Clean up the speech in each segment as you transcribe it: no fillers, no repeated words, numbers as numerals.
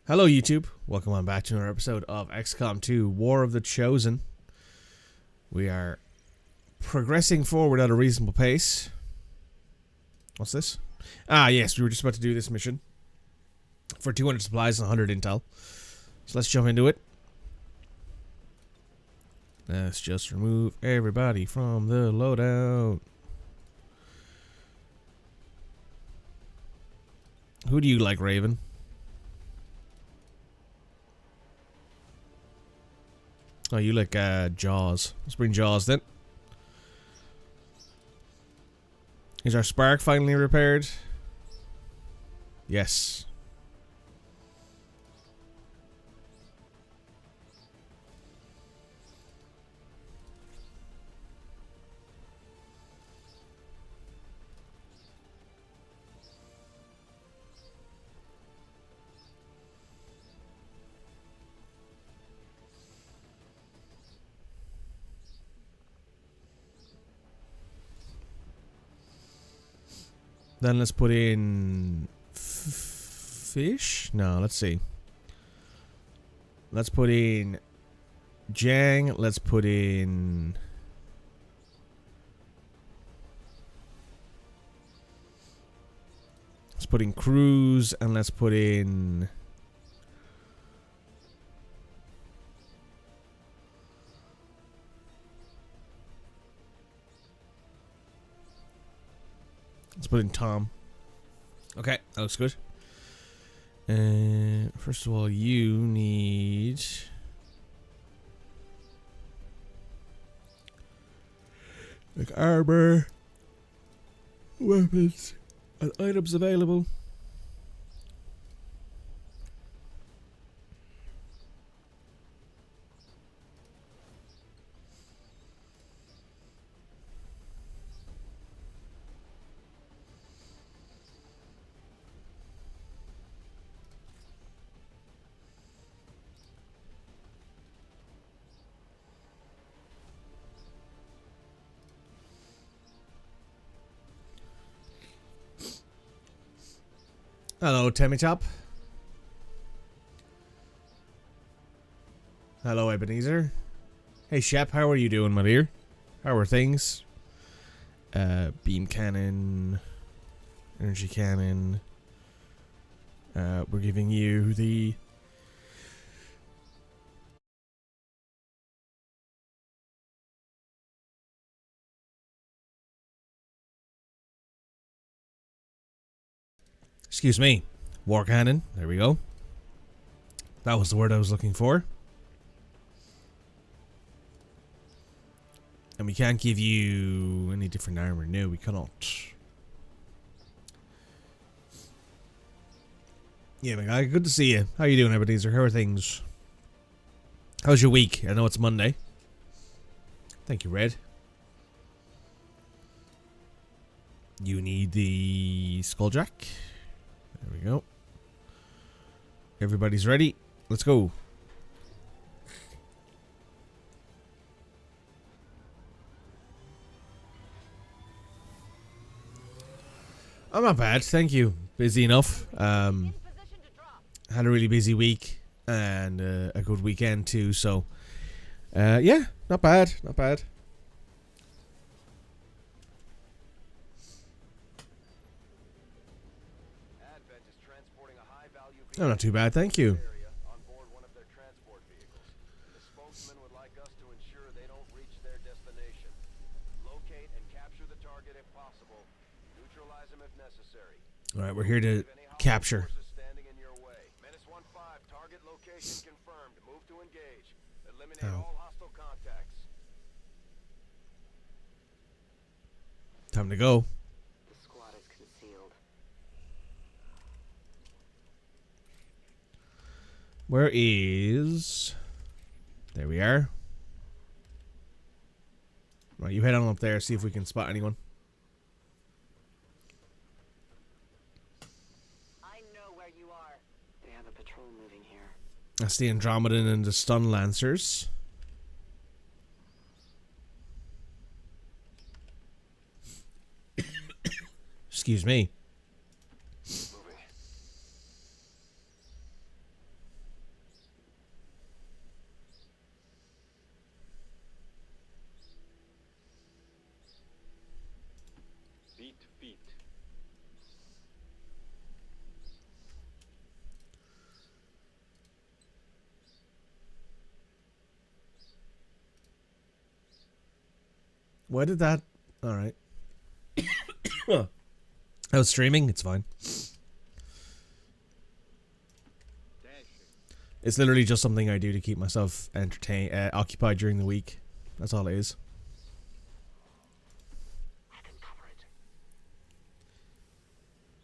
Hello YouTube, welcome on back to another episode of XCOM 2 War of the Chosen. We are progressing forward at a reasonable pace. What's this? Ah yes, we were just about to do this mission for 200 supplies and 100 intel. So let's jump into it. Let's just remove everybody from the loadout. Who do you like, Raven? Oh, you like Jaws. Let's bring Jaws then. Is our spark finally repaired? Yes. Then let's put in fish. No, let's see. Let's put in Jang. Let's put in Cruz, and let's put in Tom. Okay, that looks good. First of all, you need like armor, weapons, and items available. Hello, Timmy Top. Hello, Ebenezer. Hey, Shep, how are you doing, my dear? How are things? Beam cannon, energy cannon. We're giving you the excuse me, war cannon. There we go. That was the word I was looking for. And we can't give you any different armor. No, we cannot. Yeah, my guy, good to see you. How you doing, Ebenezer? How are things? How's your week? I know it's Monday. Thank you, Red. You need the Skulljack. There we go. Everybody's ready. Let's go. I'm not bad, thank you. Busy enough. Had a really busy week and a good weekend too. So, yeah, not bad, not bad. Oh, not too bad, thank you. All right, we're here to capture. Oh. Time to go. The squad is concealed. Where is... There we are. Right, you head on up there, see if we can spot anyone. I know where you are. They have a patrol moving here. That's the Andromedan and the Stun Lancers. Excuse me. Why did that? All right. I was streaming. It's fine. It's literally just something I do to keep myself occupied during the week. That's all it is. I can cover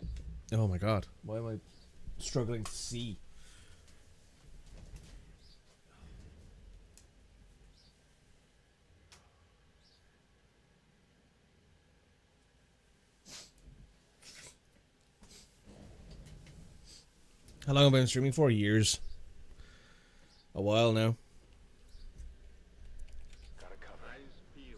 it. Oh my god. Why am I struggling to see? How long have I been streaming for? Years. A while now. Gotta cover it.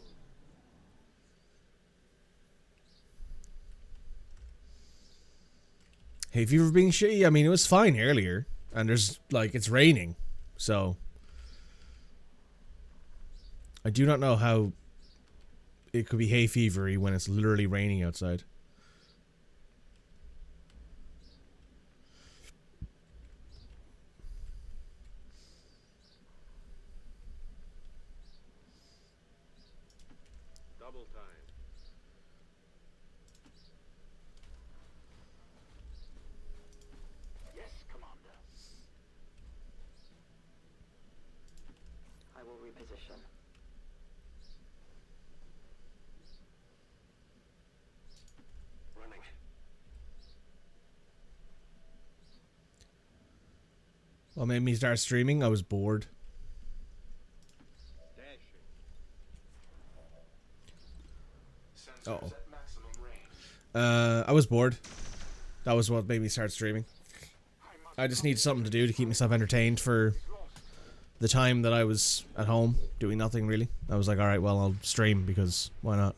Hay fever being shitty? I mean, it was fine earlier. And there's, like, it's raining. So. I do not know how it could be hay fevery when it's literally raining outside. Double time. Yes, Commander. I will reposition. Running. What made me start streaming? I was bored. Dashing. Uh-oh. At maximum range. I was bored. That was what made me start streaming. I just need something to do to keep myself entertained for the time that I was at home doing nothing really. I was like, alright, well, I'll stream because why not?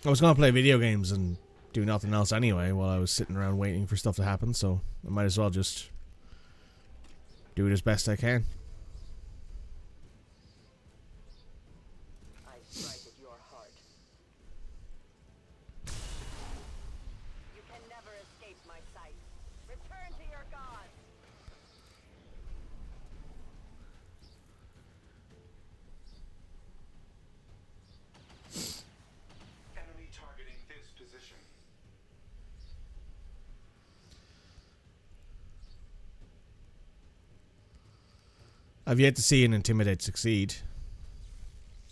I was gonna play video games and do nothing else anyway while I was sitting around waiting for stuff to happen, so I might as well just do it as best I can. I strike at your heart. You can never escape my sight. Return to your god. Enemy targeting this position. I've yet to see an Intimidate succeed.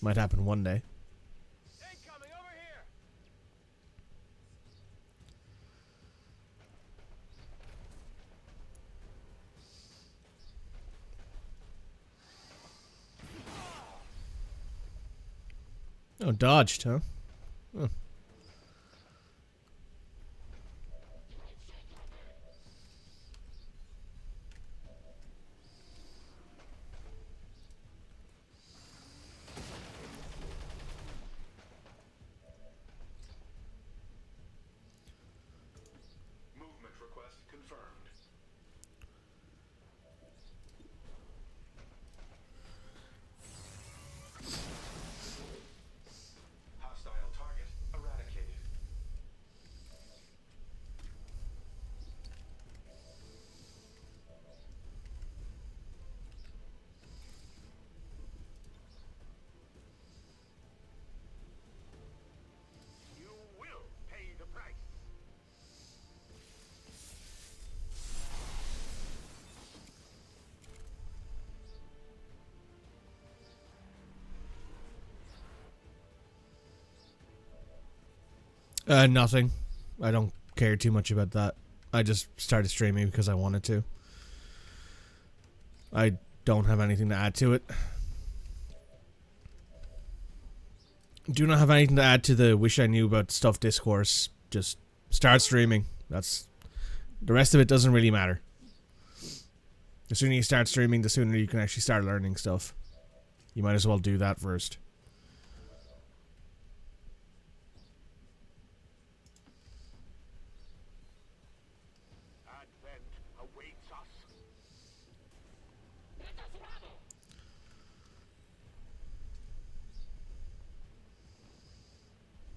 Might happen one day. Incoming over here. Oh, dodged, huh? Oh. Movement request confirmed. Hostile target eradicated. You will pay the price. Nothing. I don't care too much about that. I just started streaming because I wanted to. I don't have anything to add to it. Do not have anything to add to the wish I knew about stuff discourse. Just start streaming. That's the rest of it doesn't really matter. The sooner you start streaming, the sooner you can actually start learning stuff. You might as well do that first. Advent awaits us.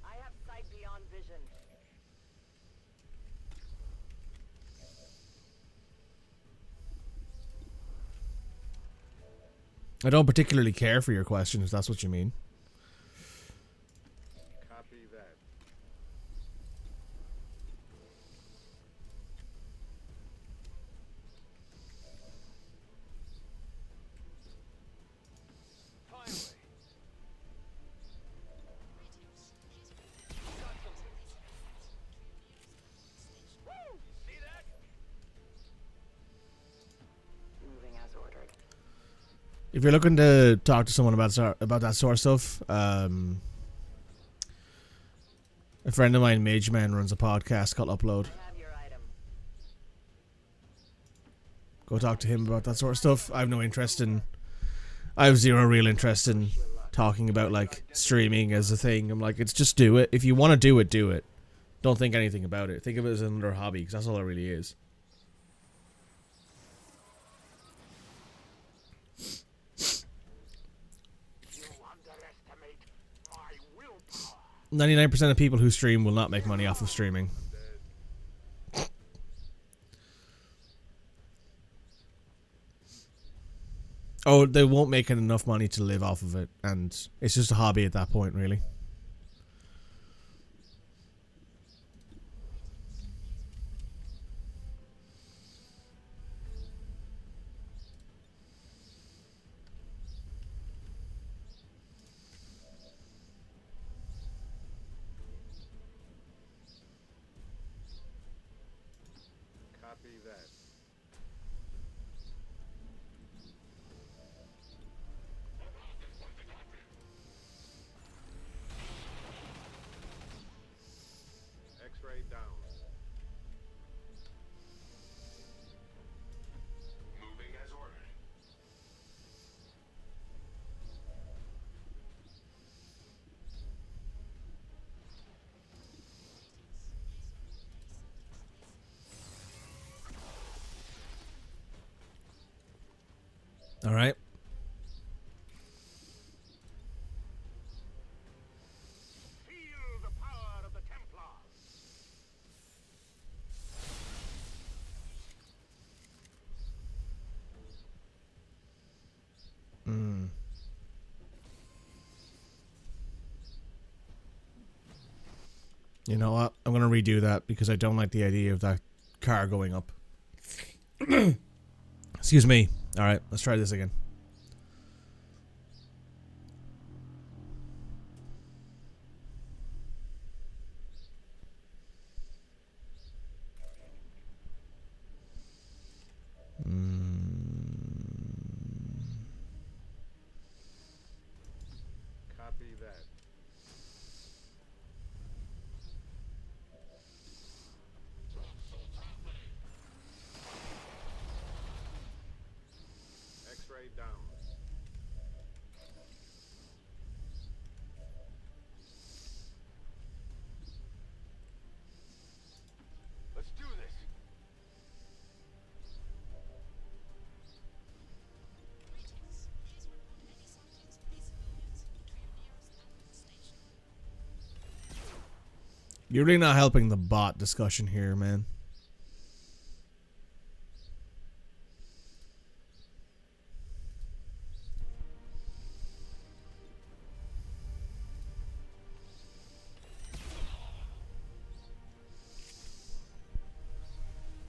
I have sight beyond vision. I don't particularly care for your question, if that's what you mean. Copy that. Finally. Got something. Woo! See that? Moving as ordered. If you're looking to talk to someone about that sort of stuff, a friend of mine, Mage Man, runs a podcast called Upload. I have your item. Go talk to him about that sort of stuff. I have zero real interest in talking about like streaming as a thing. I'm like, it's just do it. If you want to do it, do it. Don't think anything about it. Think of it as another hobby, because that's all it really is. You underestimate my willpower. 99% of people who stream will not make money off of streaming. Oh, they won't make enough money to live off of it, and it's just a hobby at that point, really. Copy that. X-ray down. Moving as ordered. All right. Feel the power of the Templar. You know what? I'm going to redo that because I don't like the idea of that car going up. Excuse me. All right, let's try this again. Copy that. X-ray down. Let's do this. You're really not helping the bot discussion here, man.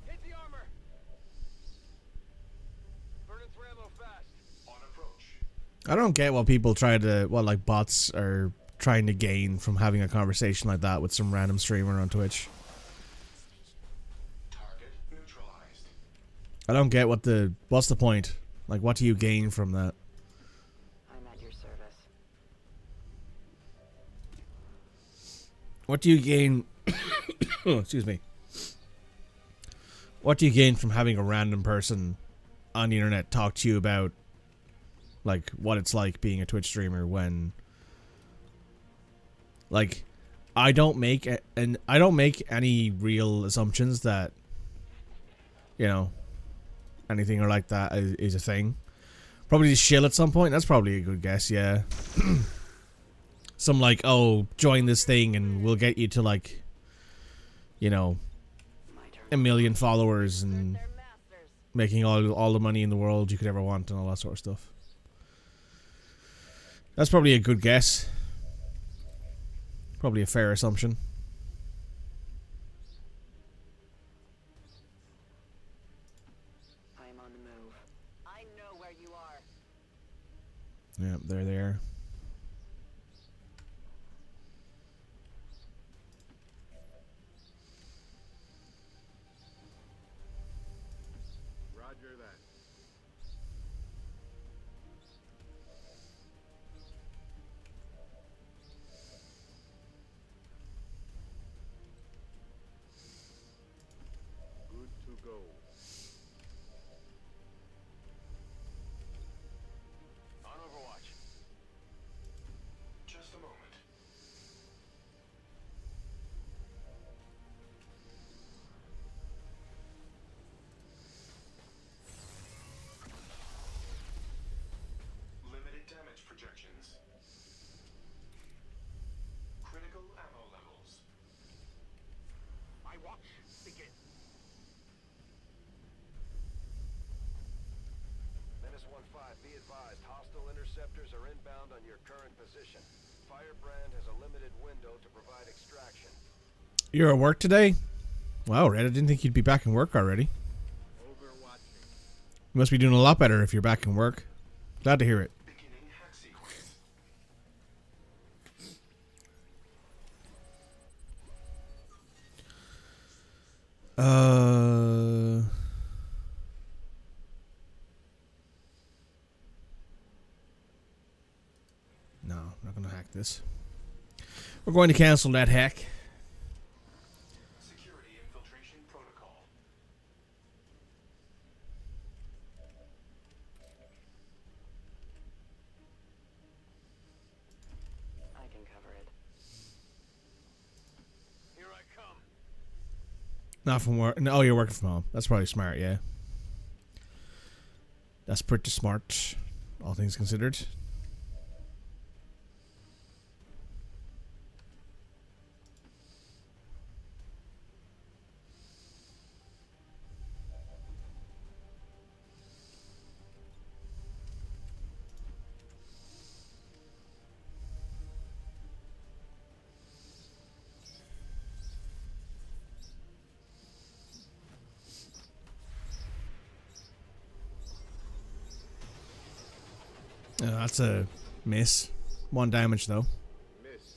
Hit the armor. Burning through ammo fast. On approach. I don't get what people try to, what like bots are trying to gain from having a conversation like that with some random streamer on Twitch. Target neutralized. I don't get what's the point? Like, what do you gain from that? I'm at your service. What do you gain? Oh, excuse me. What do you gain from having a random person on the internet talk to you about, like, what it's like being a Twitch streamer when, like, I don't make any real assumptions that, you know, anything or like that is a thing. Probably shill at some point. That's probably a good guess. Yeah. Some like, oh, join this thing and we'll get you to like, you know, My turn. 1 million followers and Their masters. making all the money in the world you could ever want and all that sort of stuff. That's probably a good guess. Probably a fair assumption. I am on the move. I know where you are. Yeah, they're there. Roger that. Good to go. On Overwatch. Just a moment. Limited damage projections. Critical ammo levels. My watch begin. Menace 1-5, be advised, hostile interceptors are inbound on your current position. Firebrand has a limited window to provide extraction. You're at work today? Wow, Red, I didn't think you'd be back in work already. Overwatching. You must be doing a lot better if you're back in work. Glad to hear it. Beginning hack sequence. No, I'm not going to hack this. We're going to cancel that hack. Security infiltration protocol. I can cover it. Here I come. Not from work. No, you're working from home. That's probably smart, yeah. That's pretty smart, all things considered. That's a miss. 1 damage, though. Miss.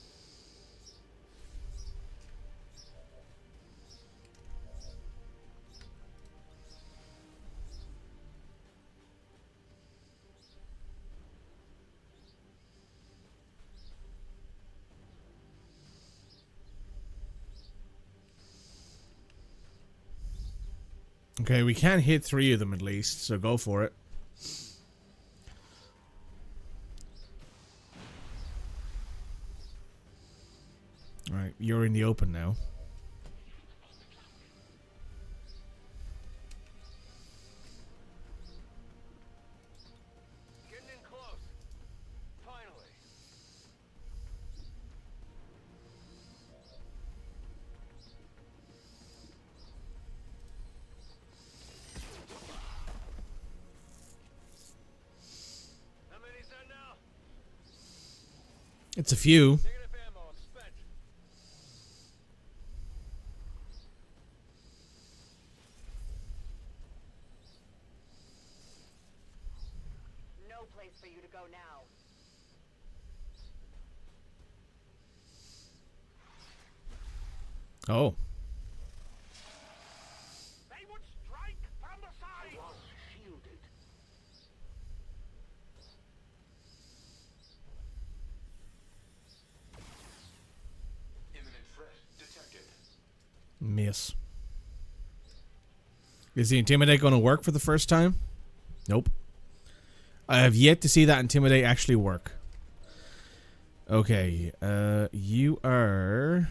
Okay, we can hit 3 of them at least, so go for it. Alright, you're in the open now. Getting in close. Finally. How many's that now? It's a few. Negative ammo, I'm spent. No place for you to go now. Oh. They would strike from the side. Was shielded. Imminent threat detected. Miss. Is the Intimidate going to work for the first time? Nope. I have yet to see that Intimidate actually work. Okay, you are...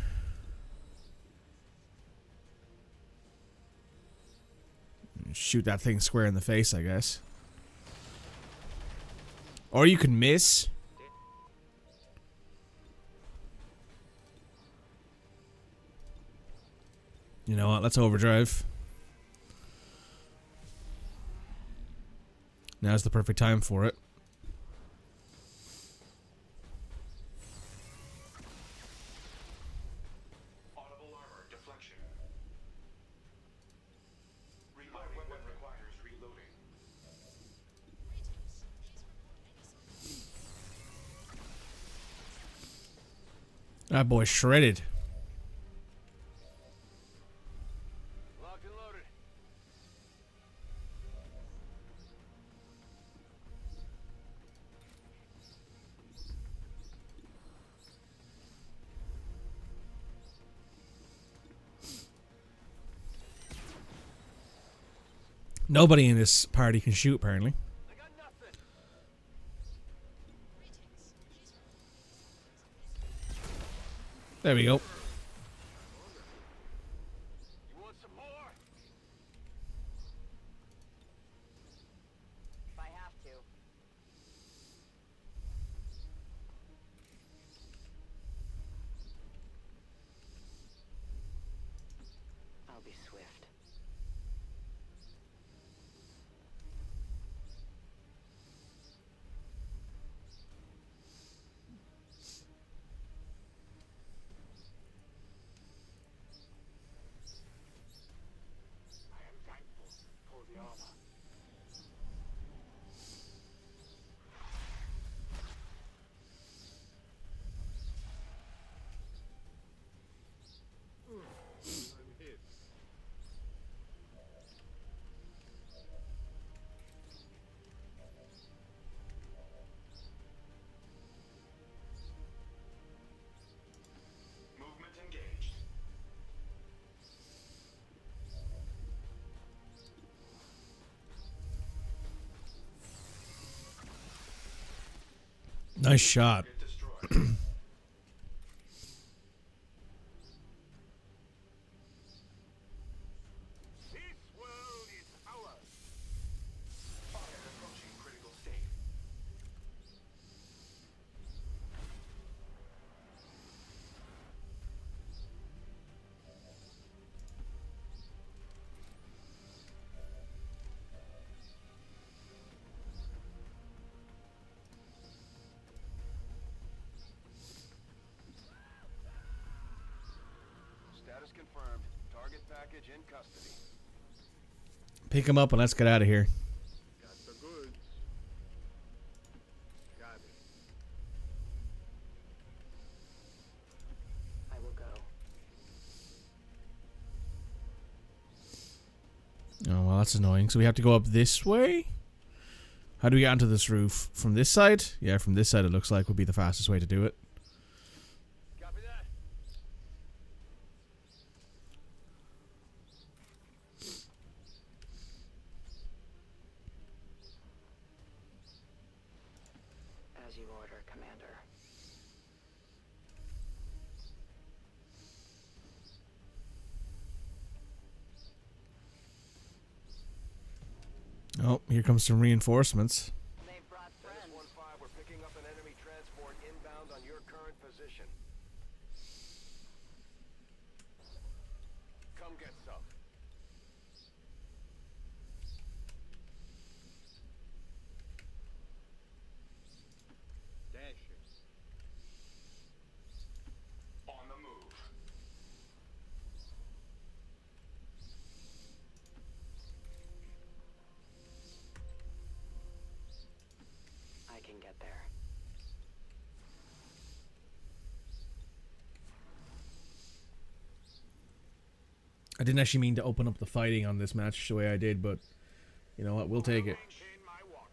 Shoot that thing square in the face, I guess. Or you can miss. You know what? Let's overdrive. Now's the perfect time for it. That boy's shredded. Locked and loaded. Nobody in this party can shoot, apparently. I got nothing. There we go. You want some more? If I have to. I'll be swift. I am thankful for the armor. I'm hit. Movement engaged. Nice shot. Target destroyed. This world is ours. Fire approaching critical state. Status confirmed. Target package in custody. Pick him up and let's get out of here. Got the goods. Got it. I will go. Oh, well, that's annoying. So we have to go up this way? How do we get onto this roof? From this side? Yeah, from this side it looks like would be the fastest way to do it. Copy that. As you order, Commander. Oh, here comes some reinforcements. They've brought Dennis friends. 1-5, we're picking up an enemy transport inbound on your current position. Come get some. Dashing. On the move. I can get there. I didn't actually mean to open up the fighting on this match the way I did, but you know what? We'll take it. Maintain my walk.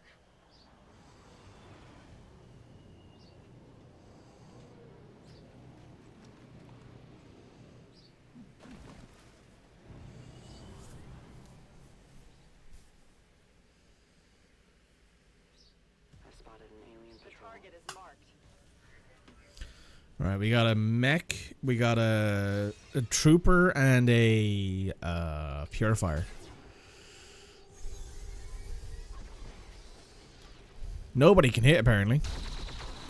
I've spotted an alien patrol. The target is marked. Alright, we got a mech, we got a trooper, and a purifier. Nobody can hit, apparently.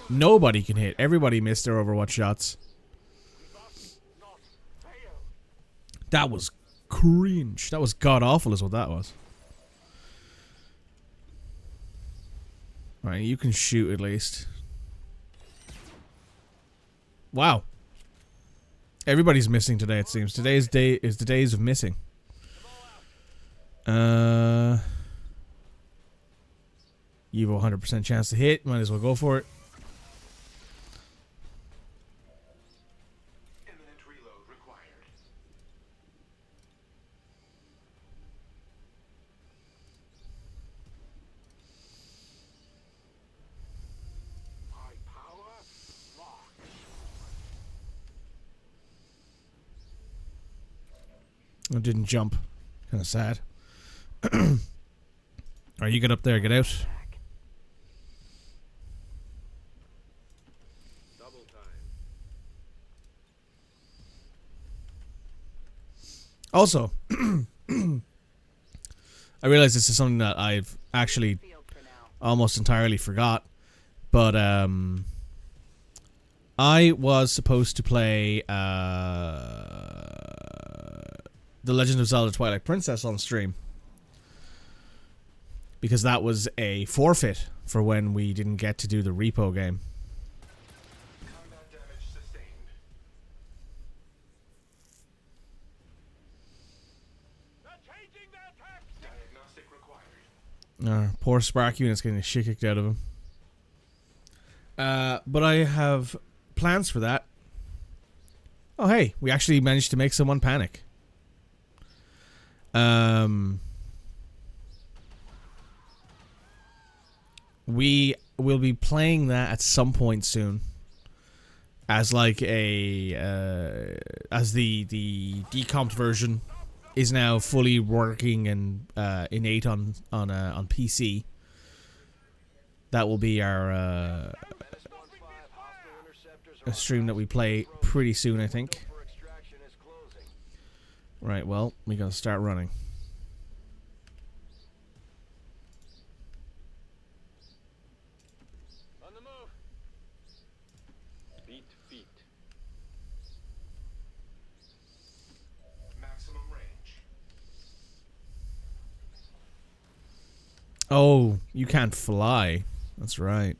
Nobody can hit. Everybody missed their Overwatch shots. Not fail. That was cringe. That was god-awful is what that was. Alright, you can shoot at least. Wow. Everybody's missing today, it seems. Today's day is the days of missing. You have a 100% chance to hit. Might as well go for it. It didn't jump. Kind of sad. Alright, you get up there, get out. Double time. Also, I realize this is something that I've actually Field for now. almost entirely forgot, but I was supposed to play The Legend of Zelda Twilight Princess on stream, because that was a forfeit for when we didn't get to do the repo game. Combat damage sustained. They're changing their tactics. Diagnostic required. Poor Spark Unit's getting the shit kicked out of him. But I have plans for that. Oh hey, we actually managed to make someone panic. We will be playing that at some point soon, as like a as the decomped version is now fully working and innate on PC. That will be our a stream that we play pretty soon, I think. For extraction is closing. Right, well, we gotta start running. On the move. Feet. Maximum range. Oh, you can't fly. That's right.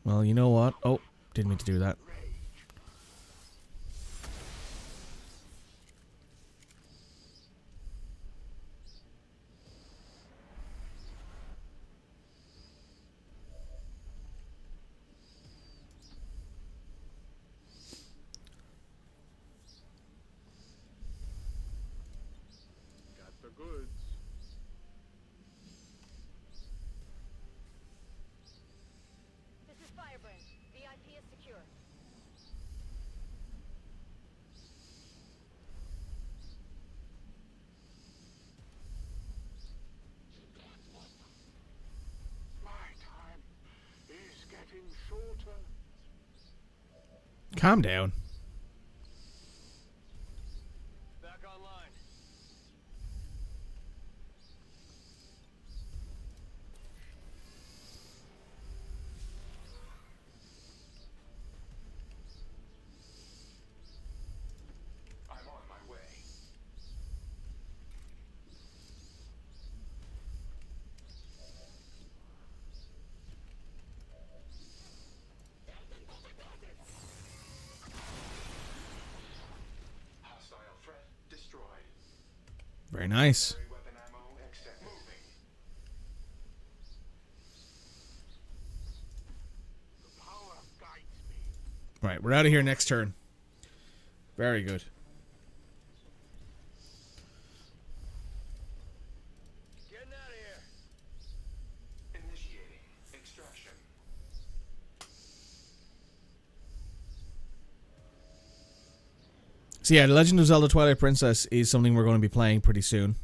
Well, you know what? Oh, didn't mean to do that. Got the goods. This is Firebrand. VIP is secure. My time is getting shorter. Calm down. Back online. I'm on my way. Hostile threat destroyed. Very nice. Secondary weapon ammo extended. Moving. The power guides me. Right, we're out of here next turn. Very good. Getting out of here. Initiating extraction. So yeah, The Legend of Zelda Twilight Princess is something we're going to be playing pretty soon.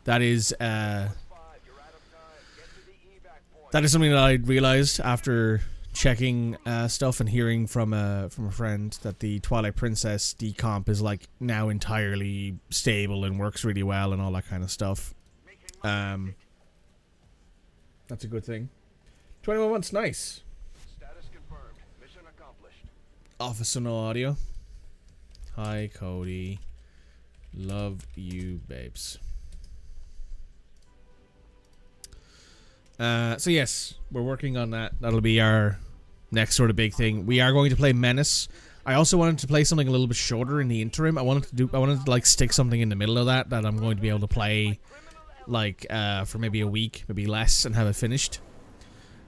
That is 5, you're out of time. Get to the evac point. that is something that I realized after checking stuff and hearing from a friend that the Twilight Princess decomp is like now entirely stable and works really well and all that kind of stuff. That's a good thing. 21 months, nice. Status confirmed. Mission accomplished. Officer no audio. Hi Cody, love you, babes. So yes, we're working on that. That'll be our next sort of big thing. We are going to play Menace. I also wanted to play something a little bit shorter in the interim. I wanted to like stick something in the middle of that I'm going to be able to play like for maybe a week, maybe less, and have it finished.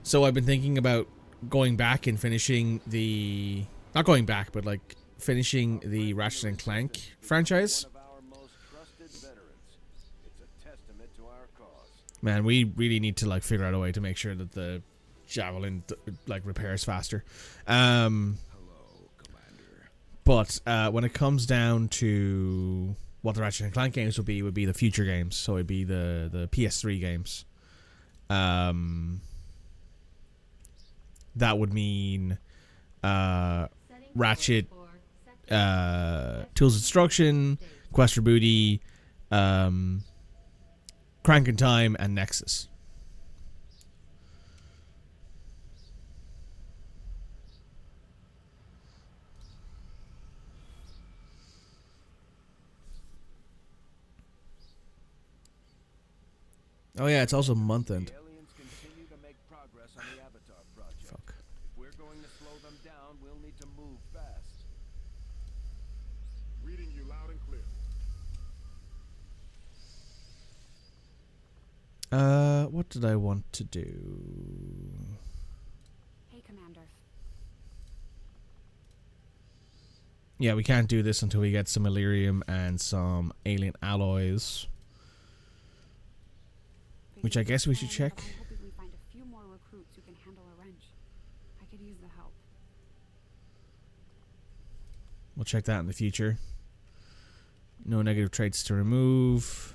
So I've been thinking about going back and finishing the not going back, but like finishing the Ratchet and Clank franchise. One of our most trusted veterans. It's a testament to our cause. Man, we really need to like figure out a way to make sure that the Javelin like repairs faster. But when it comes down to what the Ratchet and Clank games would be the future games. So it'd be the PS3 games. That would mean Ratchet, Tools of Destruction, Quest for Booty, Crank in Time, and Nexus. Oh yeah, it's also month end. The aliens continue to make progress on the Avatar project. Fuck. If we're going to slow them down, we'll need to move fast. Reading you loud and clear. What did I want to do? Hey, Commander. Yeah, we can't do this until we get some Illyrium and some alien alloys. Which I guess we should check. I'm hoping we find a few more recruits who can handle a wrench. I could use the help. We'll check that in the future. No negative traits to remove.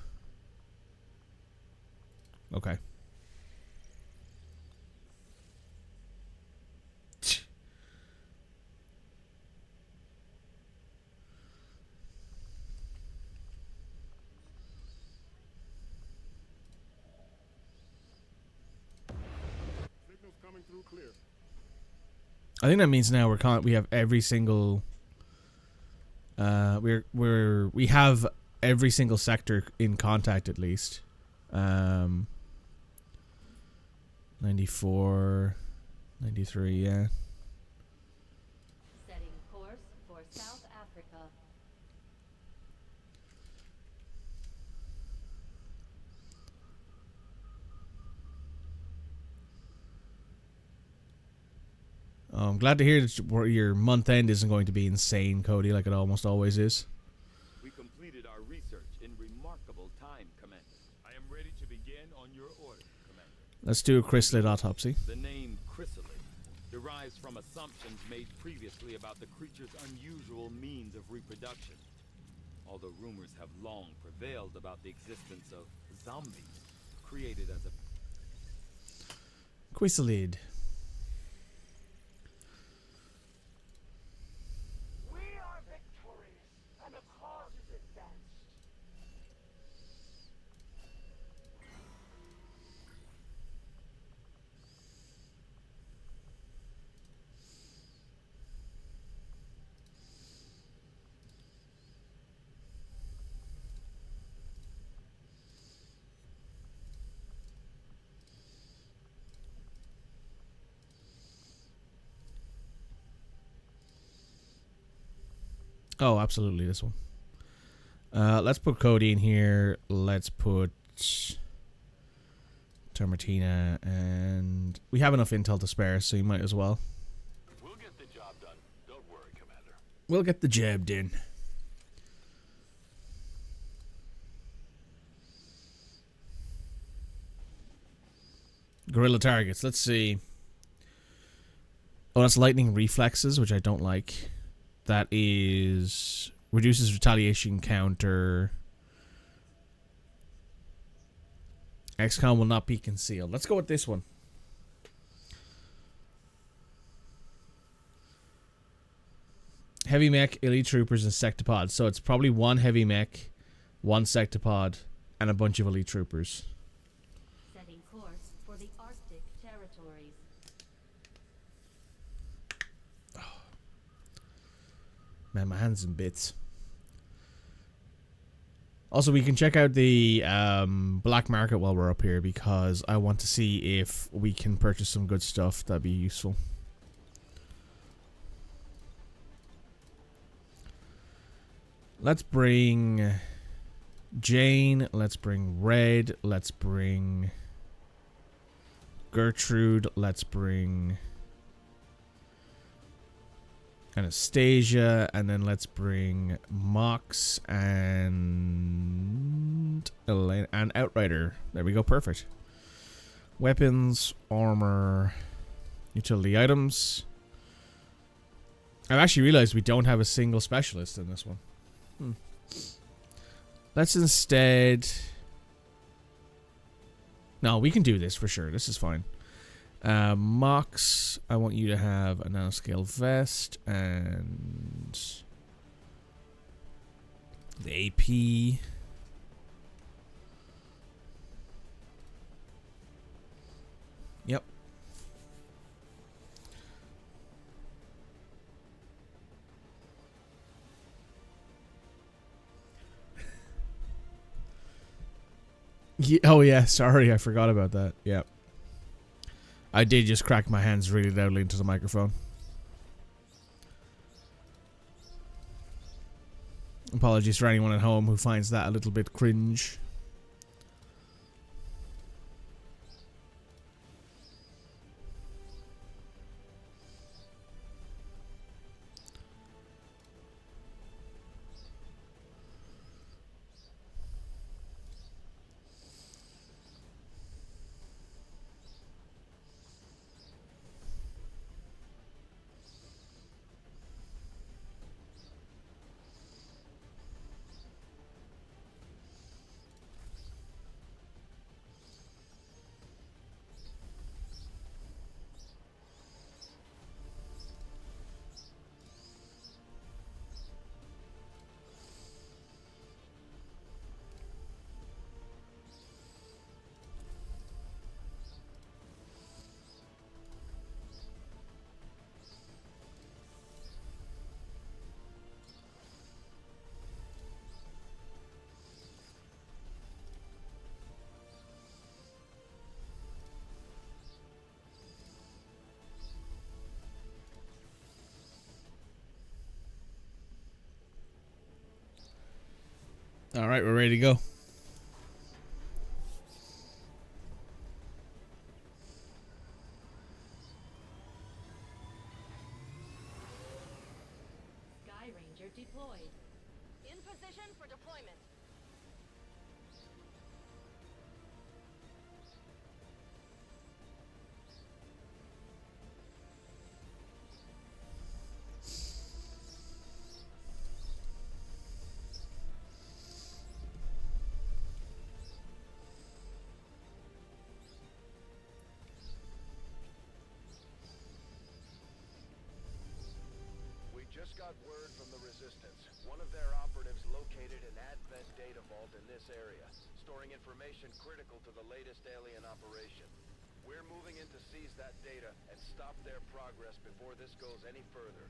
Okay. Signals coming through clear. I think that means now we have every single we have every single sector in contact at least. 94, 93, yeah. Setting course for South Africa. I'm glad to hear that your month end isn't going to be insane, Cody, like it almost always is. We completed our research in remarkable time, Commander. I am ready to begin on your order, Commander. Let's do a chrysalid autopsy. The name chrysalid derives from assumptions made previously about the creature's unusual means of reproduction. Although rumors have long prevailed about the existence of zombies created as a Chrysalid. We are victorious, and the cause is advanced. Oh, absolutely, this one. Let's put Cody in here. Let's put Termatina, and we have enough intel to spare, so you might as well. We'll get the job done. Don't worry, Commander. We'll get the job done. Gorilla targets. Let's see. Oh, that's lightning reflexes, which I don't like. That is reduces retaliation counter. XCOM will not be concealed. Let's go with this one. Heavy mech, elite troopers, and sectopods. So it's probably one heavy mech, one sectopod, and a bunch of elite troopers. Setting course for the Arctic territories. Man, my hand's in bits. Also, we can check out the black market while we're up here because I want to see if we can purchase some good stuff. That'd be useful. Let's bring Jane. Let's bring Red. Let's bring Gertrude. Let's bring Anastasia, and then let's bring Mox and Elena and Outrider. There we go, perfect. Weapons, armor, utility items. I've actually realized we don't have a single specialist in this one. Let's instead... No, we can do this for sure. This is fine. Mox, I want you to have a nanoscale vest and the AP. Yep. Yeah, oh yeah, sorry, I forgot about that. Yep. I did just crack my hands really loudly into the microphone. Apologies for anyone at home who finds that a little bit cringe. Alright, we're ready to go. Sky Ranger deployed. In position for deployment. We just got word from the Resistance. One of their operatives located an Advent data vault in this area, storing information critical to the latest alien operation. We're moving in to seize that data and stop their progress before this goes any further.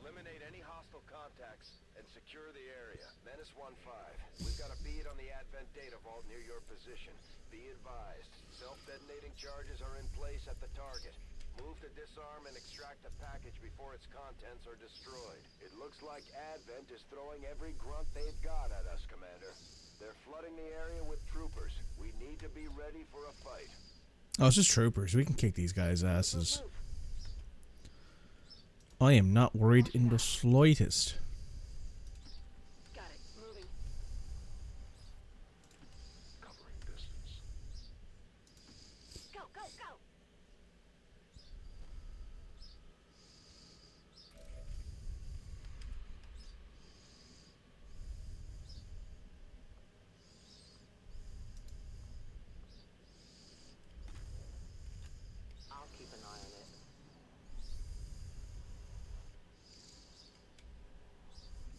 Eliminate any hostile contacts and secure the area. Menace 1-5, we've got a bead on the Advent data vault near your position. Be advised, self-detonating charges are in place at the target. Move to disarm and extract the package before its contents are destroyed. It looks like Advent is throwing every grunt they've got at us, Commander. They're flooding the area with troopers. We need to be ready for a fight. Oh, it's just troopers. We can kick these guys' asses. I am not worried in the slightest. Got it. Moving. Covering distance. Go, go, go! I'll keep an eye on it.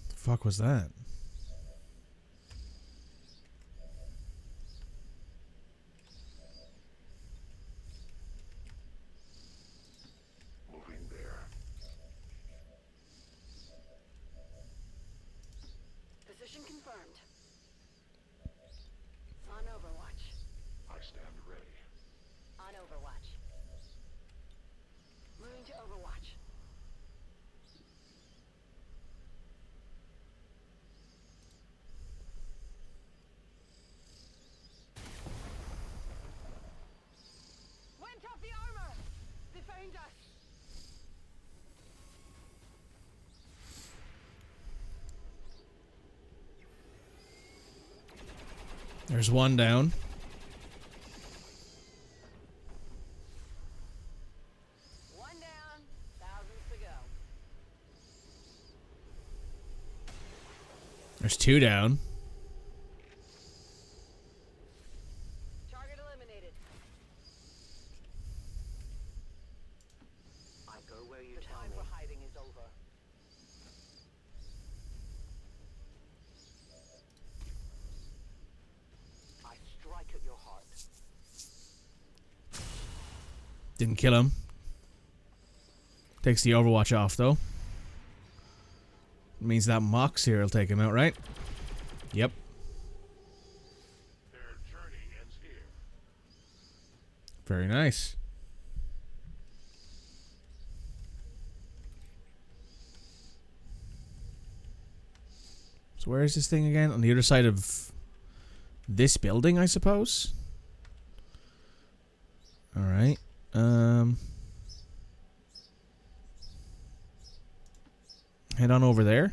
The fuck was that? Moving there. Position confirmed. On Overwatch. I stand ready. On Overwatch. Moving to Overwatch. Went off the armor! They found us! There's one down. One down, thousands to go. There's 2 down. Target eliminated. I go where you The tell time me. for hiding is over. I strike at your heart. Didn't kill him. Takes the Overwatch off, though. Means that Mox here will take him out, right? Yep. Their journey ends here. Very nice. So where is this thing again? On the other side of this building, I suppose? Alright. Head on over there.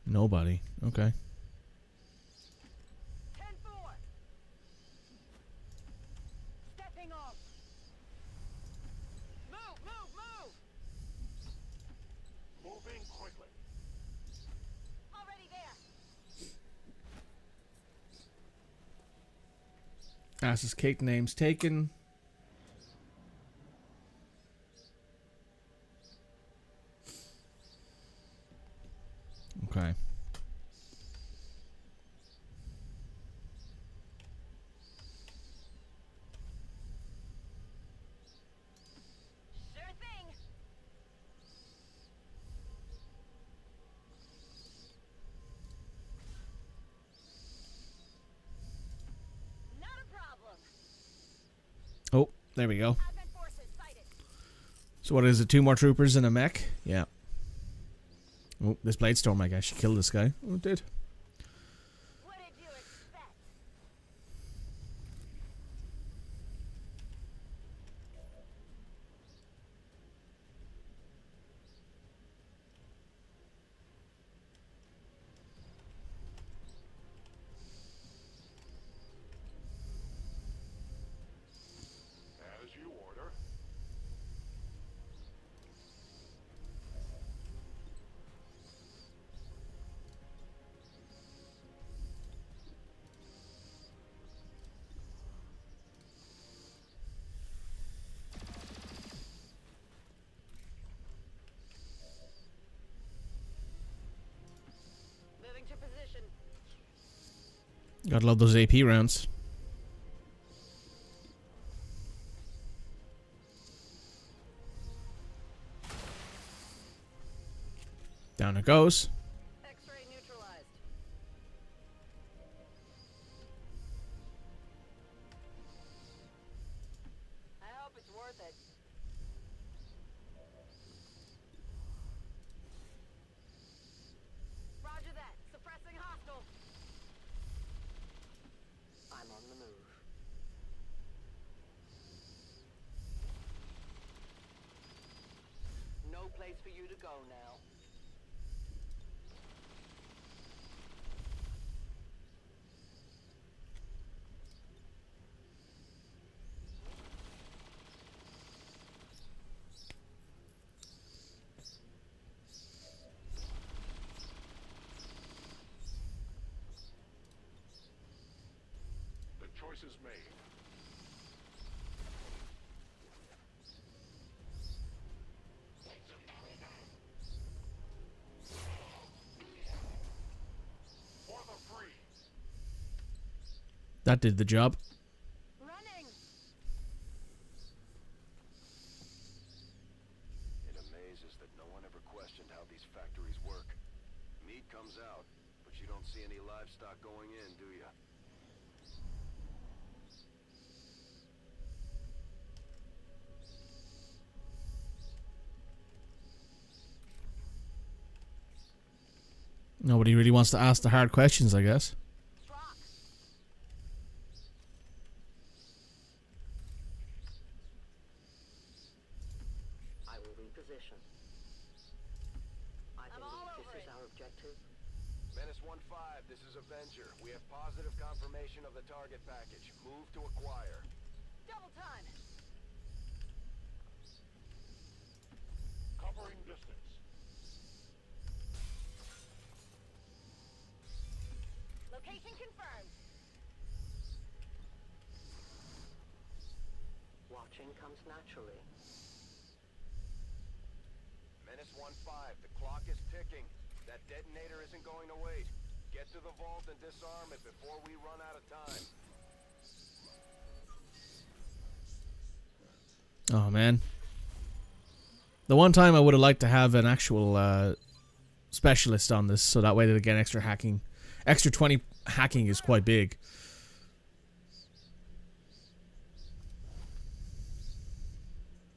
Nobody. Okay. 10-4. Stepping off. Move, move, move. Moving quickly. Already there. Asses cake names taken. Okay. Sure thing. Not a problem. Oh, there we go. Advent forces sighted. So what is it? 2 more troopers and a mech? Yeah. Oh, this Bladestorm, I guess. She killed this guy. Oh, it did. What did you expect? As you order. Moving to position. Gotta love those AP rounds. Down it goes. X-ray neutralized. I hope it's worth it. Roger that. Suppressing hostile. I'm on the move. No place for you to go now. The choice is made. For the free. That did the job. Running. It amazes that no one ever questioned how these factories work. Meat comes out, but you don't see any livestock going in, do you? Nobody really wants to ask the hard questions, I guess. Rock. I will reposition. I I'm think all over this is it. our objective. Menace 1-5, this is Avenger. We have positive confirmation of the target package. Move to acquire. Double time. watching comes naturally. Menace 1-5, the clock is ticking. That detonator isn't going to wait. Get to the vault and disarm it before we run out of time. Oh man. The one time I would have liked to have an actual specialist on this, so that way they get extra hacking. Extra 20 hacking is quite big.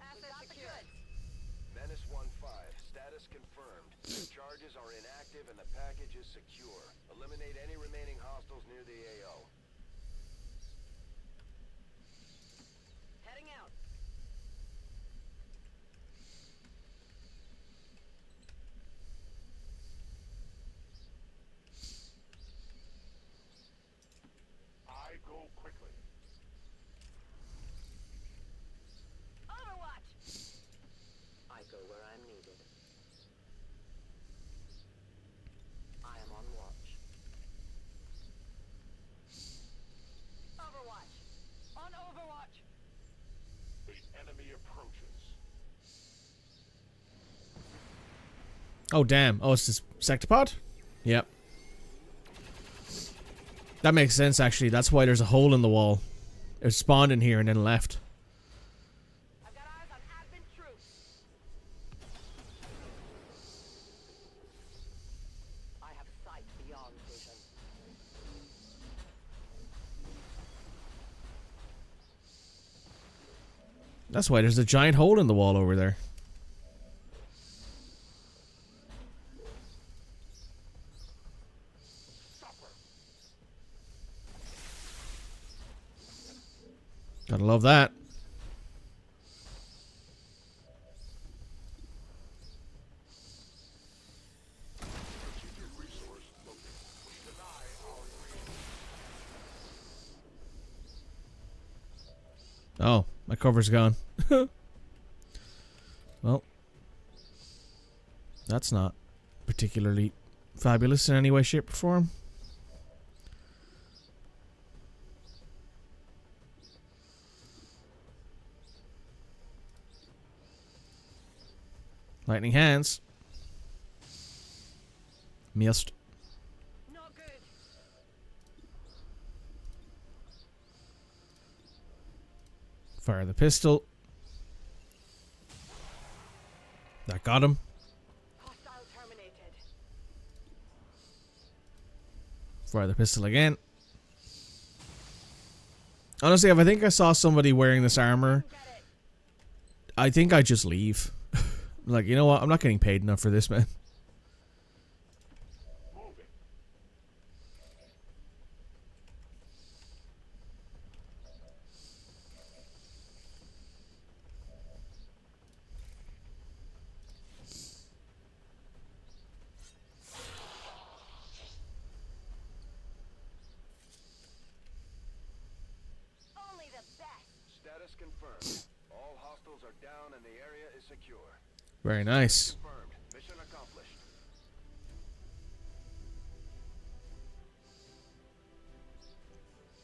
Asset secured. Menace 1-5, status confirmed. The charges are inactive and the package is secure. Eliminate any remaining hostiles near the AO. Heading out. I go quickly. Overwatch! I go where I'm needed. I am on watch. Overwatch! On Overwatch! The enemy approaches. Oh damn. Oh, it's this sectopod? Yep. That makes sense actually. That's why there's a hole in the wall. It spawned in here and then left. I've got eyes on Advent troops. I have sight beyond vision. That's why there's a giant hole in the wall over there. Gotta love that. Strategic resource located. We deny our creation. Oh, my cover's gone. Well, that's not particularly fabulous in any way, shape, or form. Lightning hands. Missed. Not good. Fire the pistol. That got him. Hostile terminated. Fire the pistol again. Honestly, if I think I saw somebody wearing this armor, Get it. I think I just leave. Like, you know what? I'm not getting paid enough for this, man. Moving. Only the best. Status confirmed. All hostiles are down and the area is secure. Very nice. Confirmed. Mission accomplished.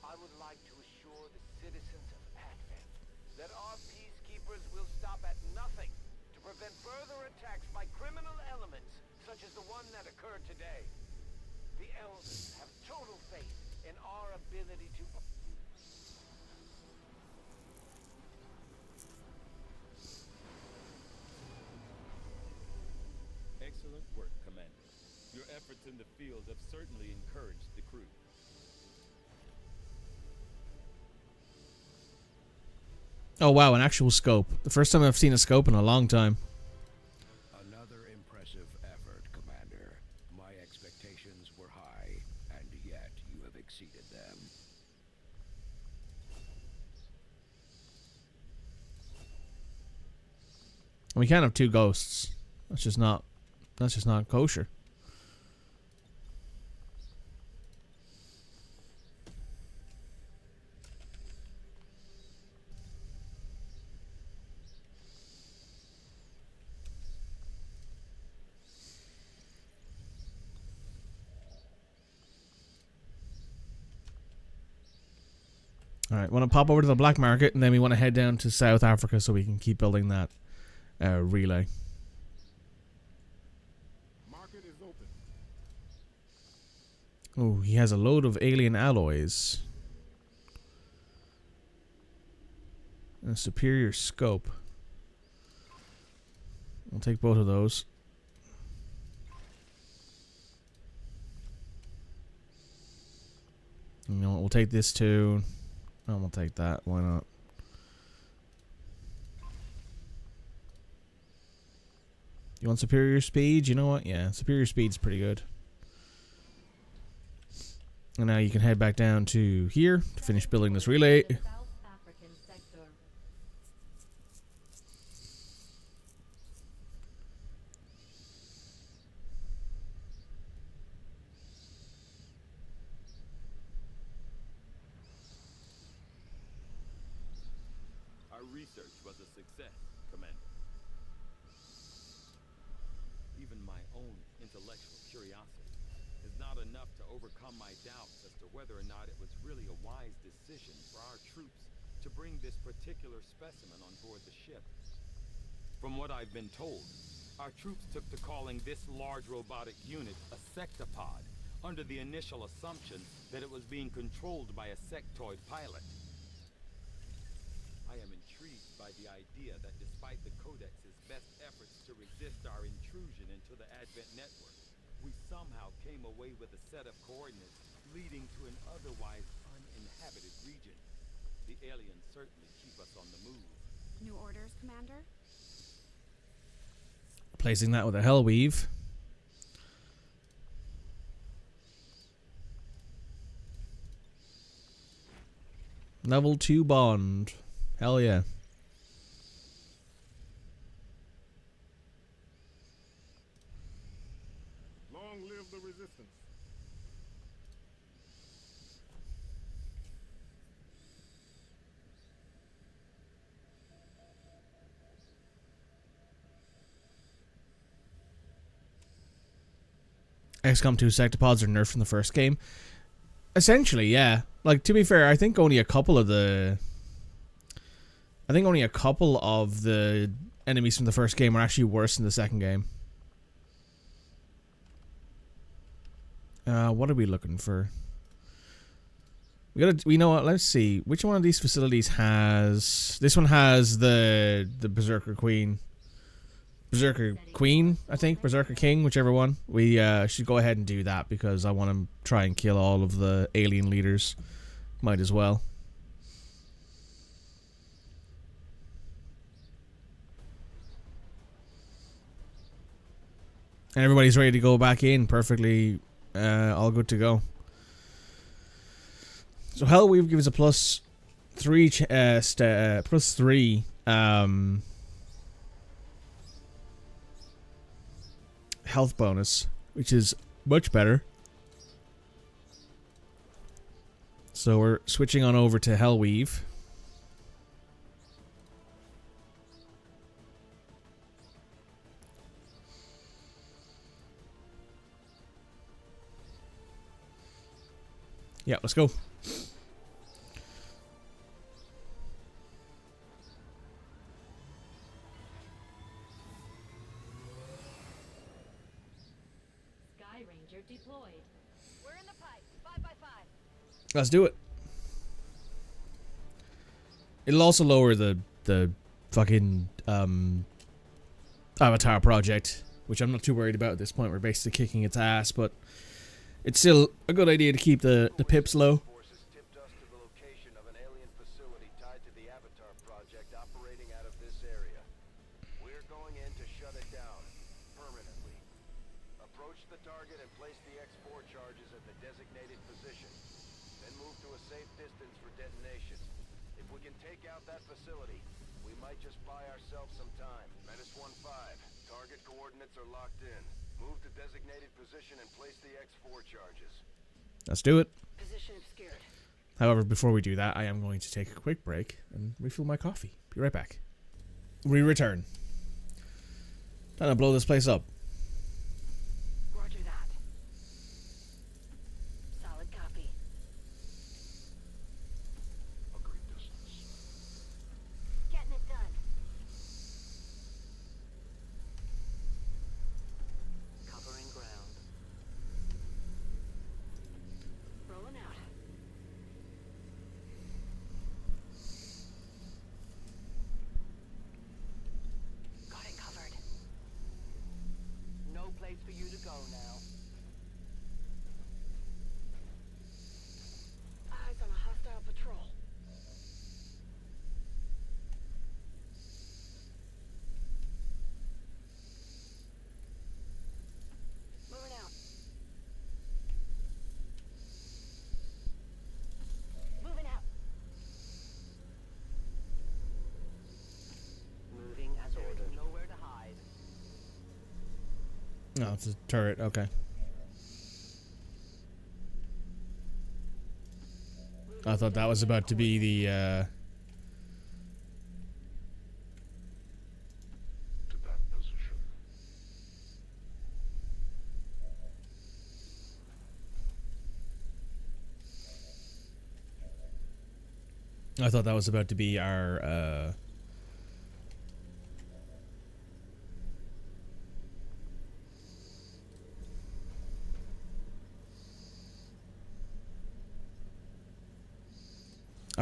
I would like to assure the citizens of Advent That our peacekeepers will stop at nothing to prevent further attacks by criminal elements such as the one that occurred today. the elders have total faith in our ability to... Excellent work, Commander. Your efforts in the field have certainly encouraged the crew. Oh wow, an actual scope. The first time I've seen a scope in a long time. Another impressive effort, Commander. My expectations were high, and yet you have exceeded them. We can't have two ghosts. That's just not kosher. Alright, want to pop over to the black market, and then we want to head down to South Africa so we can keep building that relay. Market is open. Oh, he has a load of alien alloys. And a superior scope. We'll take both of those. You know what, we'll take this too. Oh, we'll take that. Why not? You want superior speed? You know what? Yeah, superior speed's pretty good. And now you can head back down to here to finish building this relay. South African sector. Our research was a success, Commander. Even my own intellectual curiosity is not enough to overcome my doubts as to whether or not it was really a wise decision for our troops to bring this particular specimen on board the ship. From what I've been told, our troops took to calling this large robotic unit a sectopod under the initial assumption that it was being controlled by a sectoid pilot. I am intrigued by the idea that despite the Codex's best efforts to resist our intrusion into the Advent network, we somehow came away with a set of coordinates leading to an otherwise uninhabited region. The aliens certainly keep us on the move. New orders, Commander? Placing that with a hell weave. Level 2 bond. Hell yeah. Long live the resistance. XCOM 2 sectopods are nerfed from the first game. Essentially, yeah. Like, to be fair, I think only a couple of the enemies from the first game are actually worse in the second game. What are we looking for? We know what, let's see. Which one of these facilities has... This one has the Berserker Queen. Berserker Queen, I think. Berserker King, whichever one. We should go ahead and do that because I want to try and kill all of the alien leaders. Might as well. And everybody's ready to go back in. Perfectly all good to go. So Hellweave gives a plus 3 health bonus, which is much better. So we're switching on over to Hellweave. Yeah, let's go. Sky Ranger deployed. We're in the pipe. 5 by 5. Let's do it. It'll also lower the fucking Avatar project, which I'm not too worried about at this point. We're basically kicking its ass, but it's still a good idea to keep the pips low. Forces tipped us to the location of an alien facility tied to the Avatar project operating out of this area. We're going in to shut it down permanently. Approach the target and place the X4 charges at the designated position. Then move to a safe distance for detonation. If we can take out that facility, we might just buy ourselves some time. -15. Target coordinates are locked in. Move to designated position and place the X4 charges. Let's do it. Position obscured. However, before we do that, I am going to take a quick break and refill my coffee. Be right back. We return. Time to blow this place up. Roger that. Solid copy. A No, it's a turret. Okay. I thought that was about to be the. To that position. I thought that was about to be our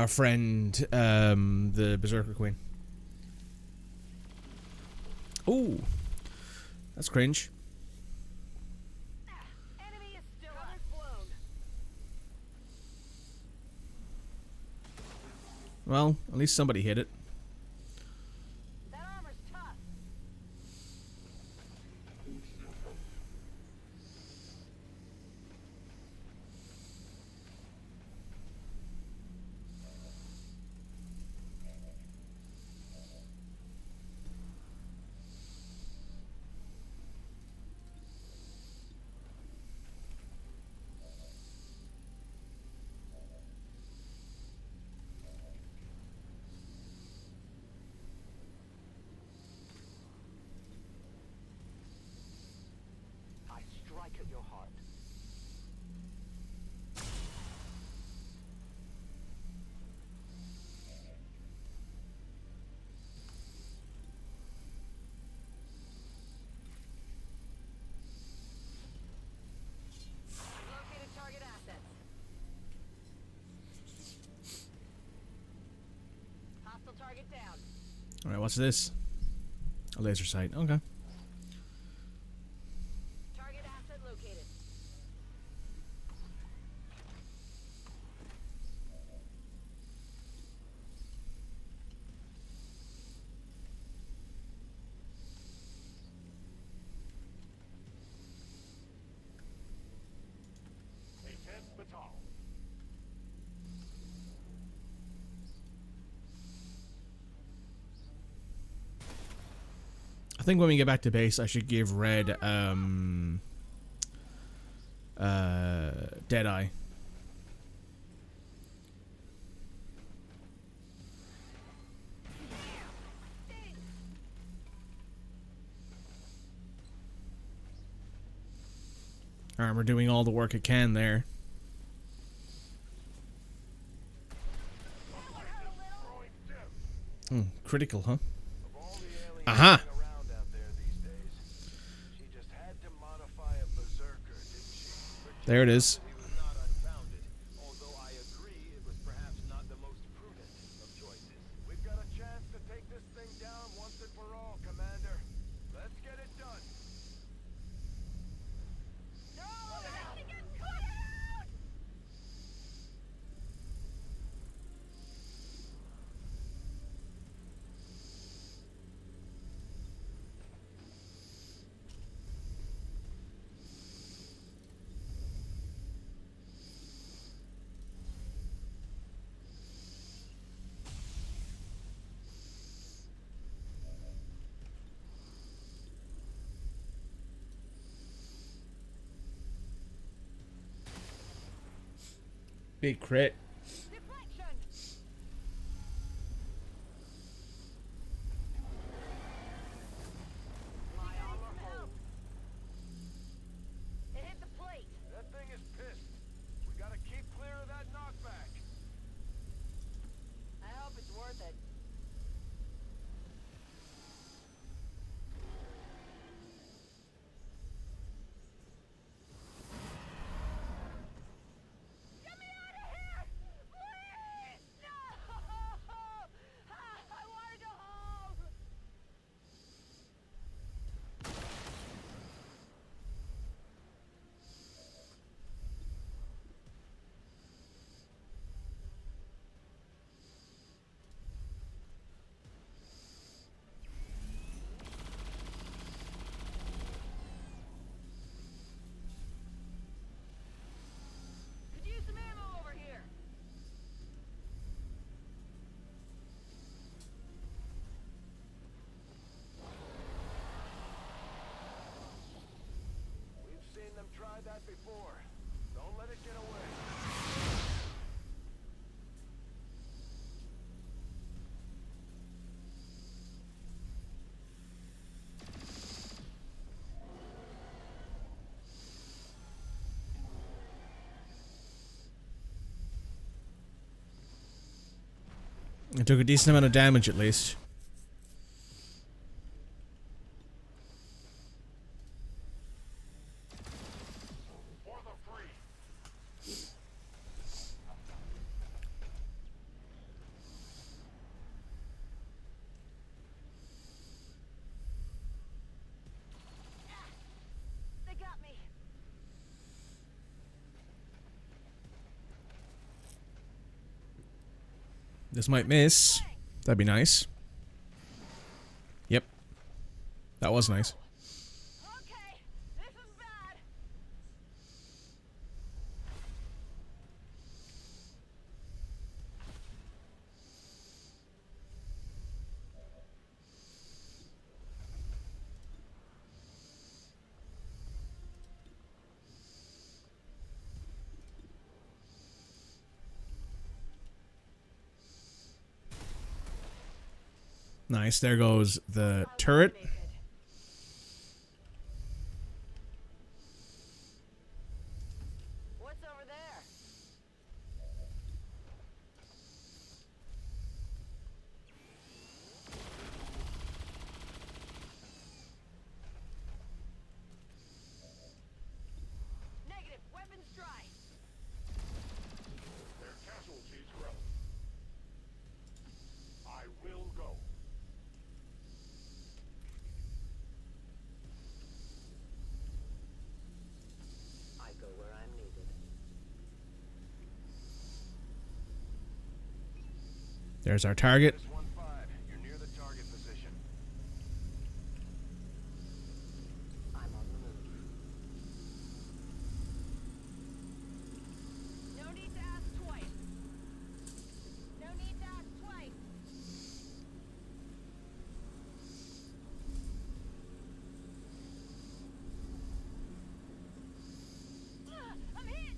friend, the Berserker Queen. Ooh, that's cringe. Enemy is still unflown. Well, at least somebody hit it. That armor's tough. I strike at your heart. Located target assets. Hostile target down. All right, what's this? A laser sight. Okay. Target asset located. A 10th battalion. I think when we get back to base, I should give Red Deadeye. Alright, we're doing all the work it can there. Critical, huh? Of all the aliens Aha! running around out there these days, she just had to modify a berserker, didn't she? There it is. He was not unfounded, although I agree it was perhaps not the most prudent of choices. We've got a chance to take this thing down once and for all, Commander. Let's get it done. They're all over us to get caught out! Big crit. Deflection! My armor holds. It hit the plate. That thing is pissed. We gotta keep clear of that knockback. I hope it's worth it. Get me out of here! before. Don't let it get away. It took a decent amount of damage at least. For the free. They got me. This might miss. That'd be nice. Yep. That was nice. Okay, this is bad. Nice. There goes the turret. What's over there? Negative. Weapons dry. Their casualties grow. I will go. I go where I'm needed. There's our target. Menace 1-5, you're near the target position. I'm on the move. No need to ask twice. No need to ask twice. I'm hit.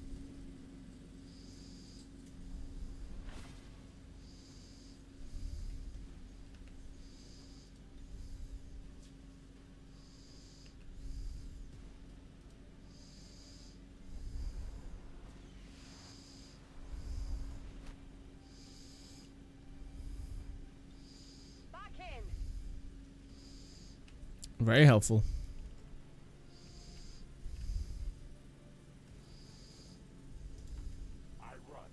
Back in. Very helpful. I run.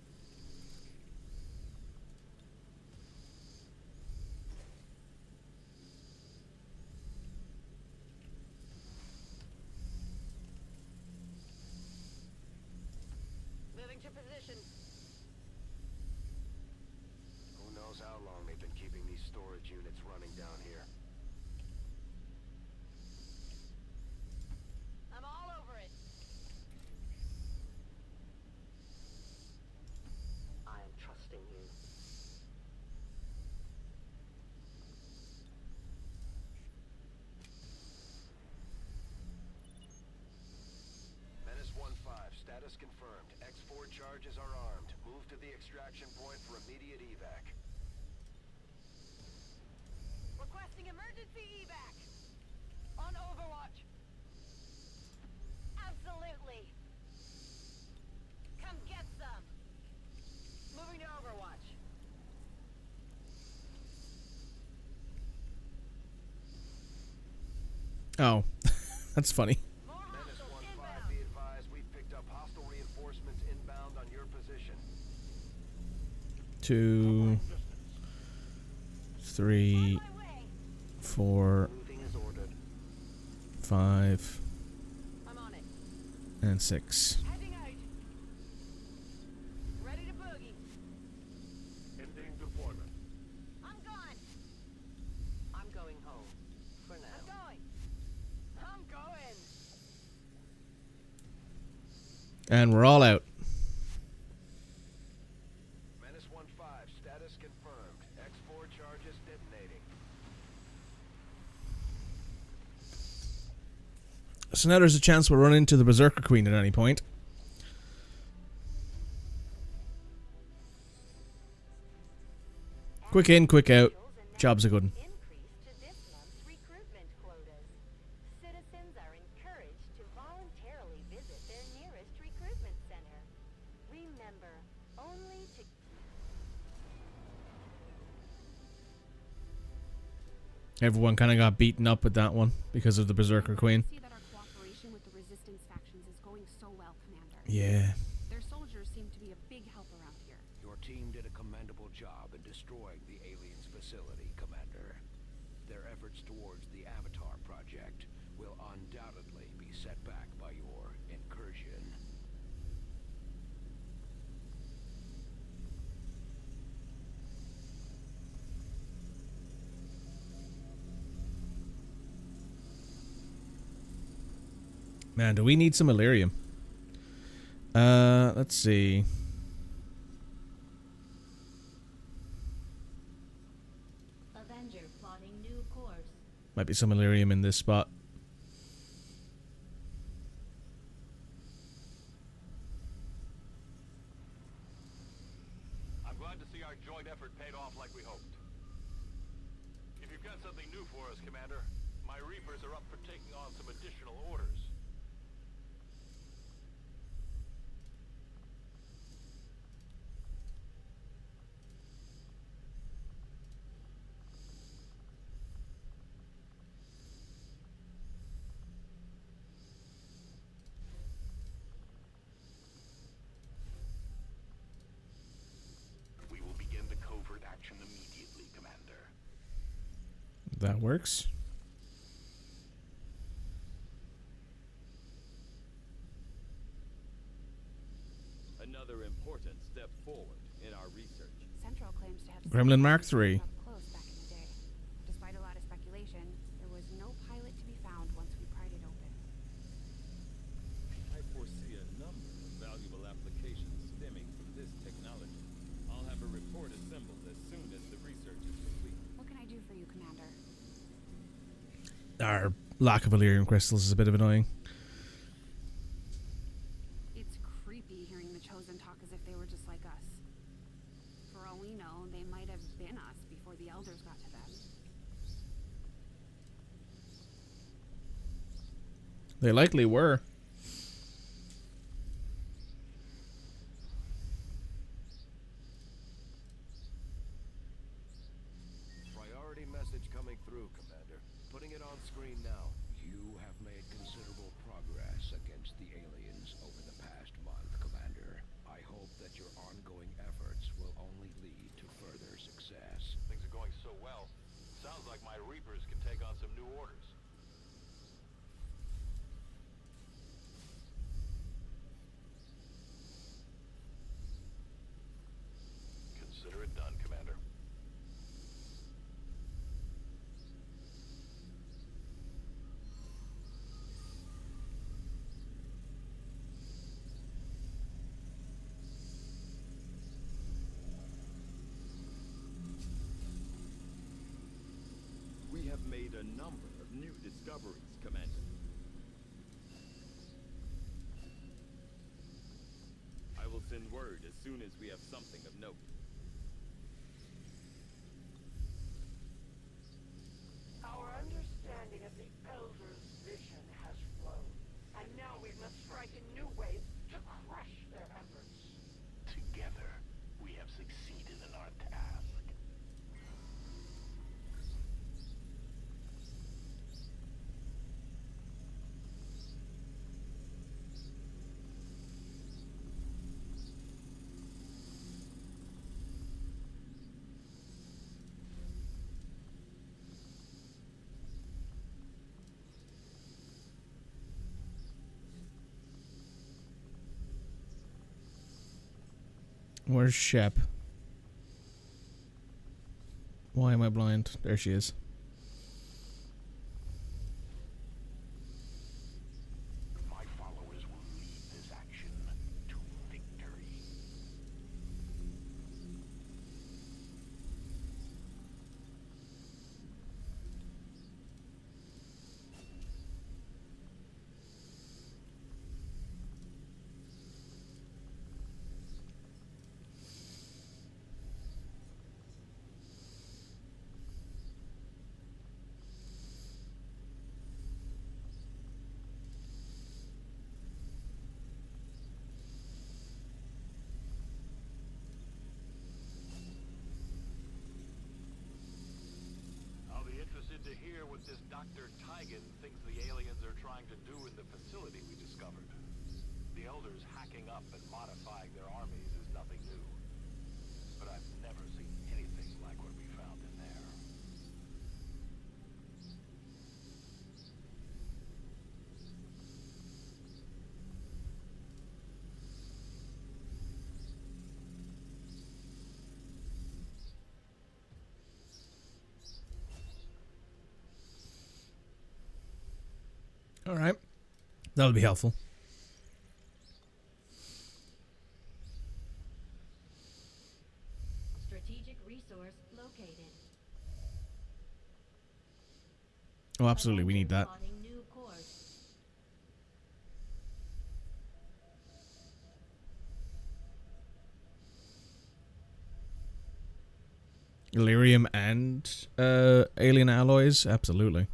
Moving to position. Who knows how long they've been keeping these storage units running down here. I'm all over it. I am trusting you. Menace 1-5, status confirmed. X4 charges are armed. Move to the extraction point for immediate evac. Requesting emergency evac. On Overwatch. Absolutely. Come get some. Moving to Overwatch. Oh, that's funny. More Menace hostiles 1-5, inbound. be advised we've picked up hostile reinforcements inbound on your position. 2, 3, On my way. 4, Moving as ordered. 5, I'm on it. and 6. Heading out. Ready to boogie. Ending deployment. I'm gone. I'm going home. For now. I'm going. I'm going. And we're all out. Menace 1-5, status confirmed. X4 charges detonating. So now there's a chance we'll run into the Berserker Queen at any point. Quick in, quick out. Job's a good one. Increase to this month's recruitment quotas. Citizens are encouraged to voluntarily visit their nearest recruitment center. Remember, only to Everyone kind of got beaten up with that one because of the Berserker Queen. See that our cooperation with the resistance factions is going so well, Commander. Yeah. Their soldiers seem to be a big help around here. Your team did a commendable job in destroying the aliens' facility, Commander. Their efforts towards the Avatar project will undoubtedly be set back by your incursion. Man, do we need some Illyrium? Let's see. Avenger plotting new course. Might be some Illyrium in this spot. I'm glad to see our joint effort paid off like we hoped. If you've got something new for us, Commander, my Reapers are up for taking on some additional orders. We will begin the covert action immediately, Commander. That works. Another important step forward in our research. Central claims to have Gremlin Mark seen III. up close back in the day. Despite a lot of speculation, there was no pilot to be found once we pried it open. I foresee a number of valuable applications stemming from this technology. I'll have a report assembled as soon as the research is complete. What can I do for you, Commander? Our lack of Illyrium crystals is a bit of annoying. It's creepy hearing the Chosen talk as if they were just like us. For all we know, they might have been us before the Elders got to them. They likely were. Priority message coming through, Commander. Putting it on screen now. You have made considerable progress against the aliens over the past month, Commander. I hope that your ongoing efforts will only lead to further success. Things are going so well. Sounds like my Reapers can take on some new orders. Consider it done, Commander. We have made a number of new discoveries, Commander. I will send word as soon as we have something of note. Our understanding of the Elder's vision has grown, and now we must strike in new ways to crush their efforts. Together, we have succeeded in our task. Where's Shep? Why am I blind? There she is. My followers will lead this action to victory. to do in the facility we discovered. The Elders hacking up and modifying their armies is nothing new. But I've never seen anything like what we found in there. All right. That'll be helpful. Strategic resource located. Oh, absolutely. We need that. Plotting new course. Illyrium and alien alloys? Absolutely.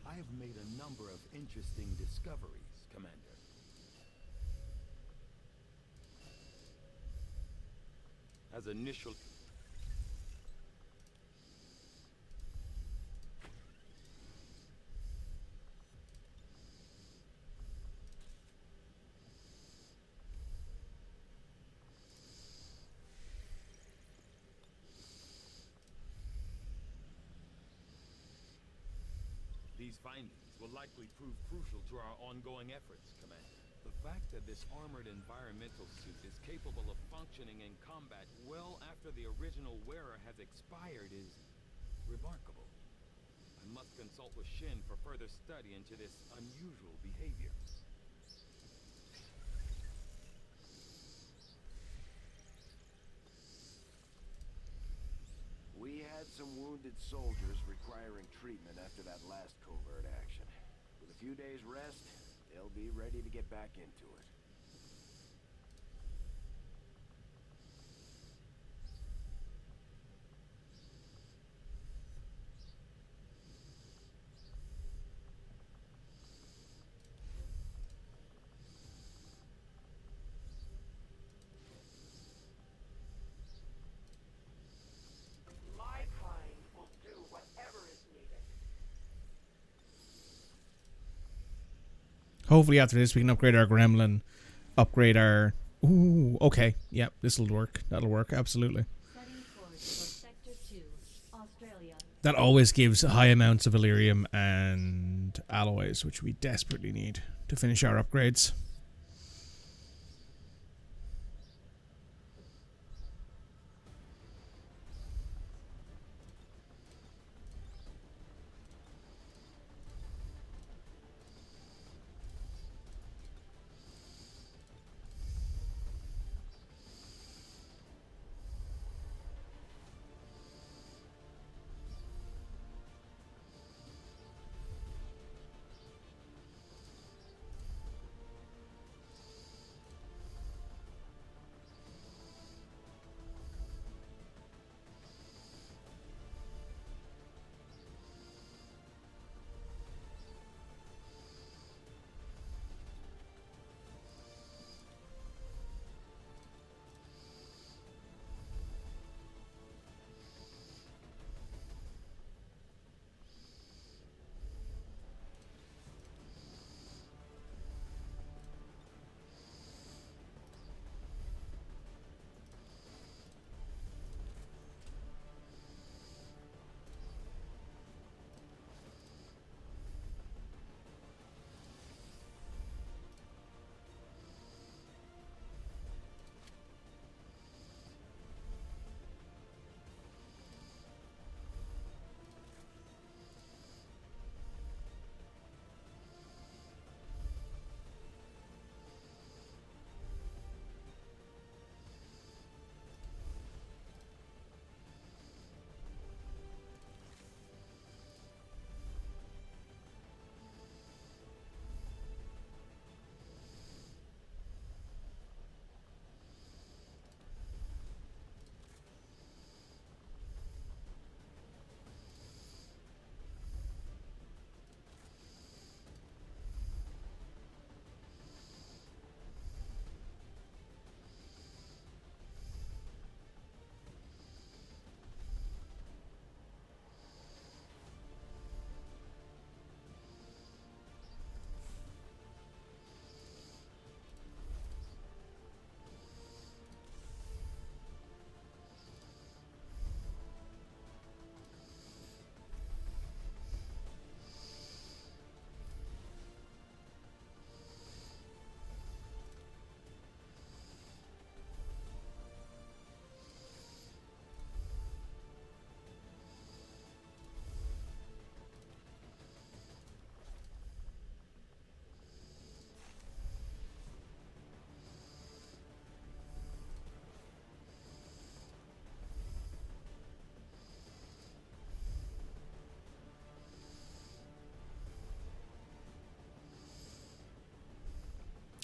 I have made a number of interesting discoveries, Commander. As initial... These findings will likely prove crucial to our ongoing efforts, Commander. The fact that this armored environmental suit is capable of functioning in combat well after the original wearer has expired is remarkable. I must consult with Shin for further study into this unusual behavior. We had some wounded soldiers requiring treatment after that last covert action. With a few days rest, they'll be ready to get back into it. My kind will do whatever is needed. Hopefully after this we can upgrade our gremlin. Upgrade our... Ooh, okay. Yep, this'll work. That'll work, absolutely. Setting course for Sector 2, Australia. That always gives high amounts of Illyrium and alloys, which we desperately need to finish our upgrades.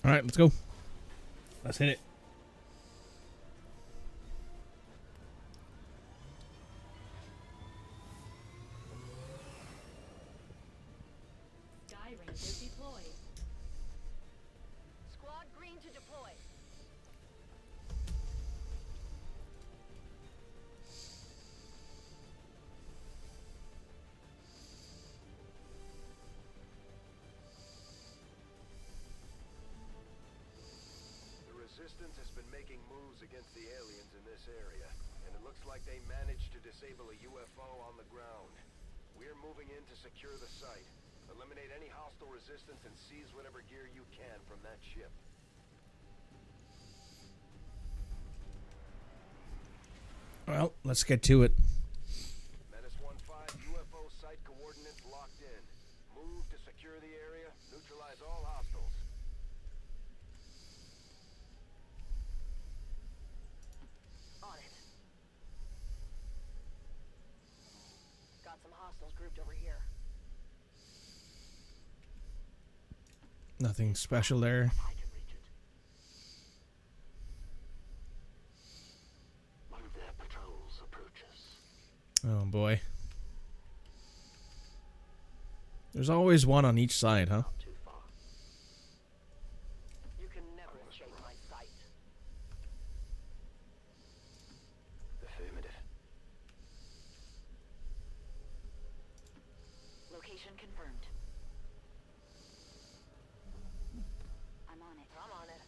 Alright, let's go. Let's hit it. Sky Rangers deployed. Squad green to deploy. The Resistance has been making moves against the aliens in this area, and it looks like they managed to disable a UFO on the ground. We're moving in to secure the site. Eliminate any hostile resistance and seize whatever gear you can from that ship. Well, let's get to it. Menace 1-5, UFO site coordinates locked in. Move to secure the area, neutralize all hostiles. On it. Got some hostiles grouped over here. Nothing special there. I can reach it. One of their patrols approaches. Oh boy. There's always one on each side, huh? Too far. You can never escape my sight. Affirmative. Location confirmed. I'm on it. I'm on it.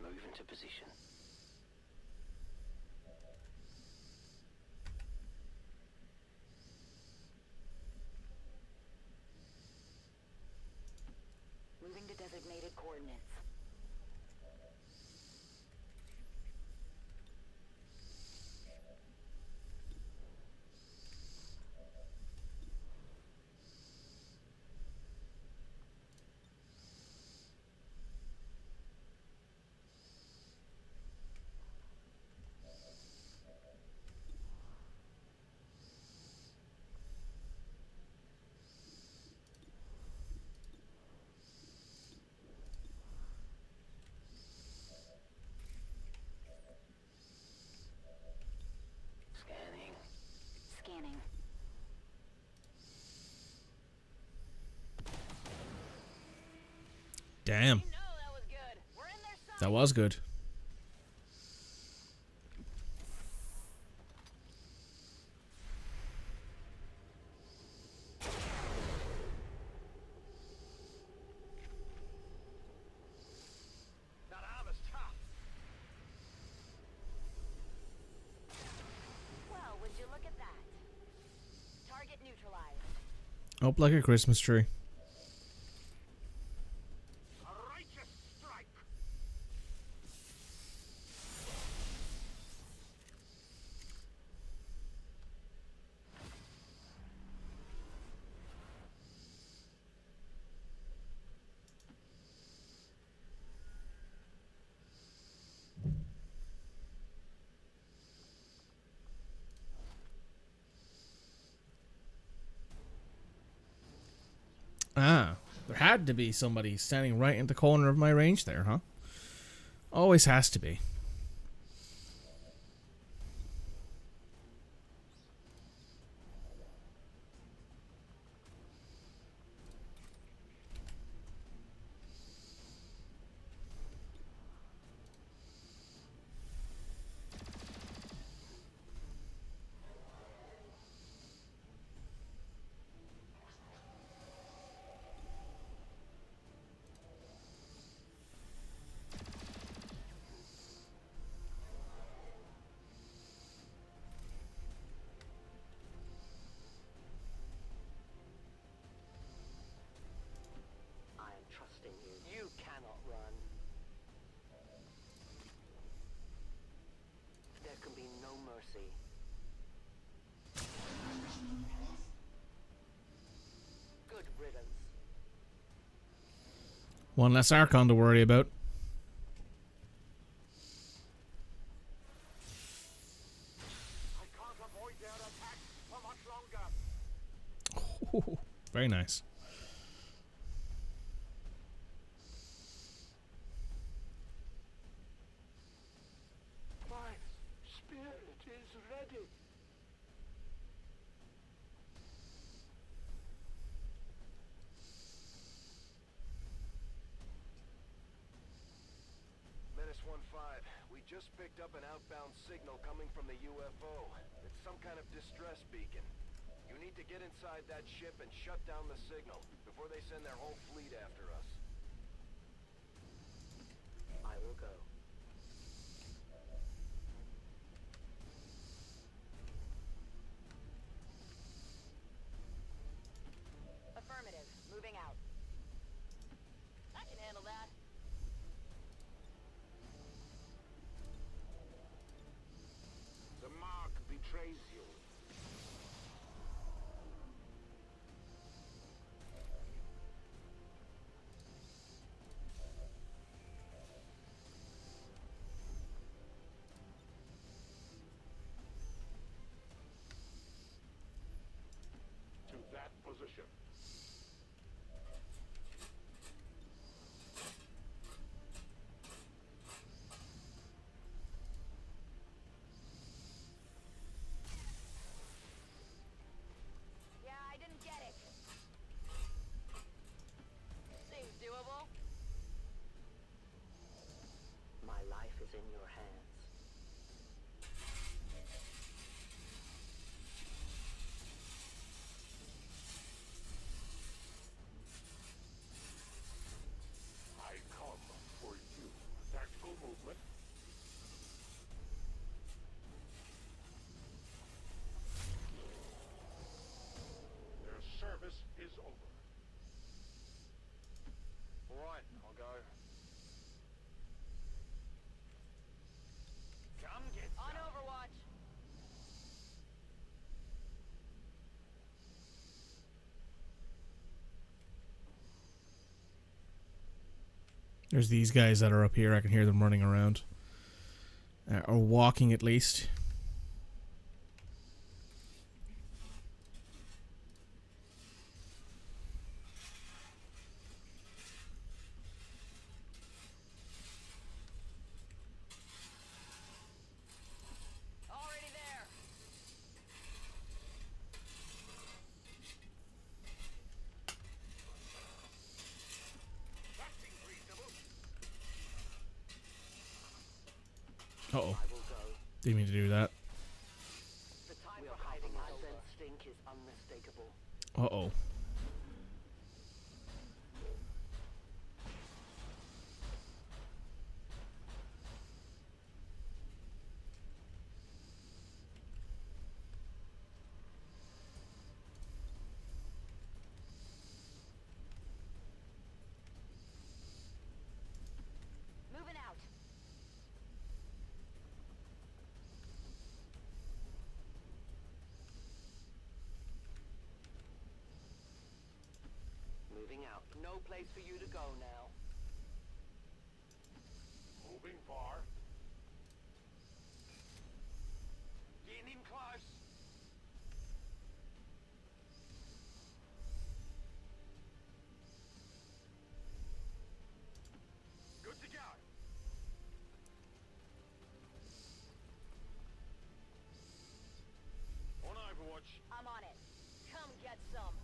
Move into position. Moving to designated coordinates. Scanning. Scanning. Damn. You know that was good. We're in their sight. That was good. That armor's tough. Well, would you look at that? Target neutralized. Up like a Christmas tree. A righteous strike. Ah, there had to be somebody standing right in the corner of my range there, huh? Always has to be. One less Archon to worry about. I can't avoid their attack for much longer. Ooh, very nice. My spirit is ready. Menace 1-5, we just picked up an outbound signal coming from the UFO. It's some kind of distress beacon. You need to get inside that ship and shut down the signal before they send their whole fleet after us. I will go. Affirmative. Moving out. I can handle that. The mark betrays you. To that position. Yeah, I didn't get it. Seems doable. My life is in your hands. I come for you. Tactical movement. Their service is over. Alright, I'll go. Come get On some. Overwatch. There's these guys that are up here. I can hear them running around. Or walking at least. Already there. That seems reasonable. Uh-oh. I will go. Didn't mean to do that. The time for hiding Advent stink is unmistakable. Uh-oh. Moving out. Moving out. No place for you to go now. Moving far. Getting in close. Good to go. On Overwatch. I'm on it. Come get some.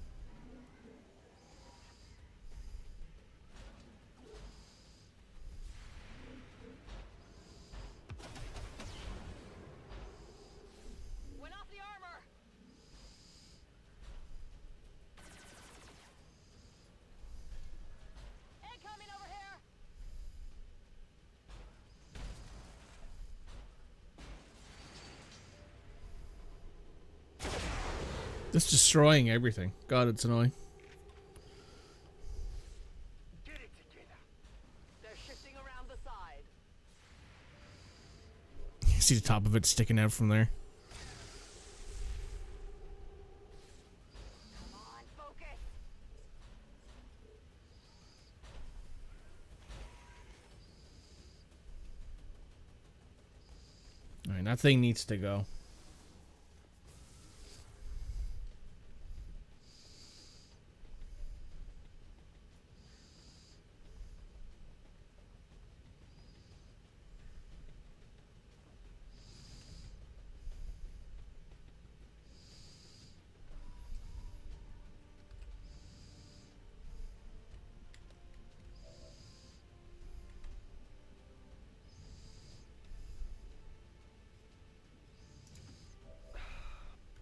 Went off the armor. Incoming over here. It's destroying everything. God, it's annoying. Get it together. They're shifting around the side. You see the top of it sticking out from there. Come on, focus. And that thing needs to go.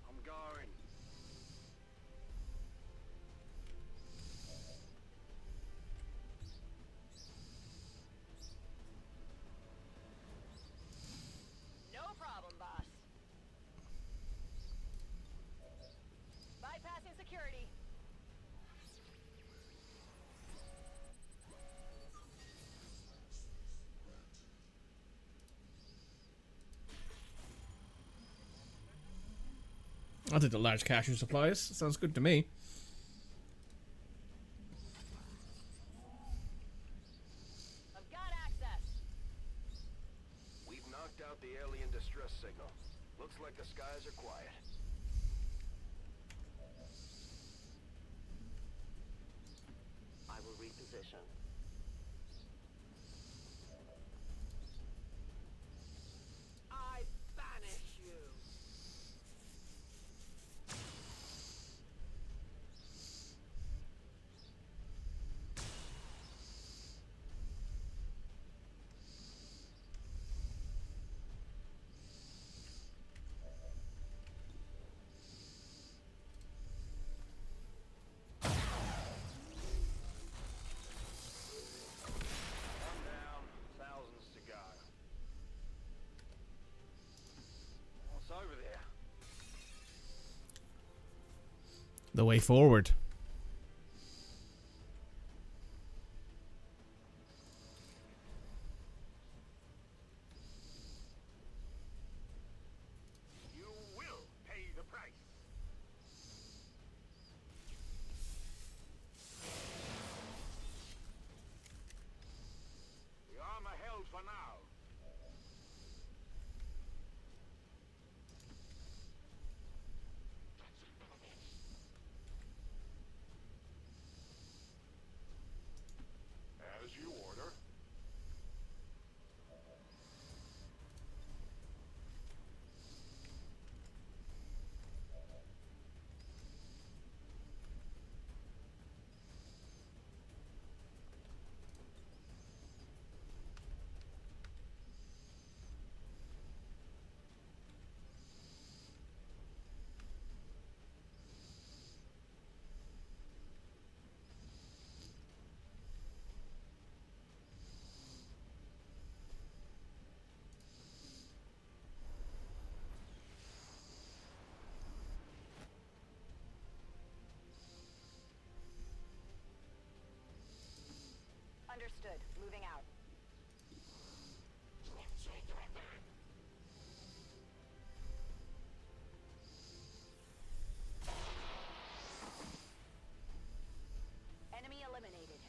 I'm going. No problem, boss. Bypassing security. I'll take the large cache of supplies. Sounds good to me. I've got access. We've knocked out the alien distress signal. Looks like the skies are quiet. I will reposition. I banish you. One down, thousands to go. What's over there? The way forward. You will pay the price. The armor held for now. As you order. Understood. Moving out. Enemy eliminated.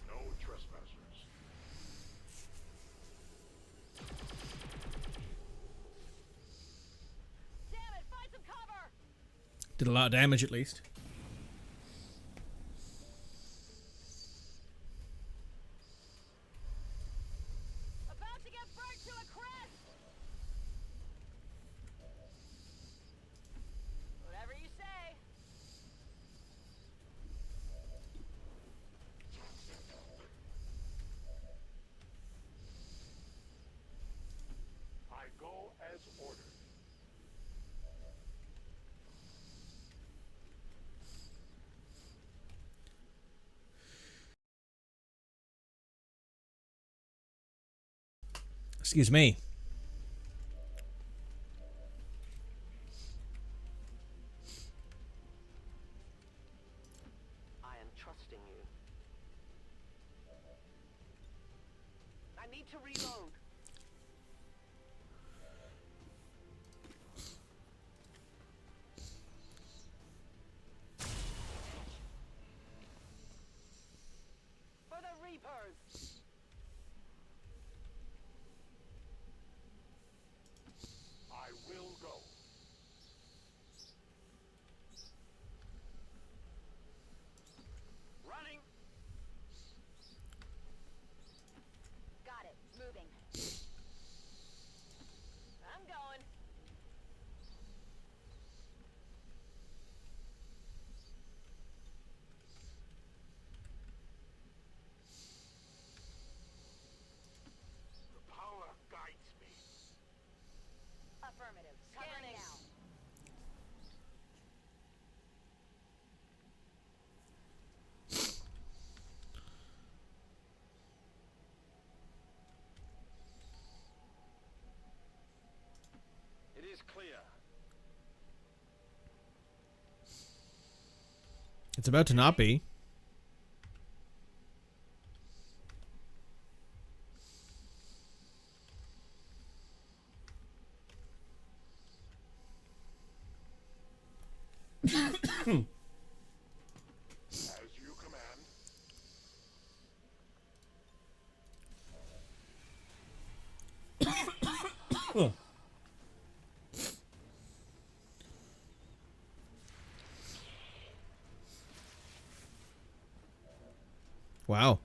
No trespassers. Damn it! Find some cover! Did a lot of damage at least. About to get burnt to a crisp! Whatever you say. I go as ordered. Excuse me. I am trusting you. I need to reload. It's about to not be. As you command. Wow.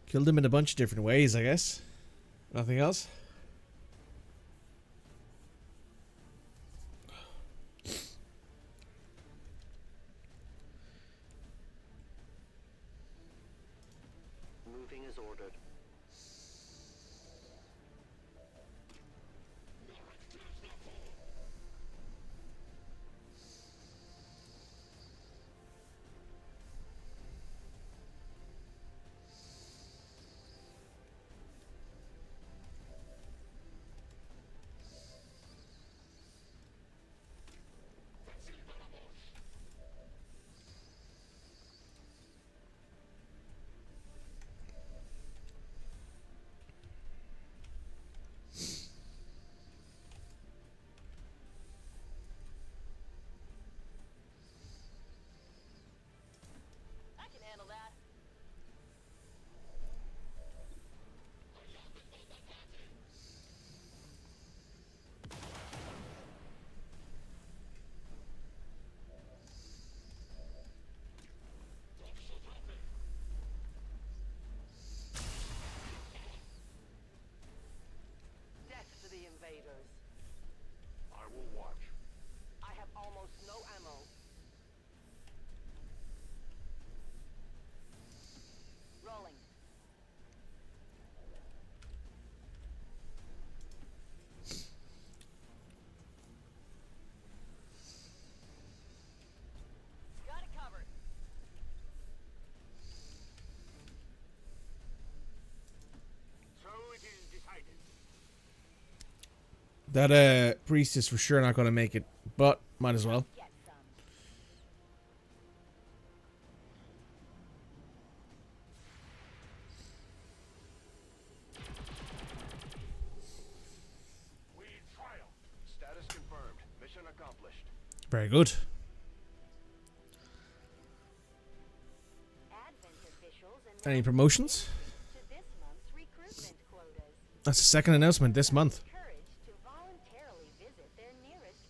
Killed him in a bunch of different ways, I guess. Nothing else? Moving as ordered. I can handle that. Death to the invaders. I will watch. I have almost no ammo. Rolling. Got it covered. So it is decided. That priest is for sure not going to make it, but might as well. Get some. We triumph. Status confirmed. Mission accomplished. Very good. Advent officials Any promotions? to this month's recruitment quotas. That's the second announcement this month. Encouraged to voluntarily visit their nearest.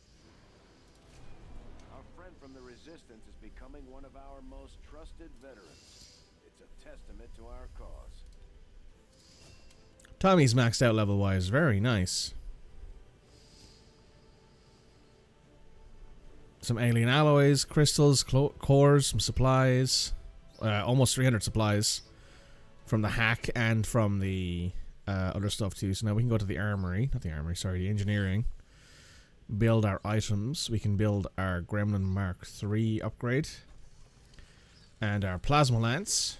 Our friend from the Resistance is becoming one of our most trusted veterans. It's a testament to our cause. Tommy's maxed out level-wise. Very nice. Some alien alloys, crystals, cores, some supplies. Almost 300 supplies from the hack and from the other stuff too. So now we can go to the armory. Not the armory, sorry, the engineering. Build our items. We can build our Gremlin Mark III upgrade. And our Plasma Lance.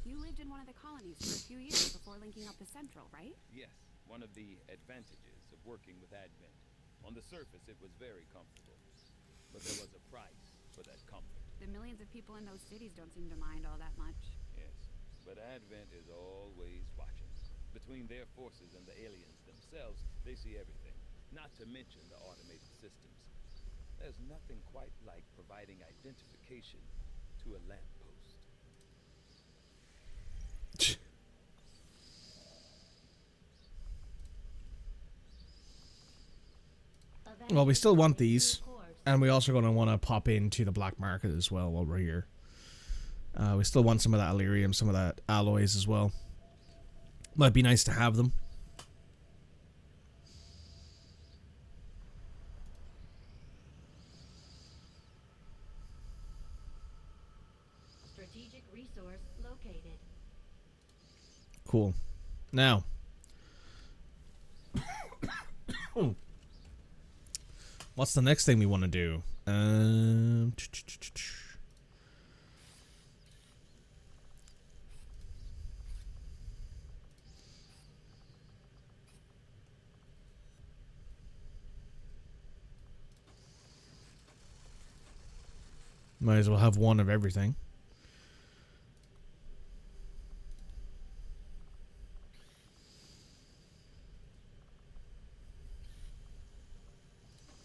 You lived in one of the colonies for a few years before linking up to Central, right? Yes, one of the advantages of working with Advent. On the surface, it was very comfortable. But there was a price for that comfort. The millions of people in those cities don't seem to mind all that much. Yes, but Advent is always watching. Between their forces and the aliens themselves, they see everything. Not to mention the automated systems. There's nothing quite like providing identification to a lamppost. Well, we still want these. And we also going to want to pop into the black market as well while we're here. We still want some of that Illyrium, some of that alloys as well. Might be nice to have them. Strategic resource located. Cool. Now. What's the next thing we want to do? Might as well have one of everything.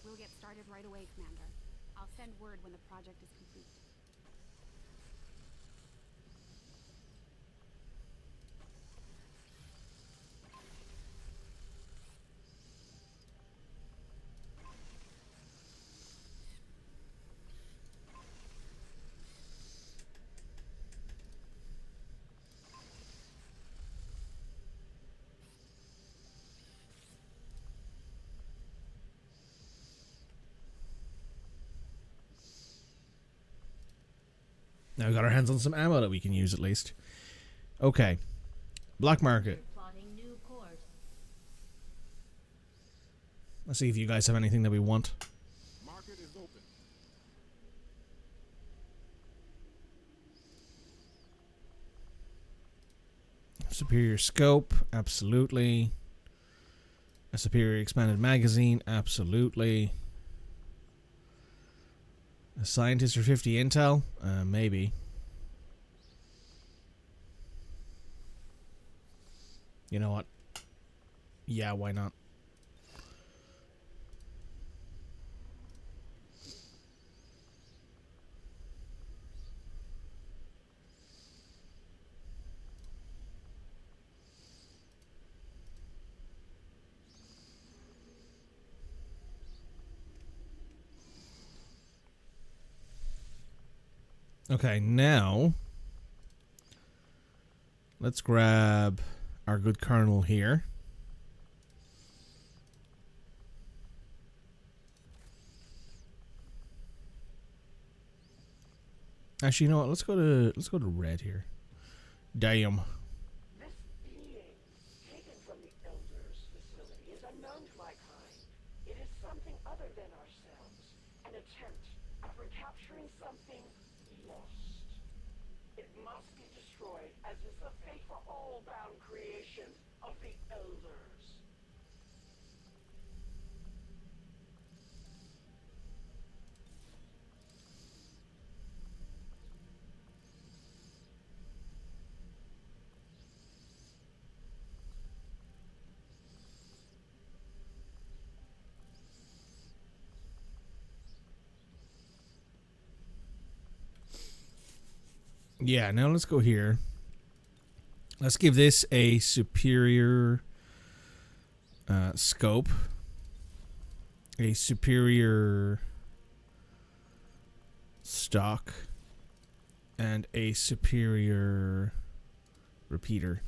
We'll get started right away, Commander. I'll send word when the project is complete. Now we got our hands on some ammo that we can use at least. Okay. Black market. Plotting new course. Let's see if you guys have anything that we want. Market is open. Superior scope, absolutely. A superior expanded magazine, absolutely. A scientist for 50 intel, maybe. You know what? Yeah, why not? Okay, now let's grab our good colonel here. Actually, you know what? Let's go to red here. Damn. This being taken from the Elders facility is unknown to my kind. It is something other than ourselves. An attempt at recapturing something lost. It must be destroyed, as is the fate for all bound creations of the Elders. Yeah, now let's go here. Let's give this a superior scope. A superior stock. And a superior repeater.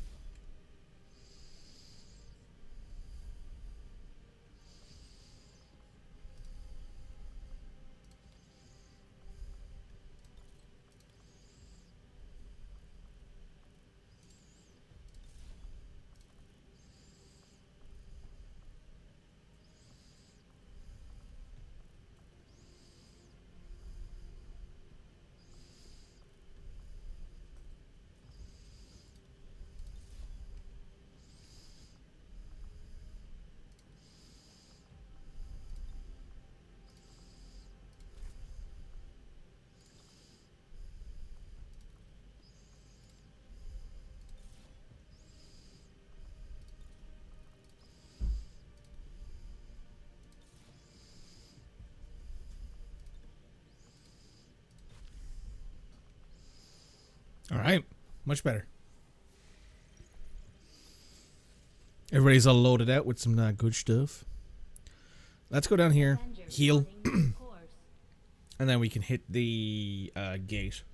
All right, much better. Everybody's all loaded out with some good stuff. Let's go down here, Avenger heal, plotting new course. and then we can hit the gate.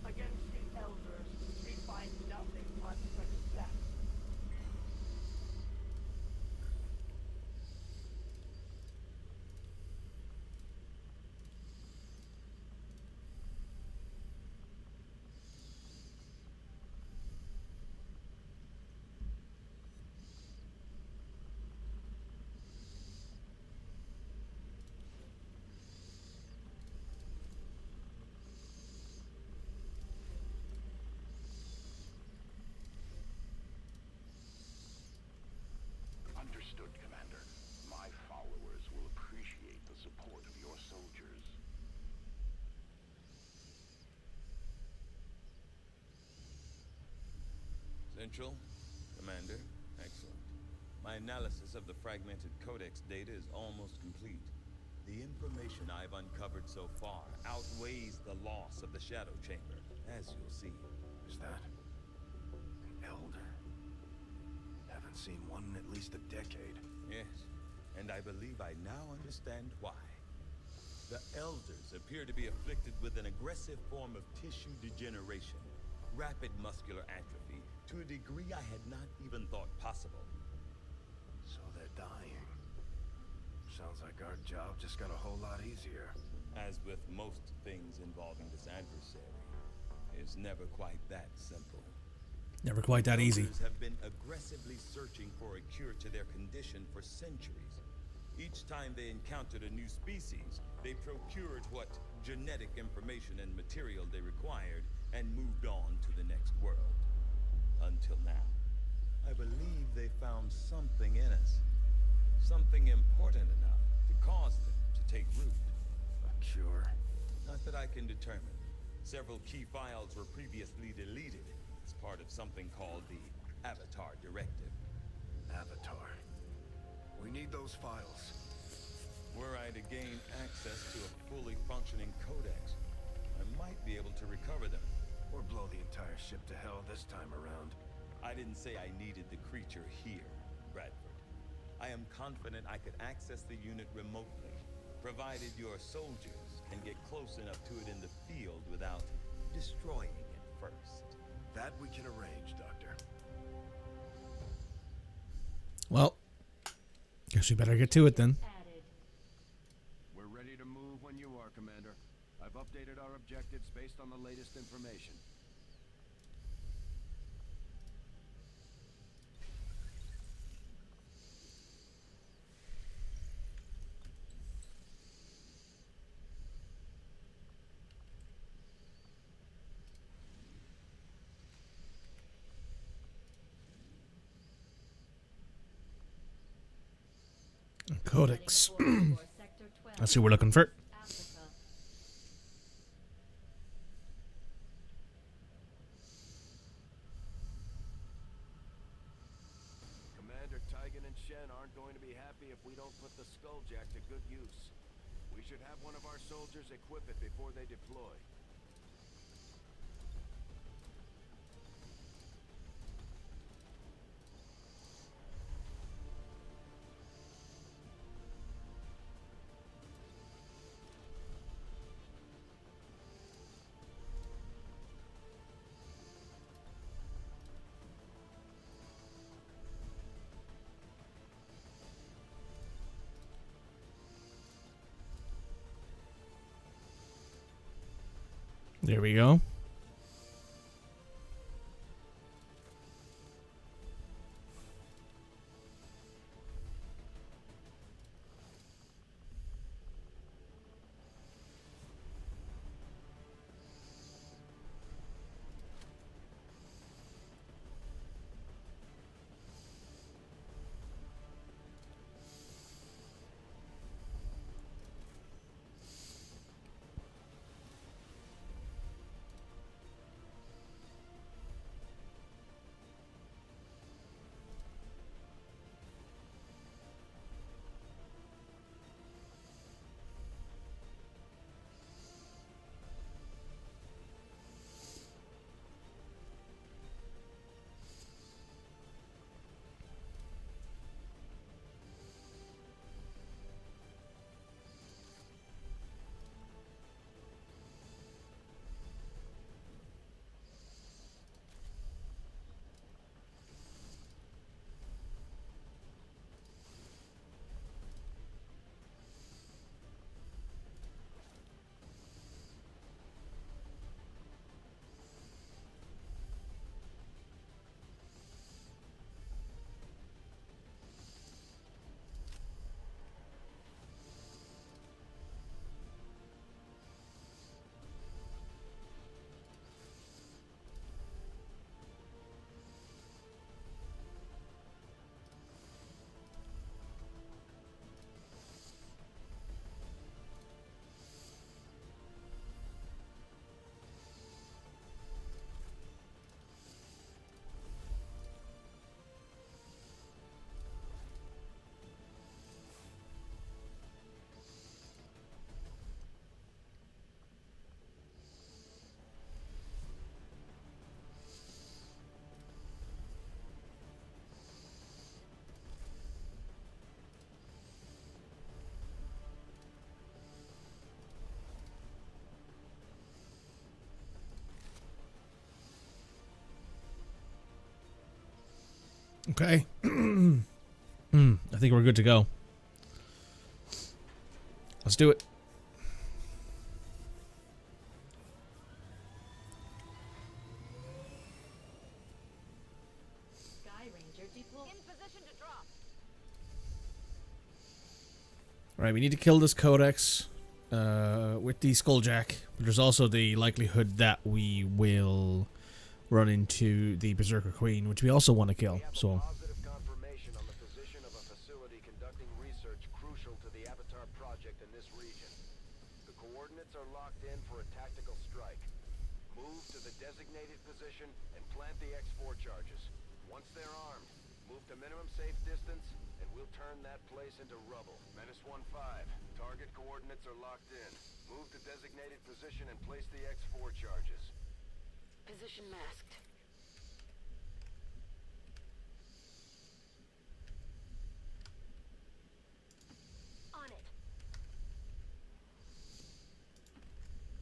Against the Elders, we find nothing but success. Central, Commander. Excellent. My analysis of the fragmented codex data is almost complete. The information I've uncovered so far outweighs the loss of the Shadow Chamber, as you'll see. Is that an elder? Haven't seen one in at least a decade. Yes, and I believe I now understand why. The Elders appear to be afflicted with an aggressive form of tissue degeneration, rapid muscular atrophy, to a degree I had not even thought possible. So they're dying. Sounds like our job just got a whole lot easier. As with most things involving this adversary, it's never quite that simple. Never quite that easy. Elders have been aggressively searching for a cure to their condition for centuries. Each time they encountered a new species, they procured what genetic information and material they required and moved on to the next world. Until now. I believe they found something in us. Something important enough to cause them to take root. A cure? Not that I can determine. Several key files were previously deleted as part of something called the Avatar Directive. Avatar. We need those files. Were I to gain access to a fully functioning codex, I might be able to recover them. Or blow the entire ship to hell this time around. I didn't say I needed the creature here, Bradford. I am confident I could access the unit remotely, provided your soldiers can get close enough to it in the field without destroying it first. That we can arrange, Doctor. Well, guess we better get to it then. Added. We're ready to move when you are, Commander. I've updated our objectives based on the latest information. Codex. For Sector 12, Let's see what we're looking for. Africa. Commander Tygan and Shen aren't going to be happy if we don't put the Skulljack to good use. We should have one of our soldiers equip it before they deploy. There we go. Okay. I think we're good to go. Let's do it. Sky Ranger deployed. In position to drop. Alright, we need to kill this Codex with the Skulljack. But there's also the likelihood that we will run into the Berserker Queen, which we also want to kill. We have So, positive confirmation on the position of a facility conducting research crucial to the Avatar project in this region. The coordinates are locked in for a tactical strike. Move to the designated position and plant the X4 charges. Once they're armed, move to minimum safe distance, and we'll turn that place into rubble. Menace 1-5. Target coordinates are locked in. Move to designated position and place the X4 charges. Position masked. On it.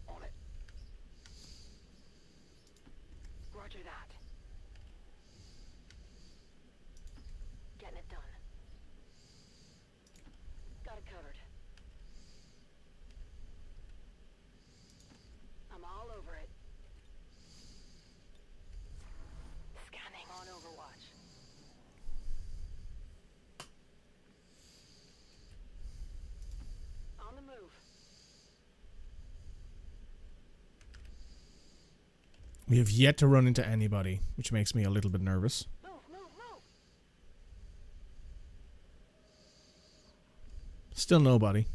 On it. Roger that. Getting it done. Got it covered. I'm all over it. Scanning. On Overwatch. On the move. we have yet to run into anybody, which makes me a little bit nervous. Move, move, move. Still nobody.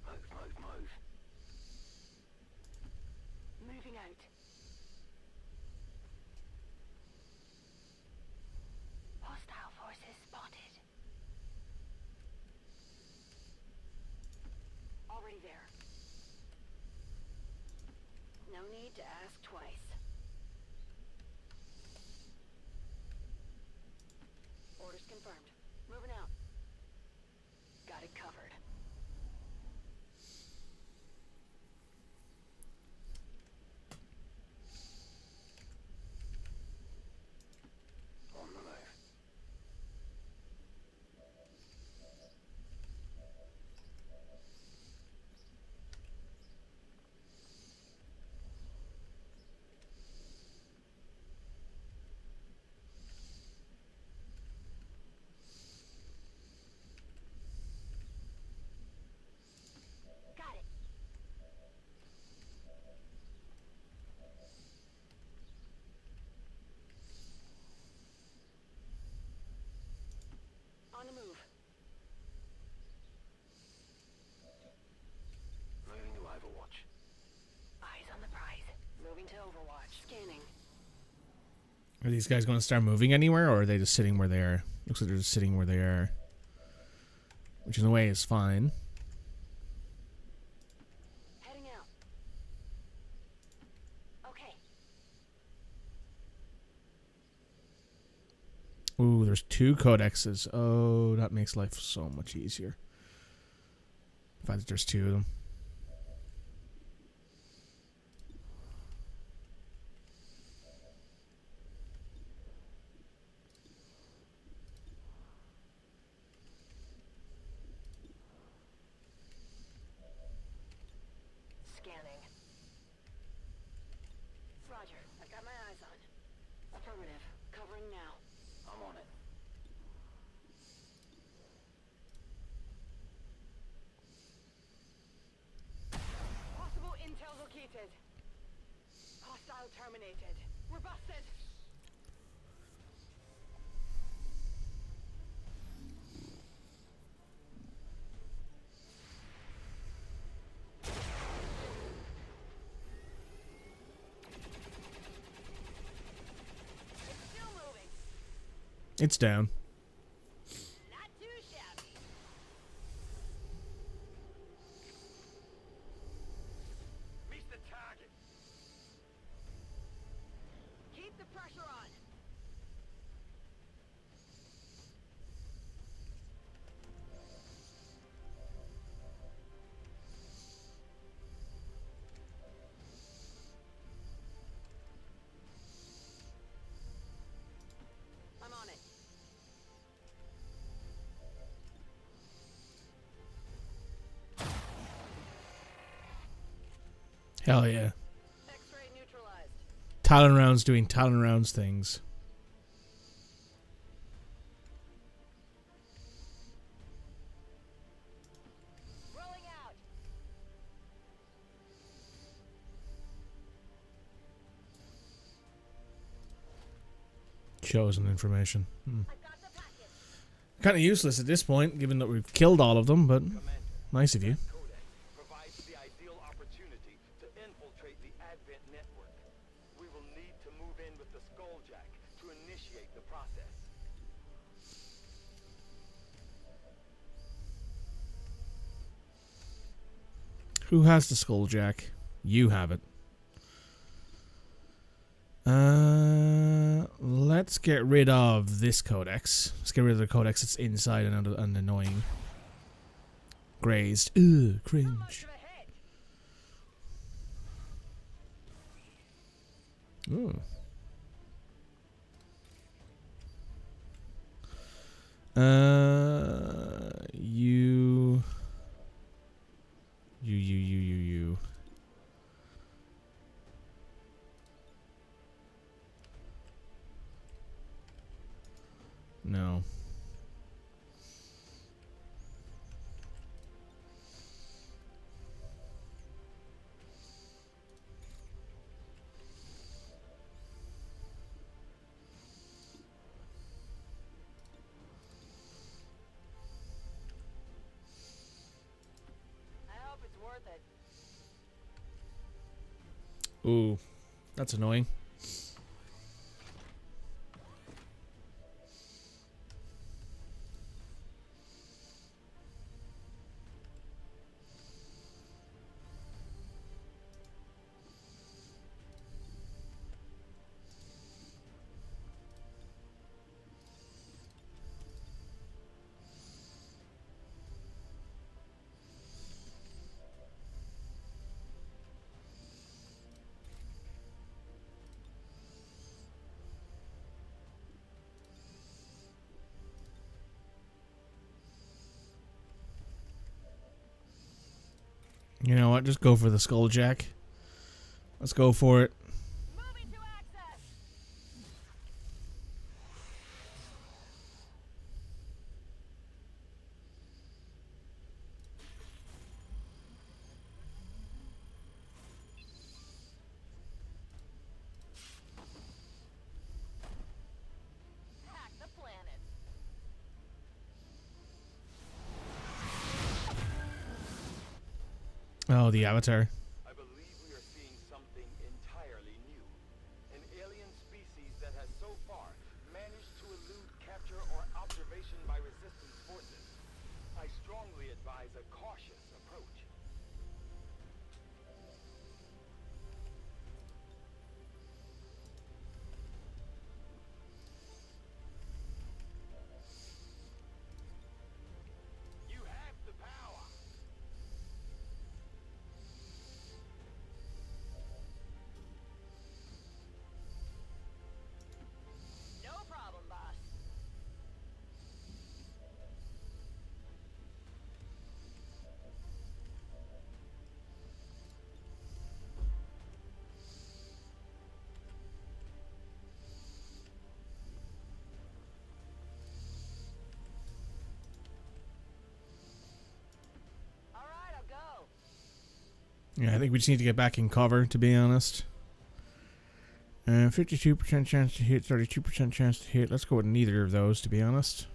Move, move, move. Moving out. Hostile forces spotted. Already there. No need to ask twice. Orders confirmed. Moving out. Got it covered. On the move. Got it. On the move. Moving to Overwatch. Eyes on the prize. Moving to Overwatch. Scanning. Are these guys going to start moving anywhere, or are they just sitting where they are? Looks like they're just sitting where they are. Which in a way is fine. Heading out. Okay. Ooh, there's 2 codexes. Oh, that makes life so much easier. The fact that there's 2 of them. Scanning. Roger. I've got my eyes on. Affirmative. Covering now. I'm on it. Possible intel located. Hostile terminated. We're busted. It's still moving. It's down. Not too shabby. Meet the target. Keep the pressure on. Hell yeah. X-ray neutralized. Talon rounds doing Talon rounds things. Rolling out. Chosen information. I got the packet. Kind of useless at this point, given that we've killed all of them, but Commander, nice of you. that codex provides the ideal opportunity to infiltrate the Advent network. We will need to move in with the Skulljack to initiate the process. Who has the Skulljack? You have it. Let's get rid of this codex. Let's get rid of the codex that's inside and annoying. Grazed. Ugh, cringe. Ooh. You. No. I hope it's worth it. Ooh. That's annoying. You know what? Just go for the Skulljack. Let's go for it. Moving to access. Hack the planet. Oh, the Avatar. I believe we are seeing something entirely new. An alien species that has so far managed to elude capture or observation by resistance forces. I strongly advise a cautious approach. You have the power. No problem, boss. All right, I'll go. Yeah, I think we just need to get back in cover, to be honest. 52% chance to hit, 32% chance to hit. Let's go with neither of those, to be honest.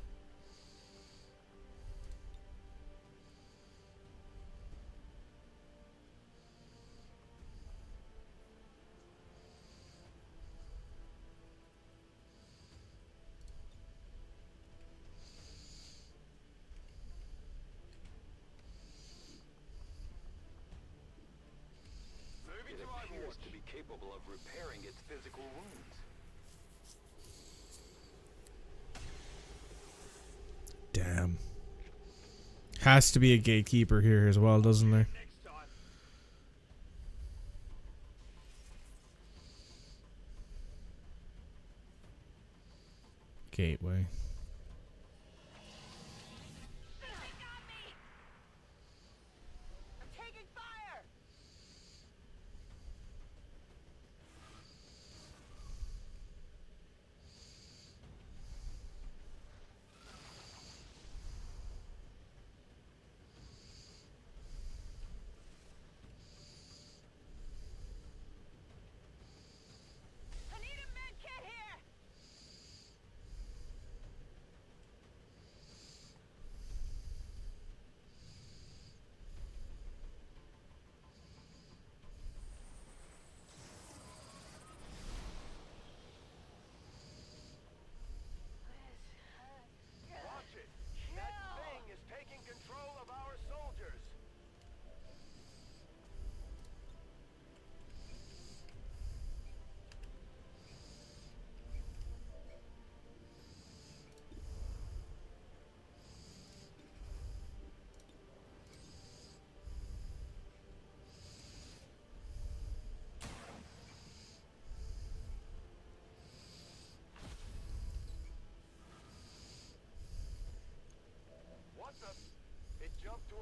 It appears to be capable of repairing its physical wounds. Damn. Has to be a gatekeeper here as well, doesn't there? Next time. Gateway. I'm taking fire.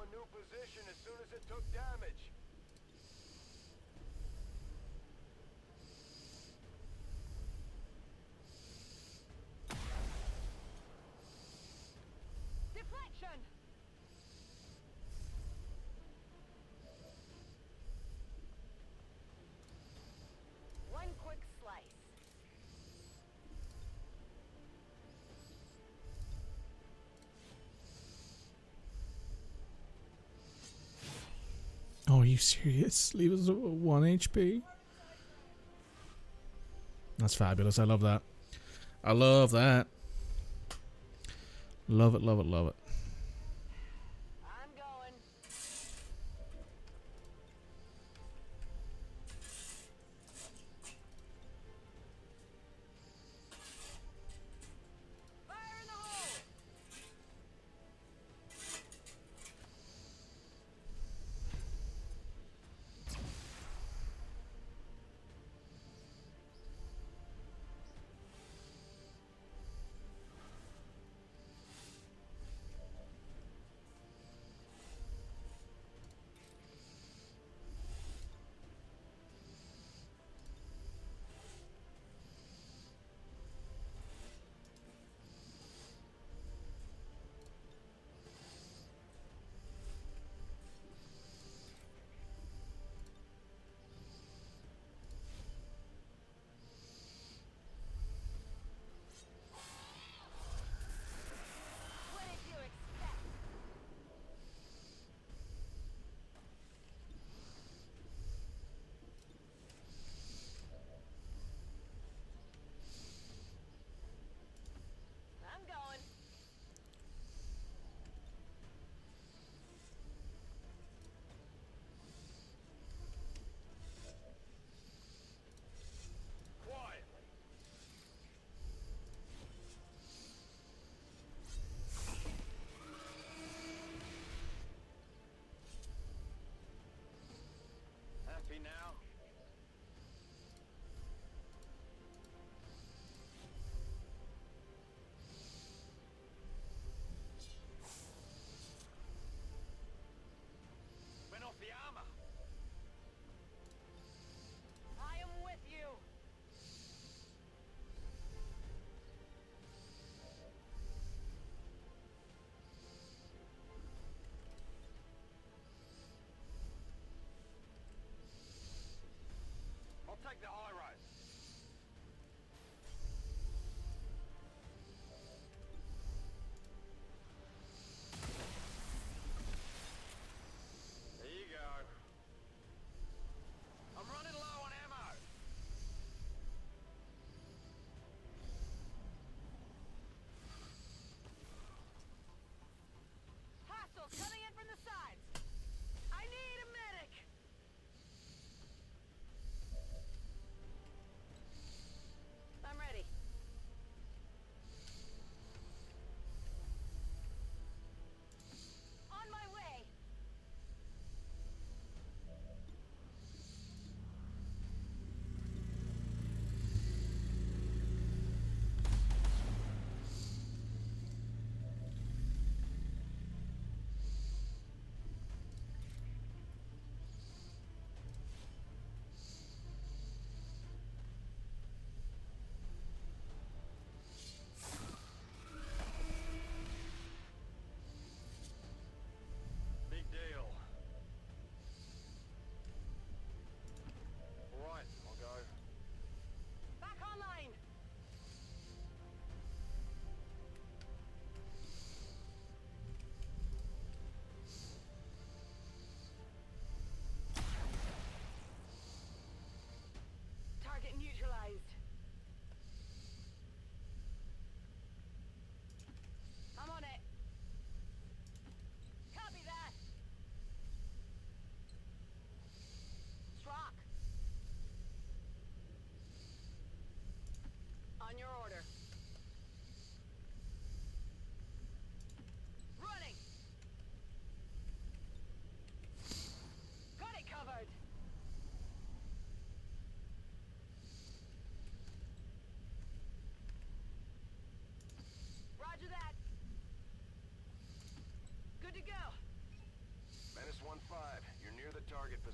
a new position as soon as it took damage. Deflection! One quick slice. Oh, are you serious? Leave us at 1 HP? That's fabulous. I love that. I love that. Love it, love it, love it. I'm going. Fire in the hole!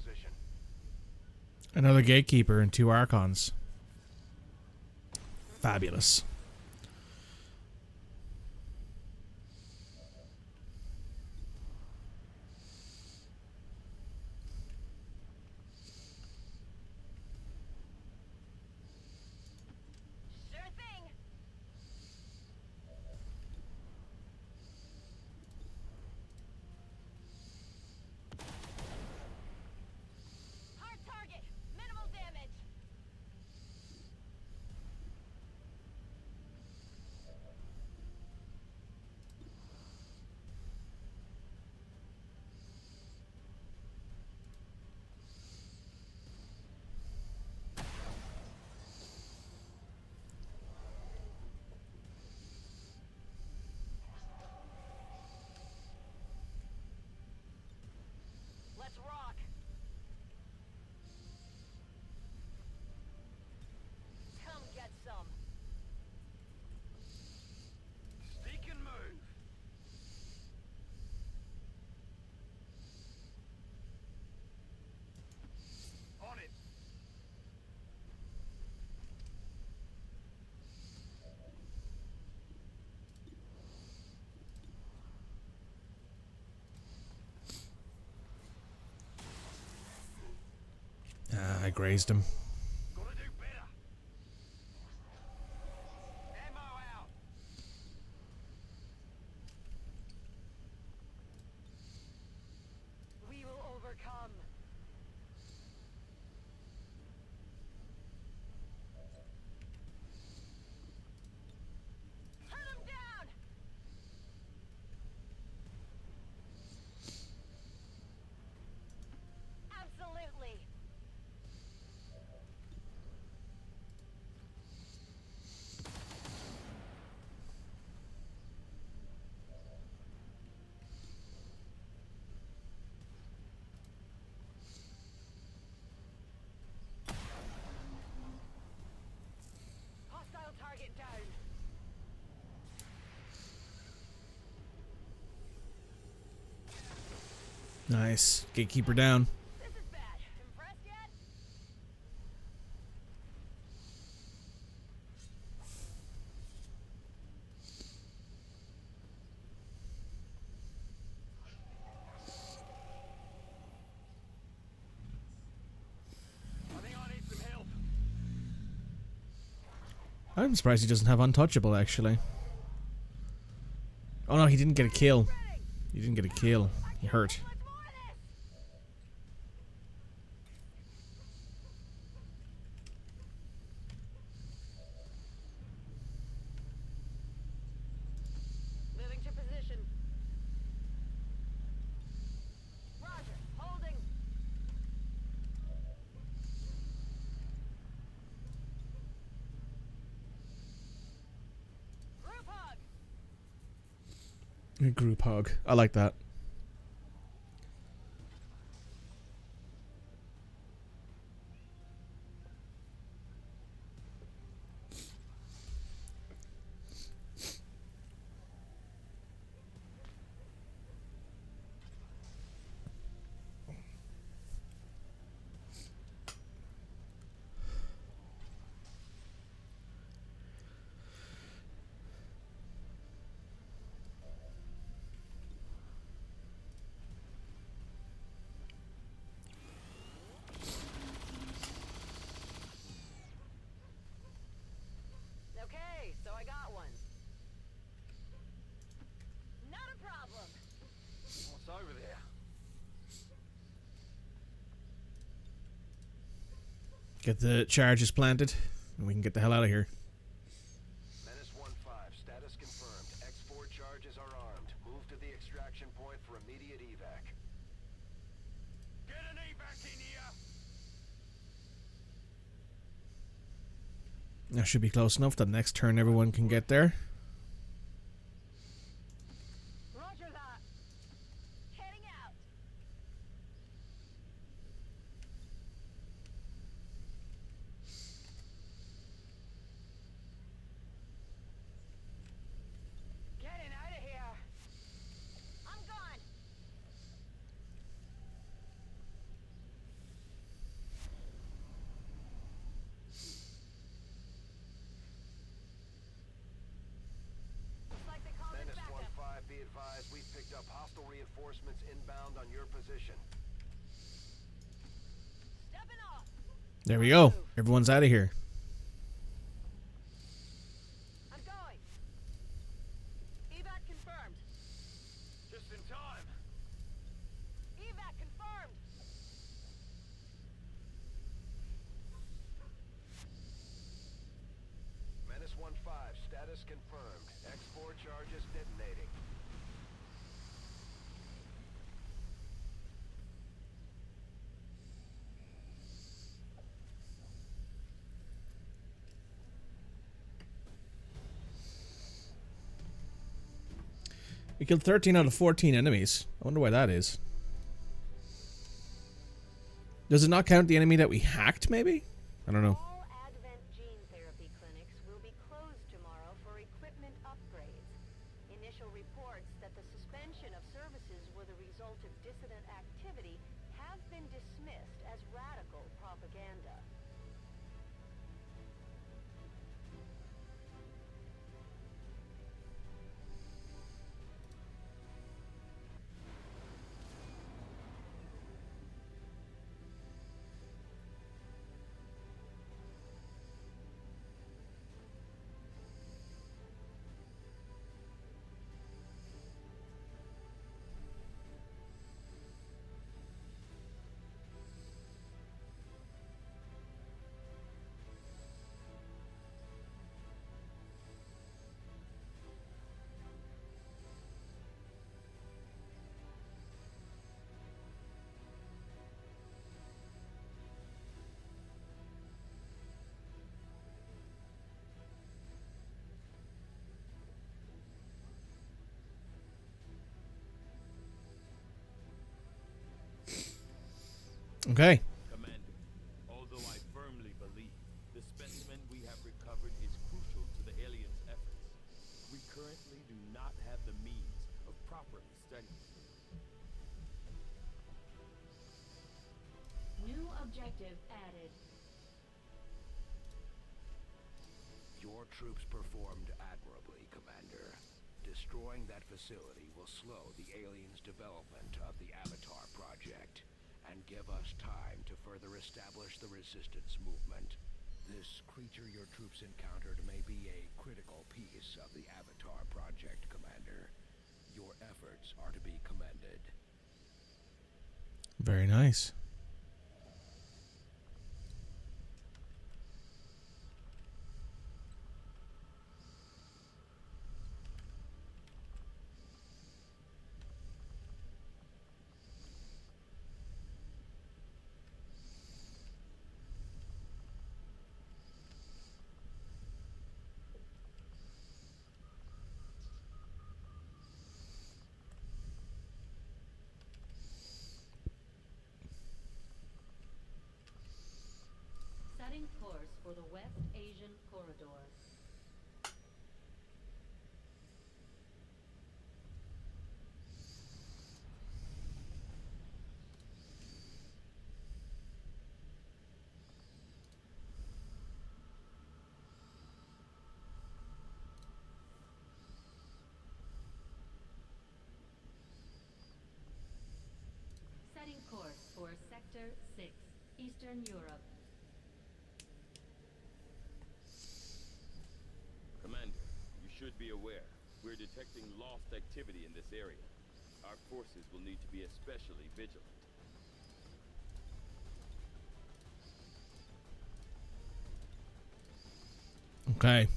position. Another gatekeeper and 2 archons. Fabulous. Sure thing. Hard target. Minimal damage. Let's rock. Come get some. Sneak and move. On it. Ah, I grazed him. Gotta do better. Ammo out. We will overcome. Hunt him down. Absolutely. Hostile target down. Nice. Gatekeeper down. This is bad. Impressed yet? I think I need some help. I'm surprised he doesn't have untouchable, actually. Oh no, he didn't get a kill. He didn't get a kill. He hurt. Let's more of this. Moving to position. Roger. Holding. Group hug. Group hug. I like that. Okay, so I got one. Not a problem. What's over there? Get the charges planted, and we can get the hell out of here. Menace 1-5, status confirmed. X4 charges are armed. Move to the extraction point for immediate evac. Get an evac in here! That should be close enough that next turn everyone can get there. Roger that. Heading out. Getting out of here. I'm gone. reinforcements inbound on your position. Stepping off. There we go. Everyone's out of here. I'm going. Evac confirmed. Just in time. Evac confirmed. Menace 1-5, status confirmed. X4 charges detonating. We killed 13 out of 14 enemies. I wonder why that is. Does it not count the enemy that we hacked, maybe? I don't know. All Advent gene therapy clinics will be closed tomorrow for equipment upgrades. Initial reports that the suspension of services were the result of dissident activity have been dismissed as radical propaganda. Okay. Commander, although I firmly believe the specimen we have recovered is crucial to the aliens' efforts, we currently do not have the means of properly studying it. New objective added. Your troops performed admirably, Commander. Destroying that facility will slow the aliens' development of the Avatar project and give us time to further establish the resistance movement. This creature your troops encountered may be a critical piece of the Avatar project, Commander. Your efforts are to be commended. Very nice. Setting course for the West Asian Corridor. Setting course for Sector 6, Eastern Europe. Commander, you should be aware, we're detecting lost activity in this area. Our forces will need to be especially vigilant. Okay.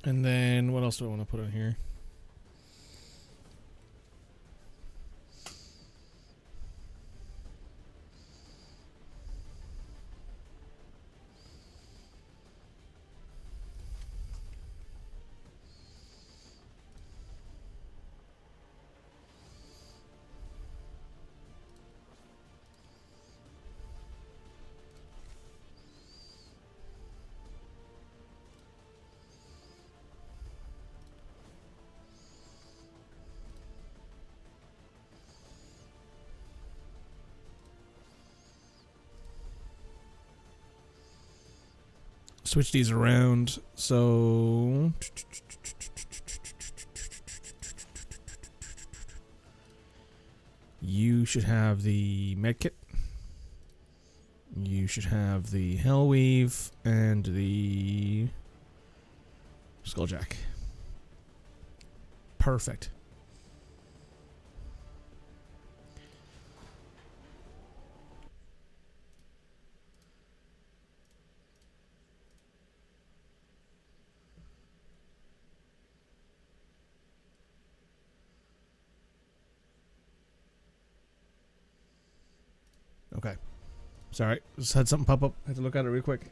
And then what else do I want to put on here? Switch these around. So you should have the medkit. You should have the Hellweave and the Skulljack. Perfect. Okay. Sorry, just had something pop up. Had to look at it real quick.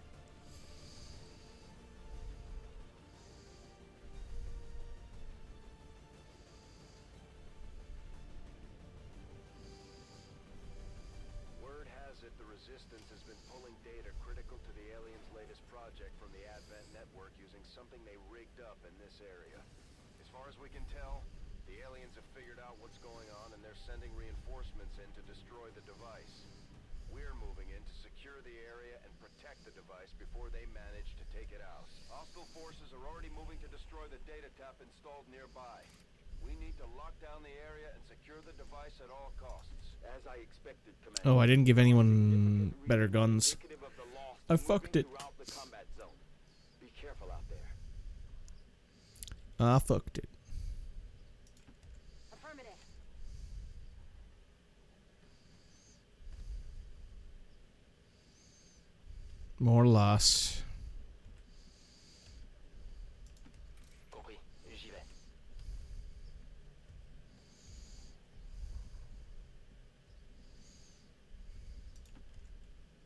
Word has it the Resistance has been pulling data critical to the aliens' latest project from the Advent network using something they rigged up in this area. As far as we can tell, the aliens have figured out what's going on and they're sending reinforcements in to destroy the device. We're moving in to secure the area and protect the device before they manage to take it out. Hostile forces are already moving to destroy the data tap installed nearby. We need to lock down the area and secure the device at all costs. As I expected, Commander. Oh, I didn't give anyone better guns. I fucked it. Be careful out there. I fucked it. Affirmative. More loss. Compris. J'y vais.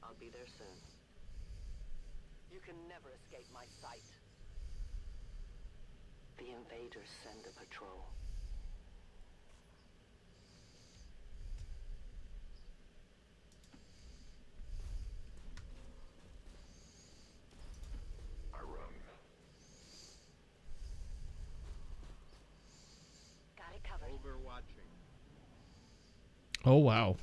I'll be there soon. You can never escape my sight. The invaders send a patrol. I run. Got it covered. Overwatching. Oh, wow.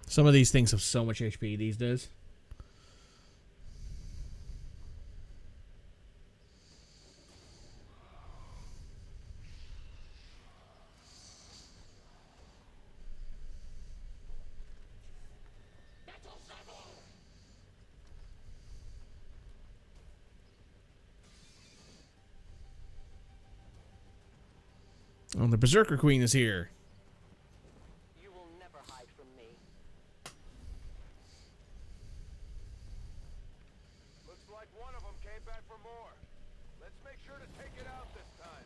Some of these things have so much HP these days. Oh, the Berserker Queen is here. You will never hide from me. Looks like one of them came back for more. Let's make sure to take it out this time.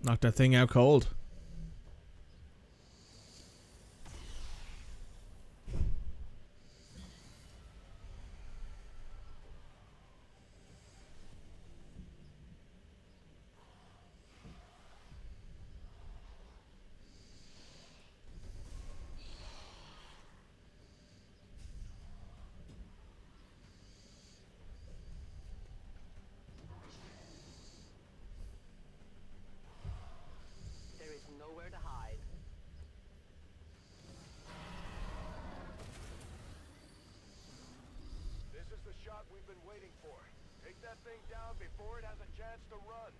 Knock that thing out cold. There is nowhere to hide. This is the shot we've been waiting for. Take that thing down before it has a chance to run.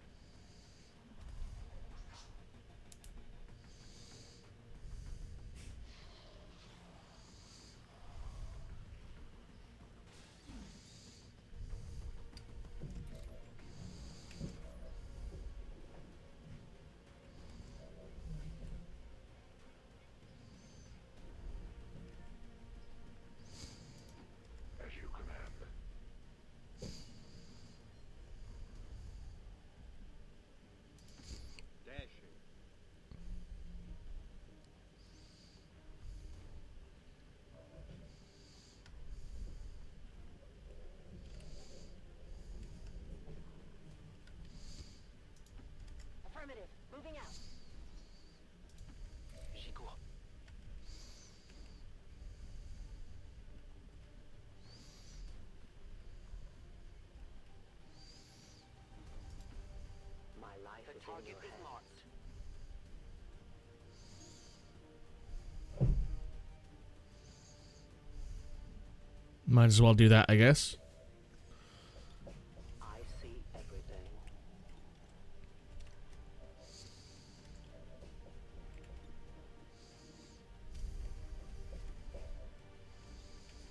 Might as well do that, I guess. I see everything.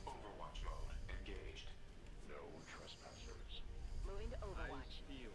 Overwatch mode engaged. No trespassers. Moving to Overwatch. Feel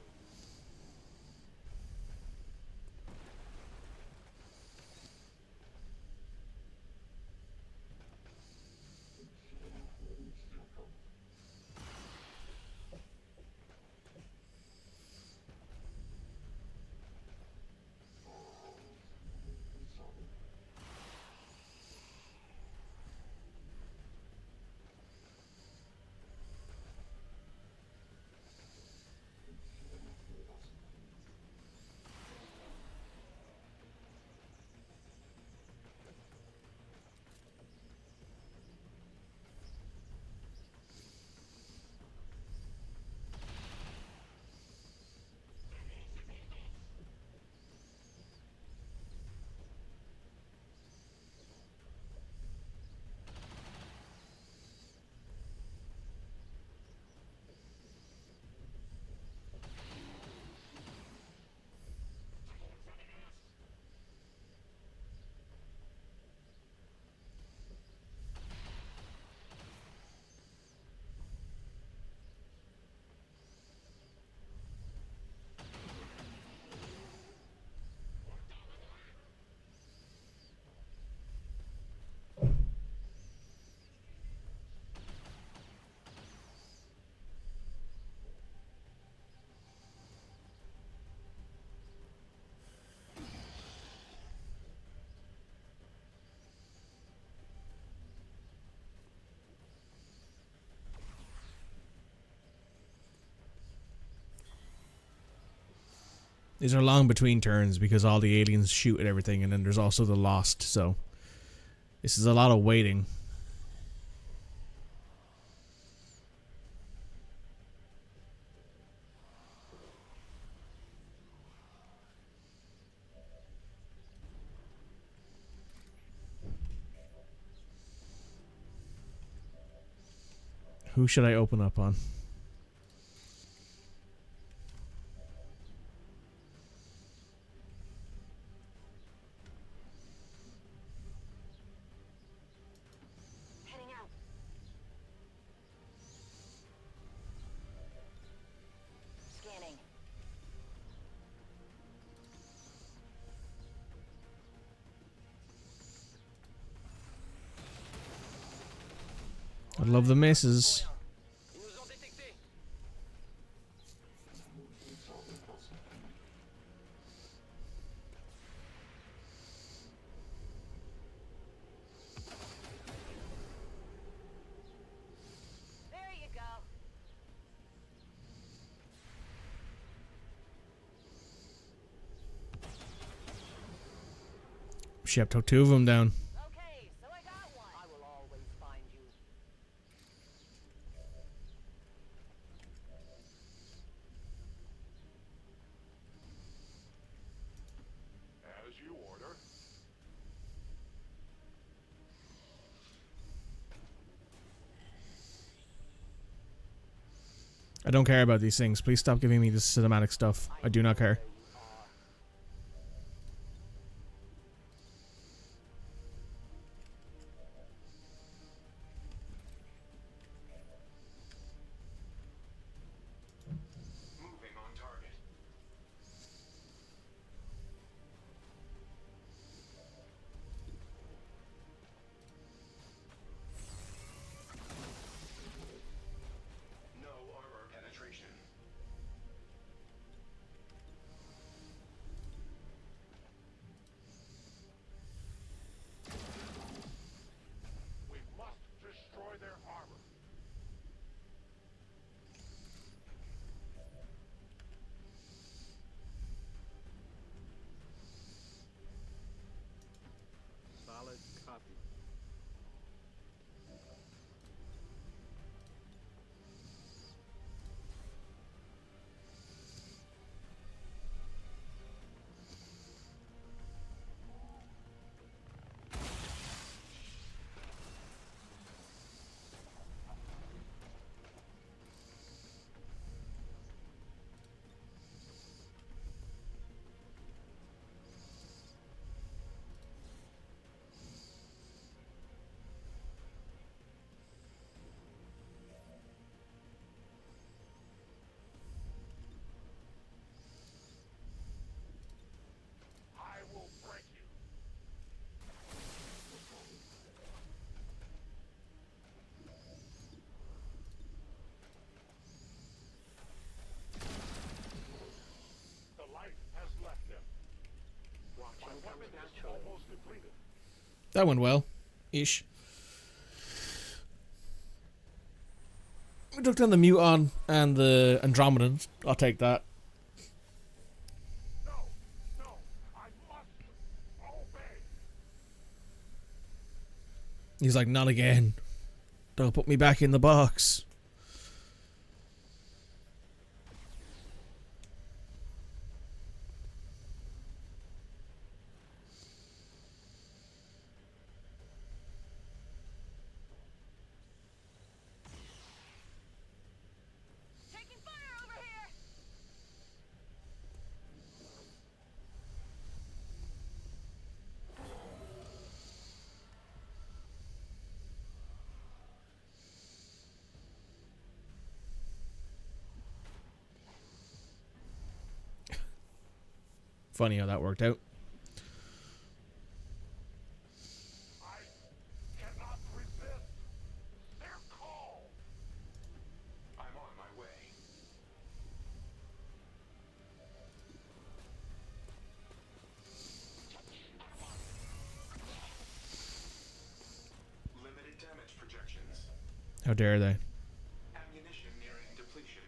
These are long between turns because all the aliens shoot at everything, and then there's also the Lost, so this is a lot of waiting. Who should I open up on? Heading out. Scanning. I love the misses. Ils nous ont détectés. There you go. Shep took 2 of them down. Okay, so I got one. I will always find you. As you order. I don't care about these things. Please stop giving me this cinematic stuff. I do not care. Moving on target. No armor penetration. depleted. That went well. Ish. We took down the Muton and the Andromedans. I'll take that. No, no, I must obey. He's like, not again. Don't put me back in the box. Taking fire over here! Funny how that worked out. I cannot resist their call. I'm on my way. Limited damage projections. How dare they? Ammunition nearing depletion.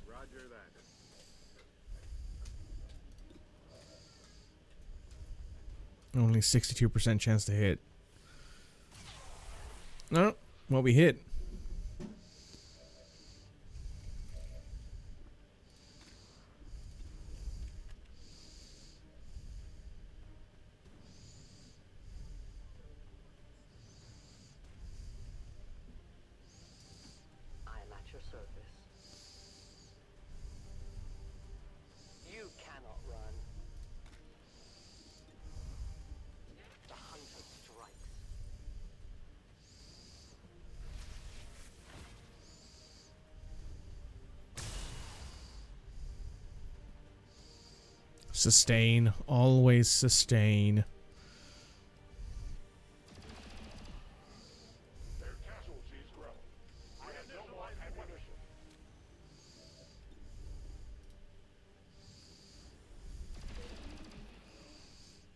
Roger that. Only 62% chance to hit. No, what we hit. I am at your service. You cannot run. The hunter strikes. Sustain. Always sustain. Their casualties grow. I have no more ammunition.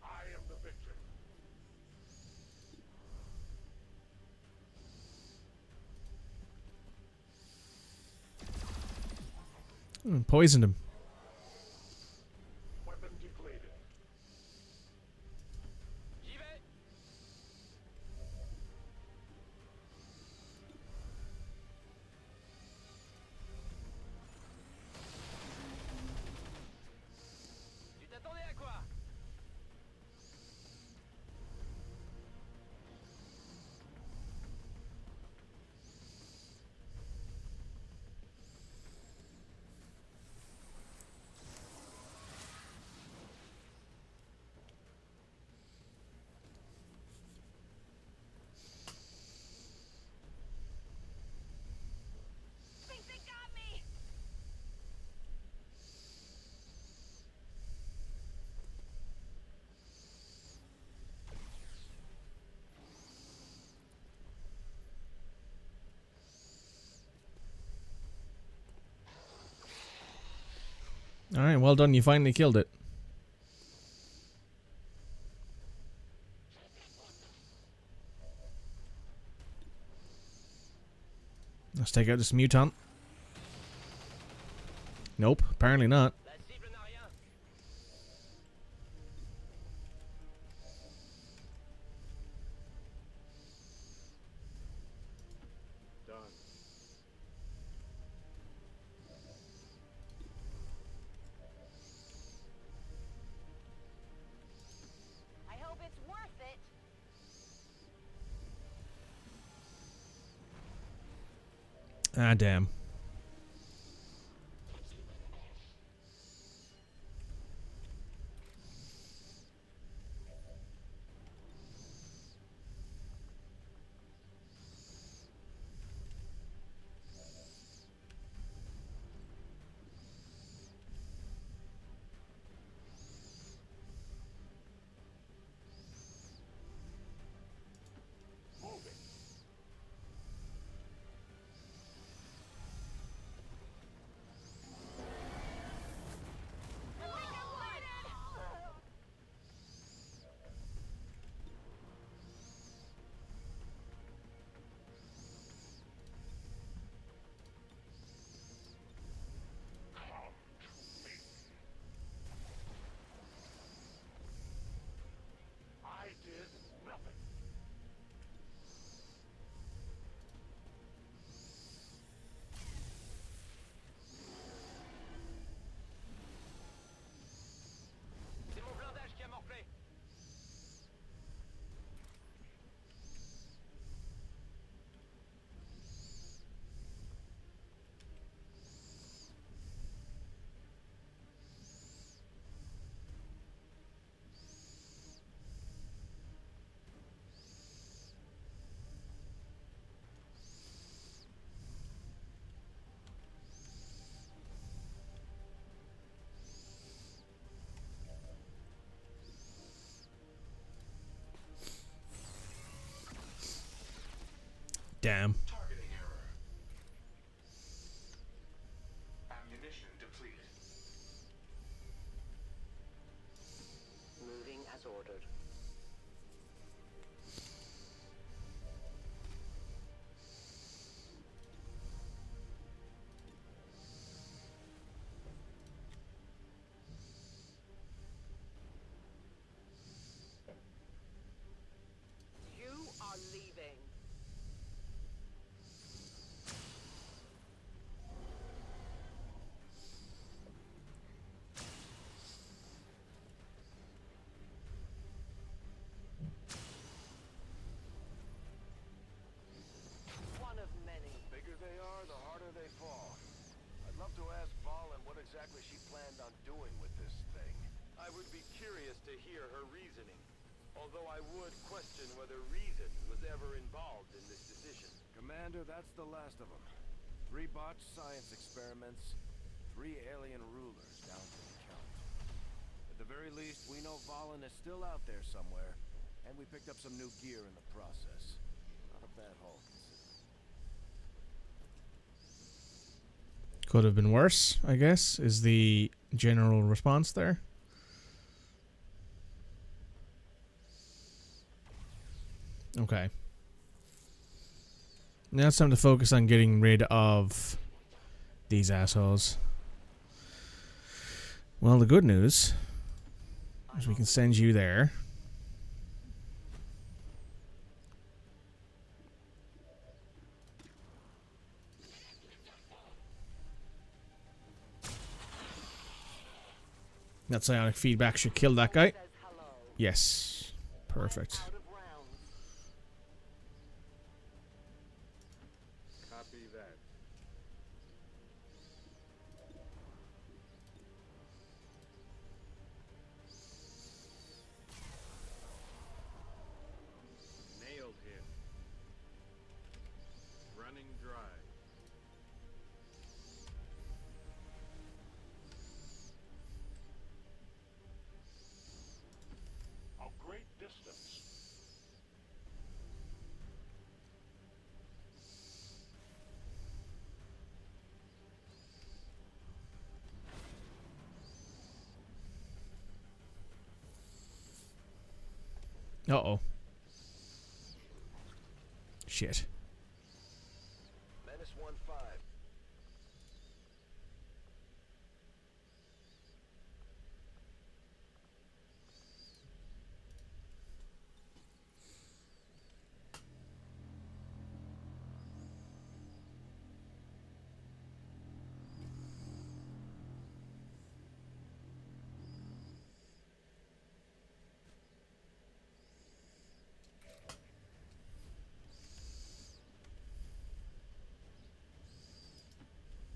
I am the victim. Poisoned him. Weapon depleted. J'y vais. Tu t'attendais à quoi? Think they got me! Alright, well done. You finally killed it. Let's take out this mutant. Nope, apparently not. La cible n'a rien. Done. I hope it's worth it. Ah, damn. Damn. Targeting error. Ammunition depleted. Moving as ordered. You are leaving. One of many. Bigger they are, the harder they fall. I'd love to ask Valen what exactly she planned on doing with this thing. I would be curious to hear her reasoning, although I would question whether reason was ever involved in this decision. Commander, that's the last of them. 3 botched science experiments, 3 alien rulers down to the count. At the very least, we know Valen is still out there somewhere, and we picked up some new gear in the process. Not a bad haul, considering. Could have been worse, I guess, is the general response there. Okay. Now it's time to focus on getting rid of these assholes. Well, the good news is we can send you there. That psionic feedback should kill that guy. Says hello. Yes. Perfect. Out of rounds. Copy that. Nailed him. Running dry. A great distance. Uh-oh. Shit. Menace 1-5.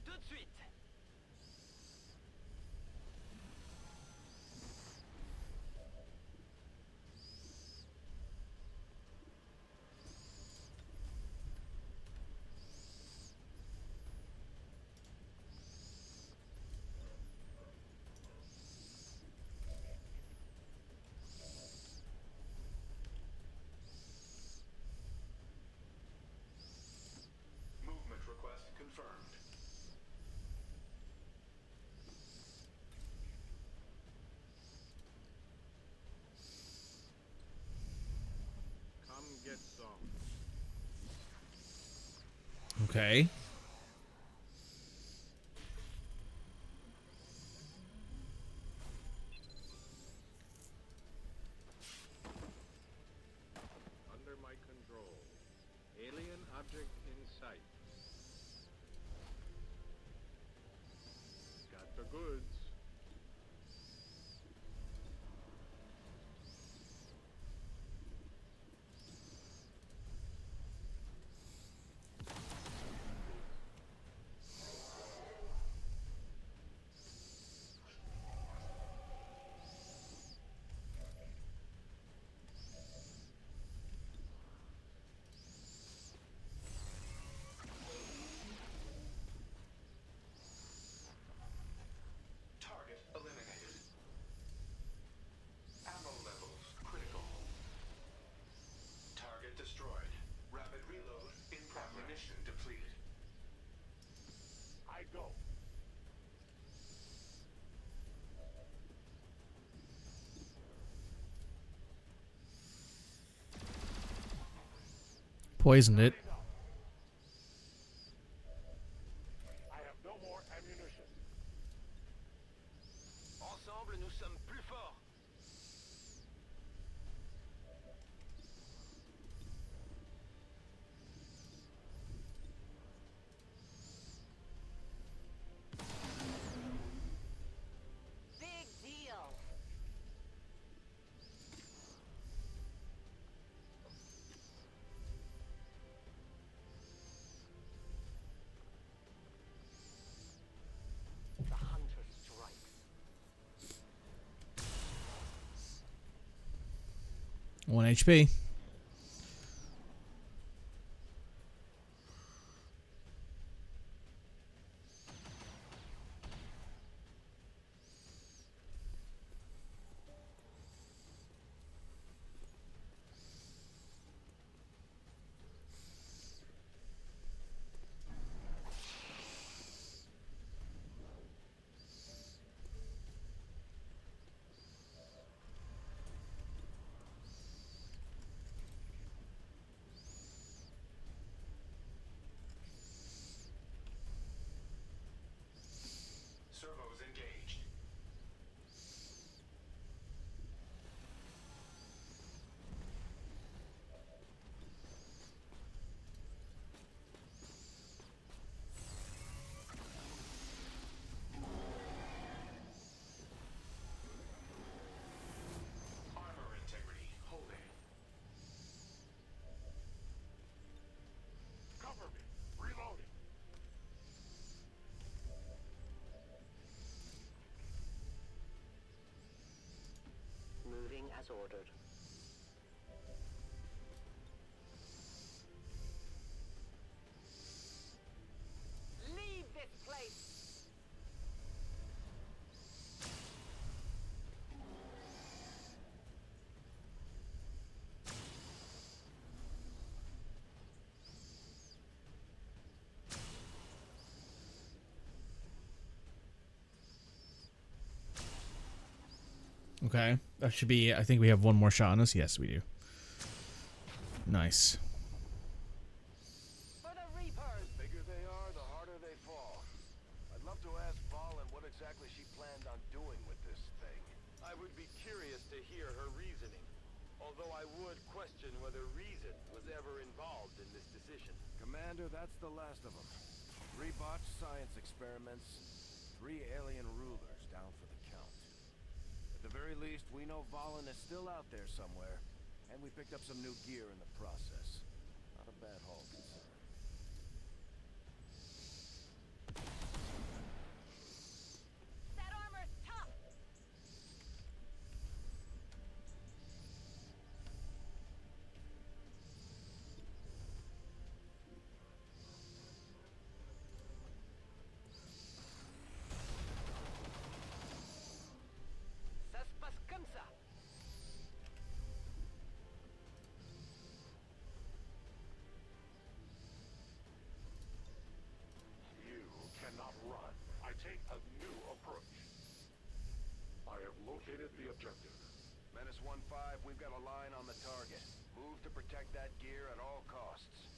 Tout de suite. Movement request confirmed. Come get some. Okay. Under my control. Alien object in sight. Got the goods. Poisoned it. I have no more ammunition. Ensemble, nous sommes plus forts. Big deal. The hunter strikes. 1 HP. Servos engaged. Armor integrity holding. Cover me. Reloading. Moving as ordered. Leave this place! Okay. That should be... I think we have one more shot on us. Yes, we do. Nice. For the Reapers! The bigger they are, the harder they fall. I'd love to ask Valen what exactly she planned on doing with this thing. I would be curious to hear her reasoning, although I would question whether reason was ever involved in this decision. Commander, that's the last of them. 3 botched science experiments, 3 alien rulers down for the count. At the very least, we know Valen is still out there somewhere, and we picked up some new gear in the process. Not a bad haul, considering. That armor's tough! Ça se passe comme ça! You cannot run. I take a new approach. I have located the objective. Menace 1-5, we've got a line on the target. Move to protect that gear at all costs.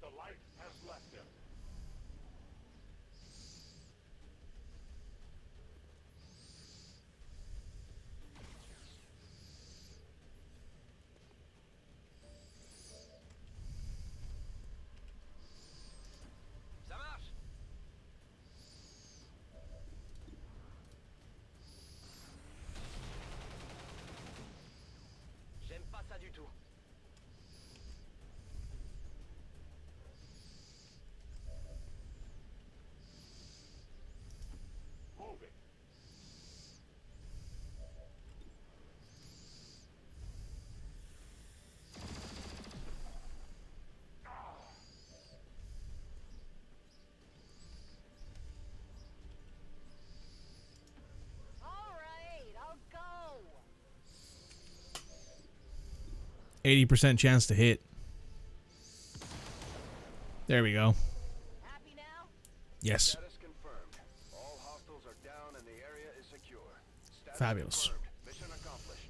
The light has left him. Ça marche! J'aime pas ça du tout. Moving. All right, I'll go. 80% chance to hit. There we go. Happy now? Yes. Status confirmed. All hostiles are down and the area is secure. Status Fabulous. confirmed. Mission accomplished.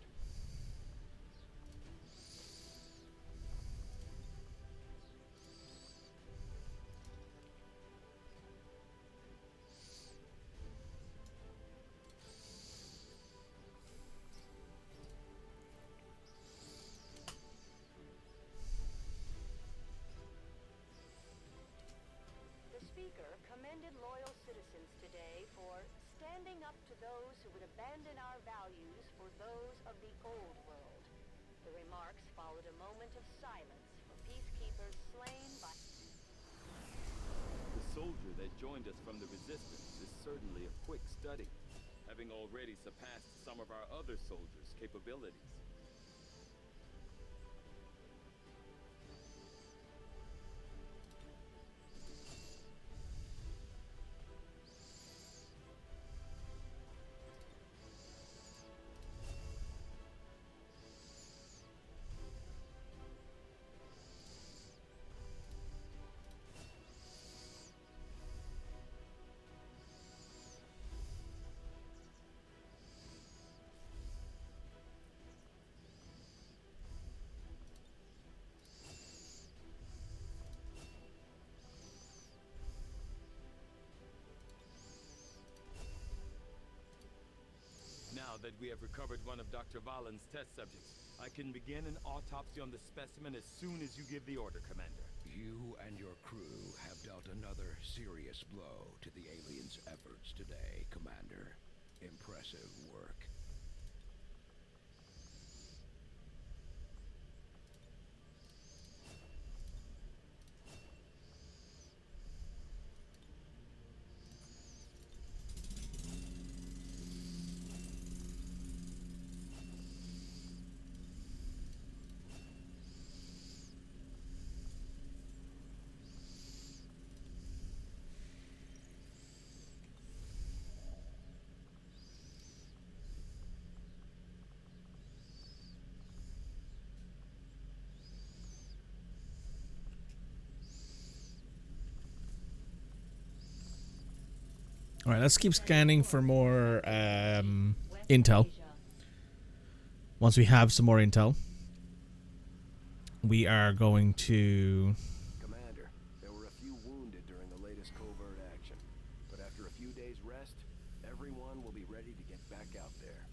standing up to those who would abandon our values for those of the old world. The remarks followed a moment of silence for peacekeepers slain by... The soldier that joined us from the Resistance is certainly a quick study, having already surpassed some of our other soldiers' capabilities. Now that we have recovered one of Dr. Valen's test subjects, I can begin an autopsy on the specimen as soon as you give the order, Commander. You and your crew have dealt another serious blow to the aliens' efforts today, Commander. Impressive work. All right, let's keep scanning for more intel. Once we have some more intel, we are going to... Commander, there were a few wounded during the latest covert action, but after a few days rest, everyone will be ready to get back out there.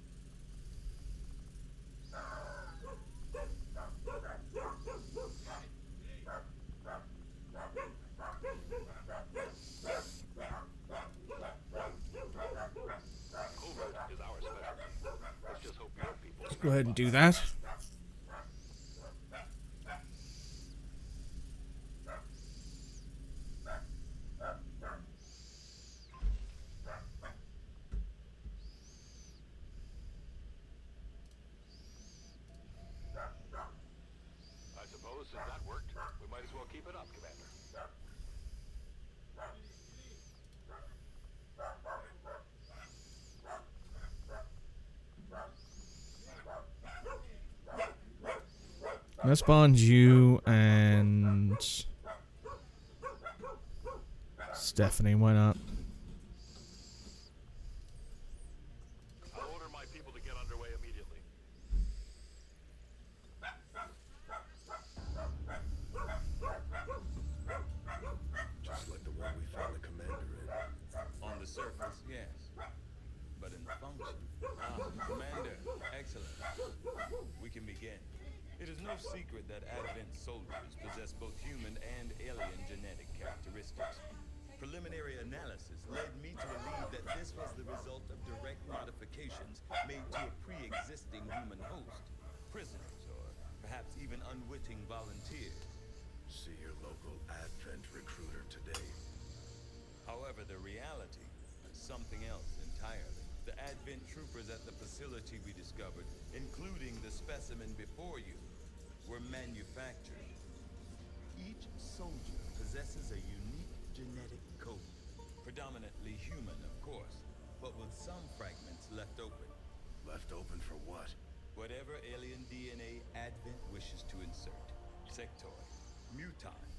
Covert is our specialty. Let's just hope your people... Let's go ahead and do that. I suppose since that worked, we might as well keep it up, Commander. That spawns you and Stephanie. Why not? I'll order my people to get underway immediately. Just like the one we found the commander in. On the surface, yes. But in function... Commander, excellent. We can begin. It is no secret that Advent soldiers possess both human and alien genetic characteristics. Preliminary analysis led me to believe that this was the result of direct modifications made to a pre-existing human host, prisoners, or perhaps even unwitting volunteers. See your local Advent recruiter today. However, the reality is something else entirely. The Advent troopers at the facility we discovered, including the specimen before you, were manufactured. Each soldier possesses a unique genetic code, predominantly human, of course, but with some fragments left open. Left open for what? Whatever alien DNA Advent wishes to insert. Sectoid, mutant,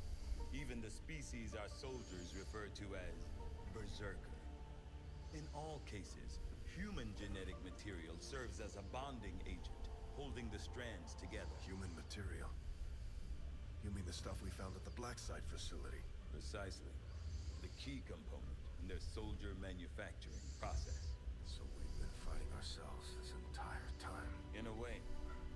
even the species our soldiers refer to as berserker. In all cases, human genetic material serves as a bonding agent, holding the strands together. Human material? You mean the stuff we found at the Blackside facility? Precisely. The key component in their soldier manufacturing process. So we've been fighting ourselves this entire time. In a way.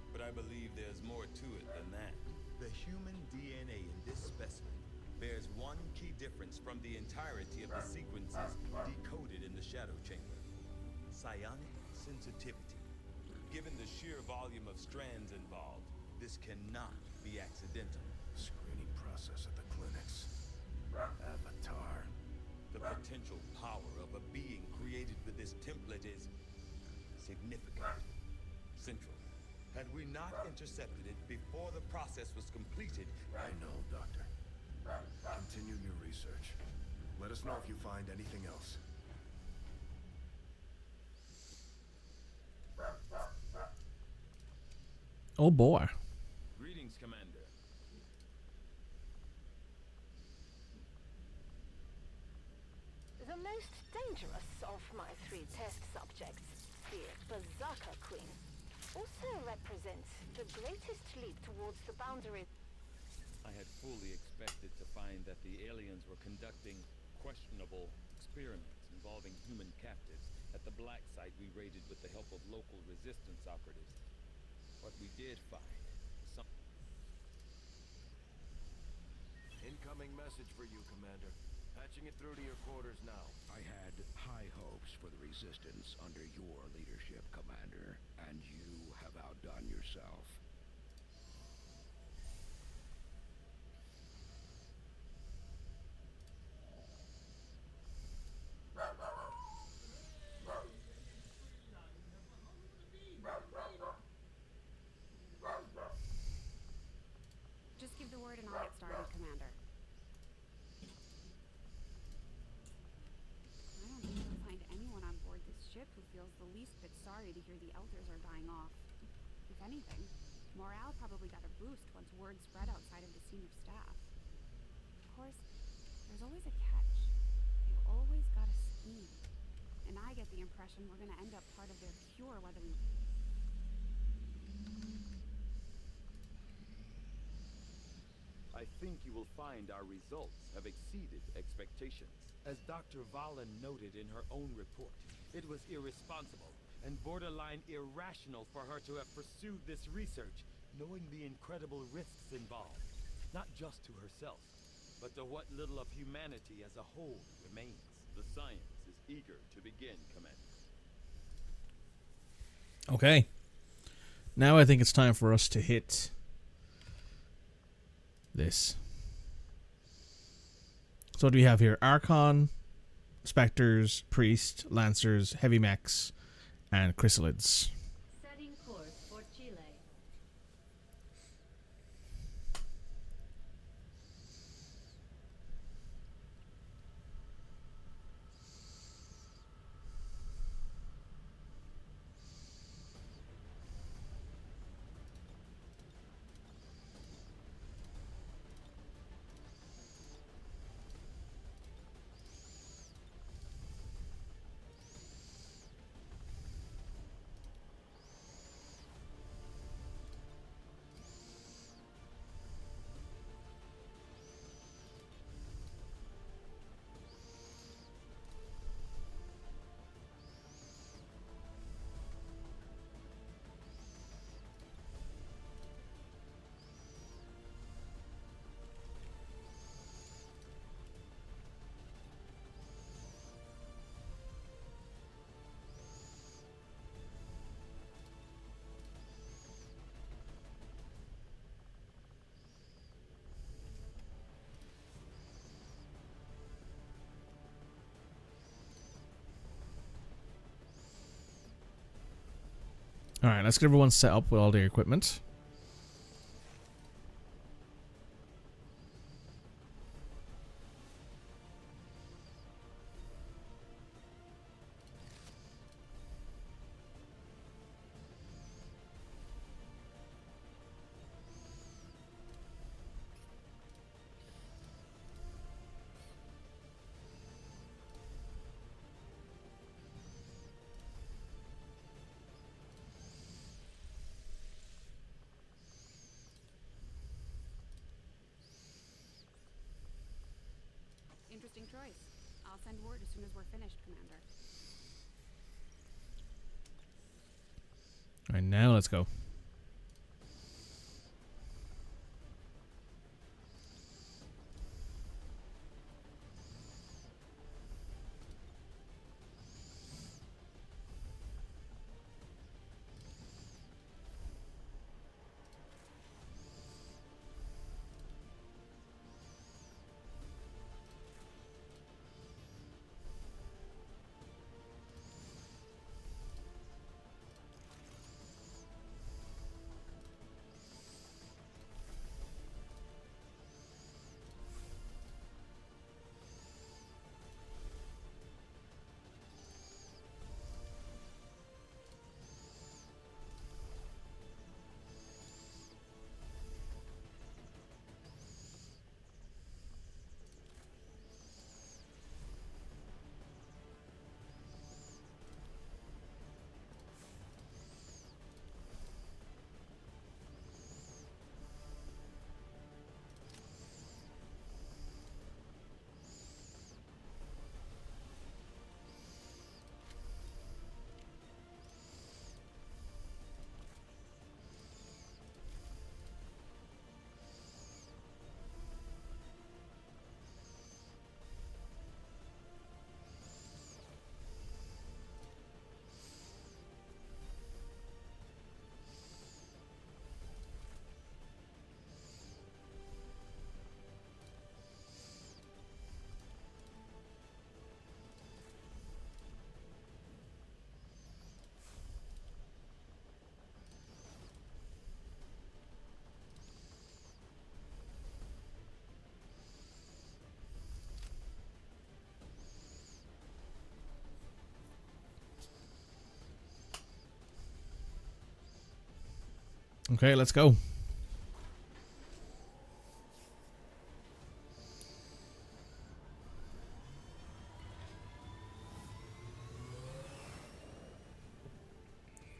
But I believe there's more to it than that. The human DNA in this specimen bears one key difference from the entirety of the sequences decoded in the Shadow Chamber. psionic sensitivity. Given the sheer volume of strands involved, this cannot be accidental. Screening process at the clinics. Avatar. The potential power of a being created with this template is significant. Central. Had we not intercepted it before the process was completed... I know, Doctor. Continue your research. Let us know if you find anything else. Oh boy. Greetings, Commander. The most dangerous of my 3 test subjects, the Berserker Queen, also represents the greatest leap towards the boundary. I had fully expected to find that the aliens were conducting questionable experiments involving human captives at the black site we raided with the help of local resistance operatives. What we did find was some... Incoming message for you, Commander. Patching it through to your quarters now. I had high hopes for the Resistance under your leadership, Commander, and you have outdone yourself. Just give the word and I'll get started, Commander. I don't think you'll find anyone on board this ship who feels the least bit sorry to hear the Elders are dying off. If anything, morale probably got a boost once word spread outside of the senior staff. Of course, there's always a catch. They've always got a scheme. And I get the impression we're gonna end up part of their cure whether we... I think you will find our results have exceeded expectations. As Dr. Valen noted in her own report, it was irresponsible and borderline irrational for her to have pursued this research, knowing the incredible risks involved, not just to herself, but to what little of humanity as a whole remains. The science is eager to begin, Commander. Okay. Now I think it's time for us to hit this. So what do we have here? Archon, Spectres, Priest, Lancers, Heavy Mechs, and Chrysalids. Setting course for Chile. Alright, let's get everyone set up with all their equipment. Interesting choice. I'll send word as soon as we're finished, Commander. Alright, now let's go. Okay, let's go.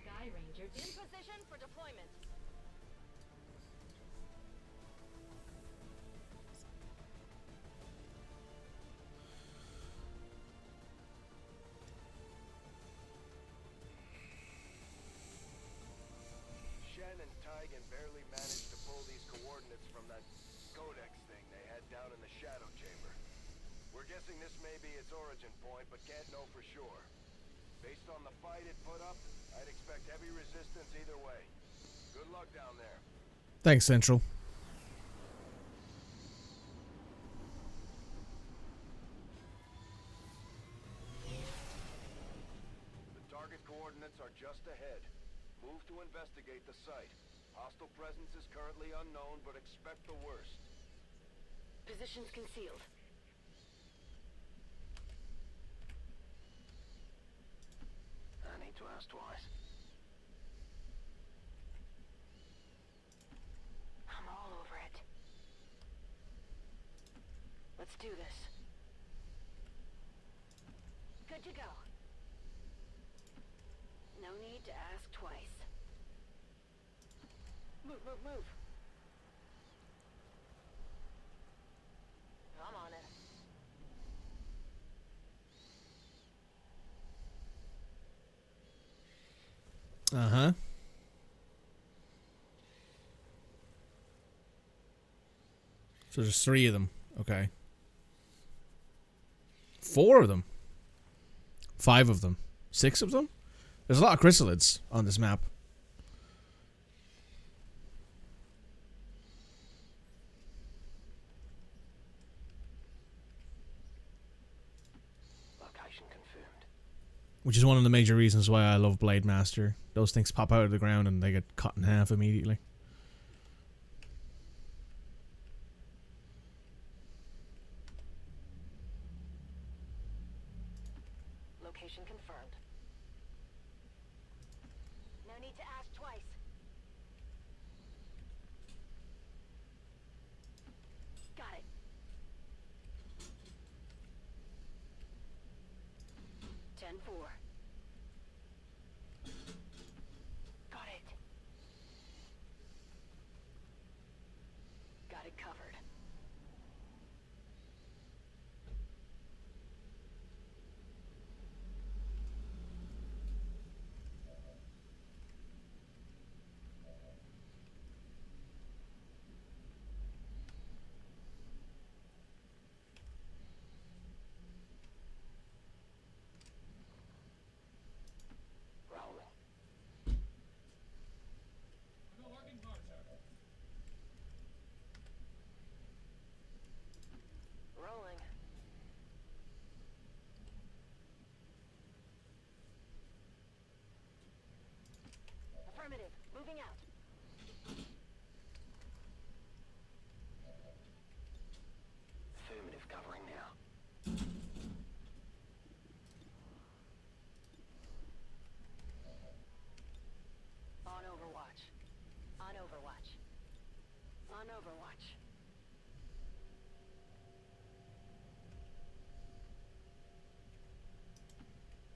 Sky Ranger In position for deployment. Shen and Tygan barely managed to pull these coordinates from that codex thing they had down in the shadow chamber. We're guessing this may be its origin point, but can't know for sure. Based on the fight it put up, I'd expect heavy resistance either way. Good luck down there. Thanks, Central. The target coordinates are just ahead. Move to investigate the site. Hostile presence is currently unknown, but expect the worst. Positions concealed. I need to ask twice. I'm all over it. Let's do this. Good to go. No need to ask twice. Move, move, move. I'm on it. Uh-huh. So there's 3 of them. Okay. 4 of them. 5 of them. 6 of them? There's a lot of chrysalids on this map. Location confirmed. Which is one of the major reasons why I love Blade Master. Those things pop out of the ground and they get cut in half immediately. Location confirmed. No need to ask twice. Got it. 10-4. Got it. Got it covered. Rolling. Rolling. Affirmative. Moving out. Affirmative covering now. On Overwatch. On Overwatch. On Overwatch.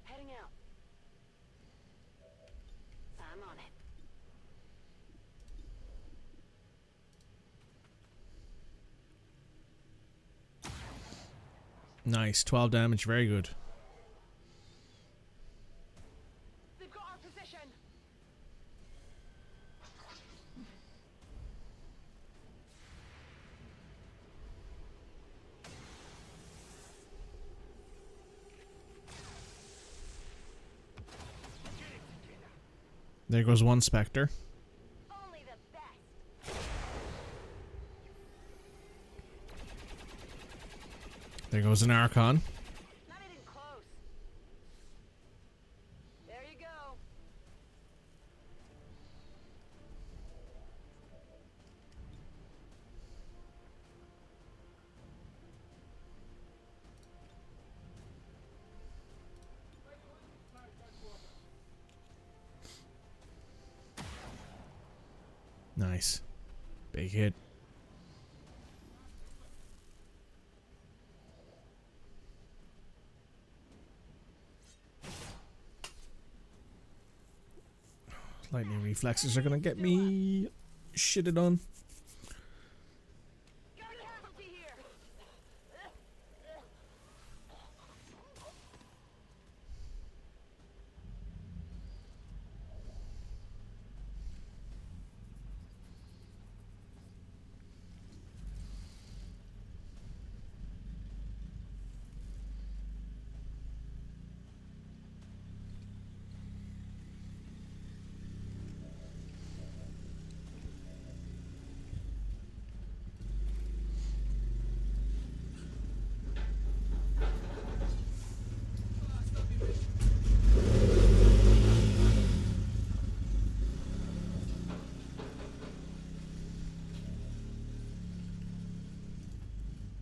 Heading out. I'm on it. Nice. 12 damage. Very good. They've got our position. There goes one Spectre. Only the best. There goes an Archon. Not even close. There you go. Nice. Big hit. Lightning reflexes are gonna get me shitted on.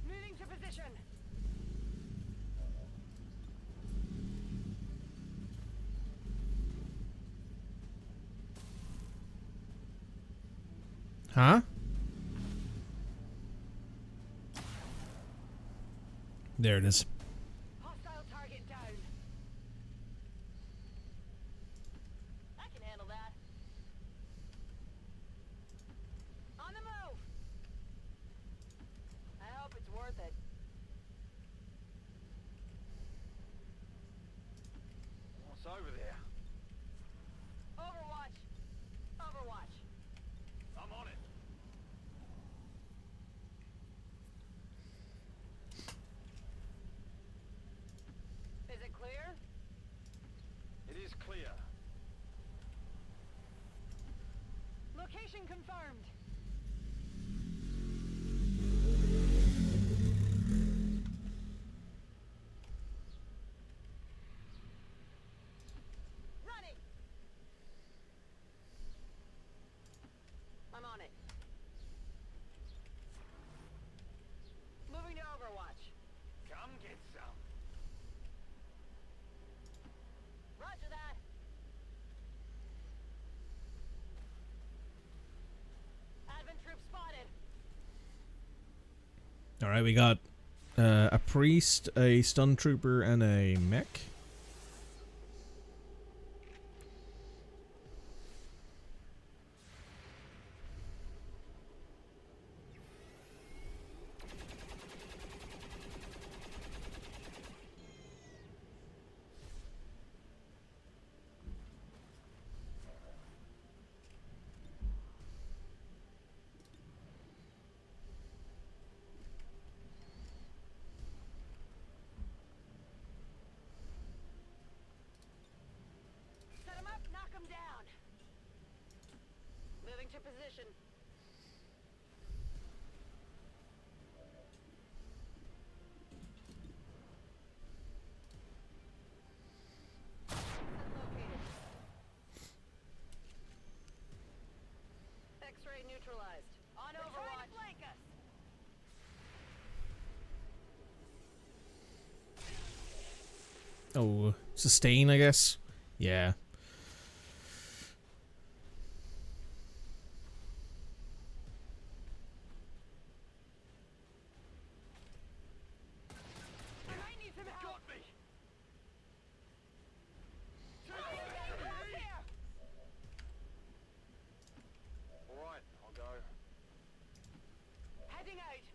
Moving to position. Huh? There it is. Hostile target down. I can handle that. On the move. I hope it's worth it. What's over there? Overwatch. Overwatch. I'm on it. Is it clear? It is clear. Location confirmed. Running. I'm on it. Moving to Overwatch. Come get some. Roger that. Advent troop spotted. Alright, we got a priest, a stun trooper, and a mech. Set him up, knock him down. Moving to position. Located. X-ray neutralized. On Overwatch. Flank us. Oh, sustain, I guess. Yeah. I might need some help. Got me. All right, I'll go. Heading out.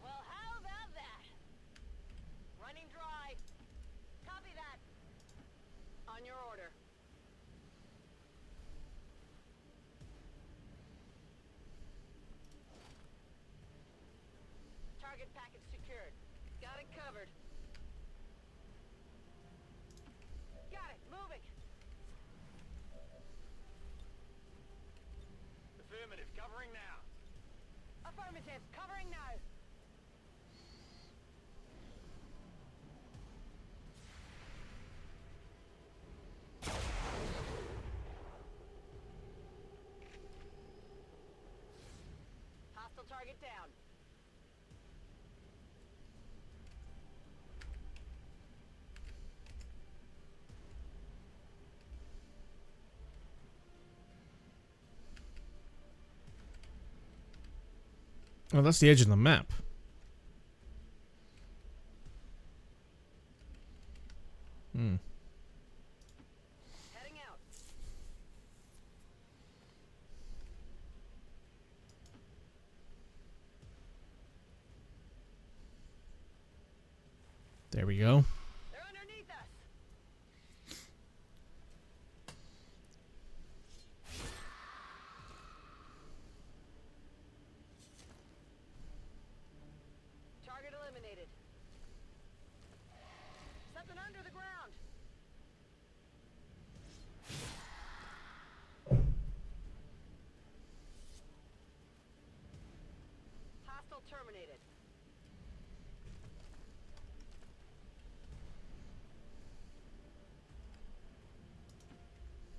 Well, how about that? Running dry. Copy that. On your order. Target package secured. Got it covered. Got it. Moving. Affirmative. Covering now. Affirmative. Covering now. Hostile target down. Oh, that's the edge of the map. Hmm. Heading out. There we go. They're underneath us. Target eliminated. Something under the ground. Hostile terminated.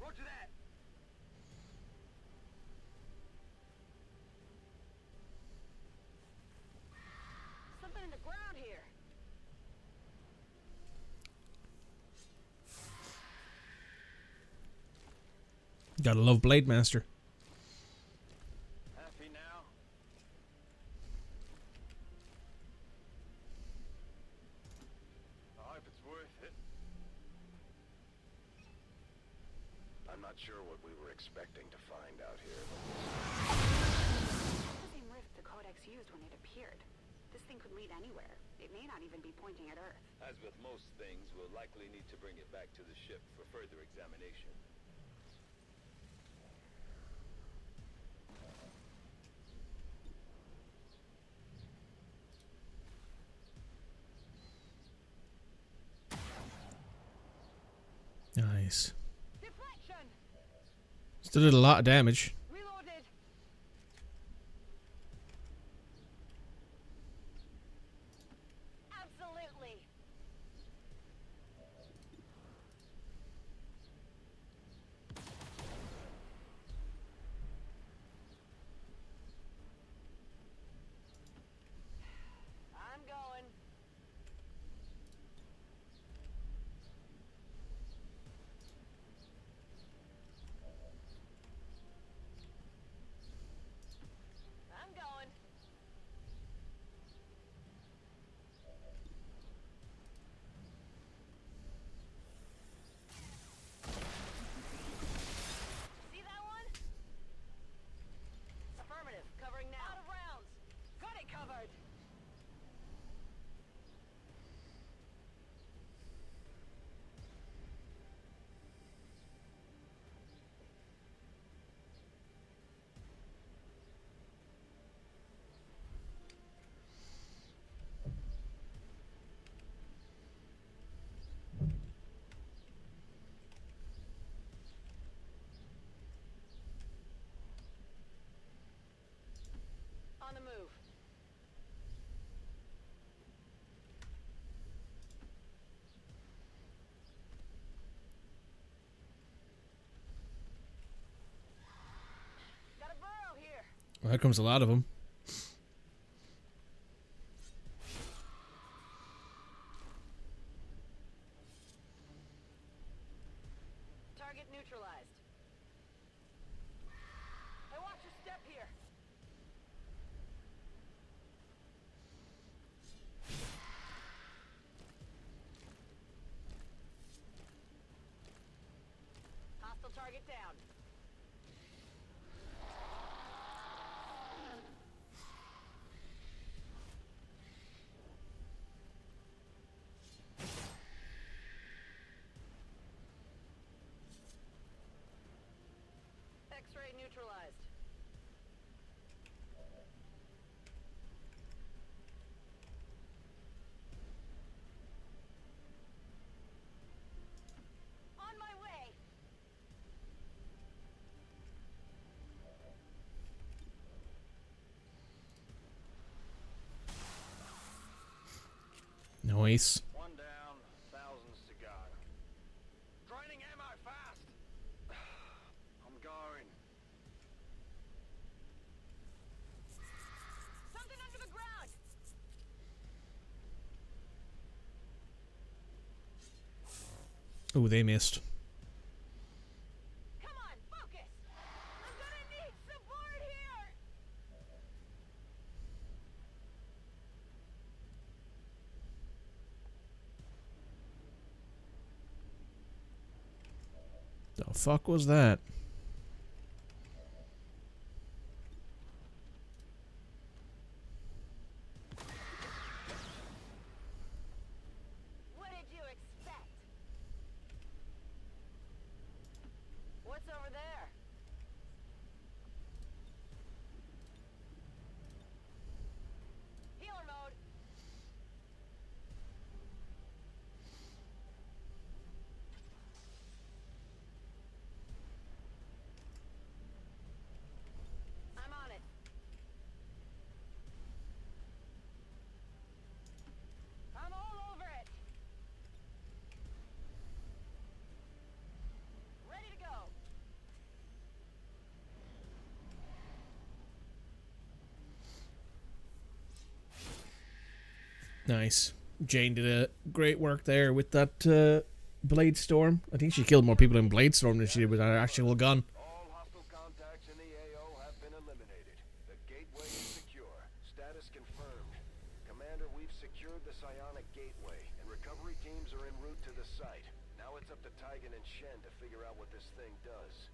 Roger that. Something in the ground here. Gotta love Blade Master. Happy now? I hope it's worth it. I'm not sure what we were expecting to find out here. The same rift the Codex used when it appeared. This thing could lead anywhere. It may not even be pointing at Earth. As with most things, we'll likely need to bring it back to the ship for further examination. Nice. Deflection. Still did a lot of damage. Reloaded. Absolutely. I'm going. I'm going. See that one? Affirmative. Covering now. Out of rounds. Got it covered. On the move. Got a burrow here. Well, here comes a lot of them. Target neutralized. Hey, watch your step here. Hostile target down. X-ray neutralized. On my way. Nice. One down, thousands to go. Draining ammo fast. I'm going. Something under the ground. Oh, they missed. Come on, focus. I'm gonna need support here. The fuck was that? What did you expect? What's over there? Healer mode. I'm on it. I'm all over it. Ready to go. Nice. Jane did a great work there with that Blade Storm. I think she killed more people in Blade Storm than she did with her actual gun. All hostile contacts in the AO have been eliminated. The gateway is secure. Status confirmed. Commander, we've secured the psionic gateway, and recovery teams are en route to the site. Now it's up to Tigan and Shen to figure out what this thing does.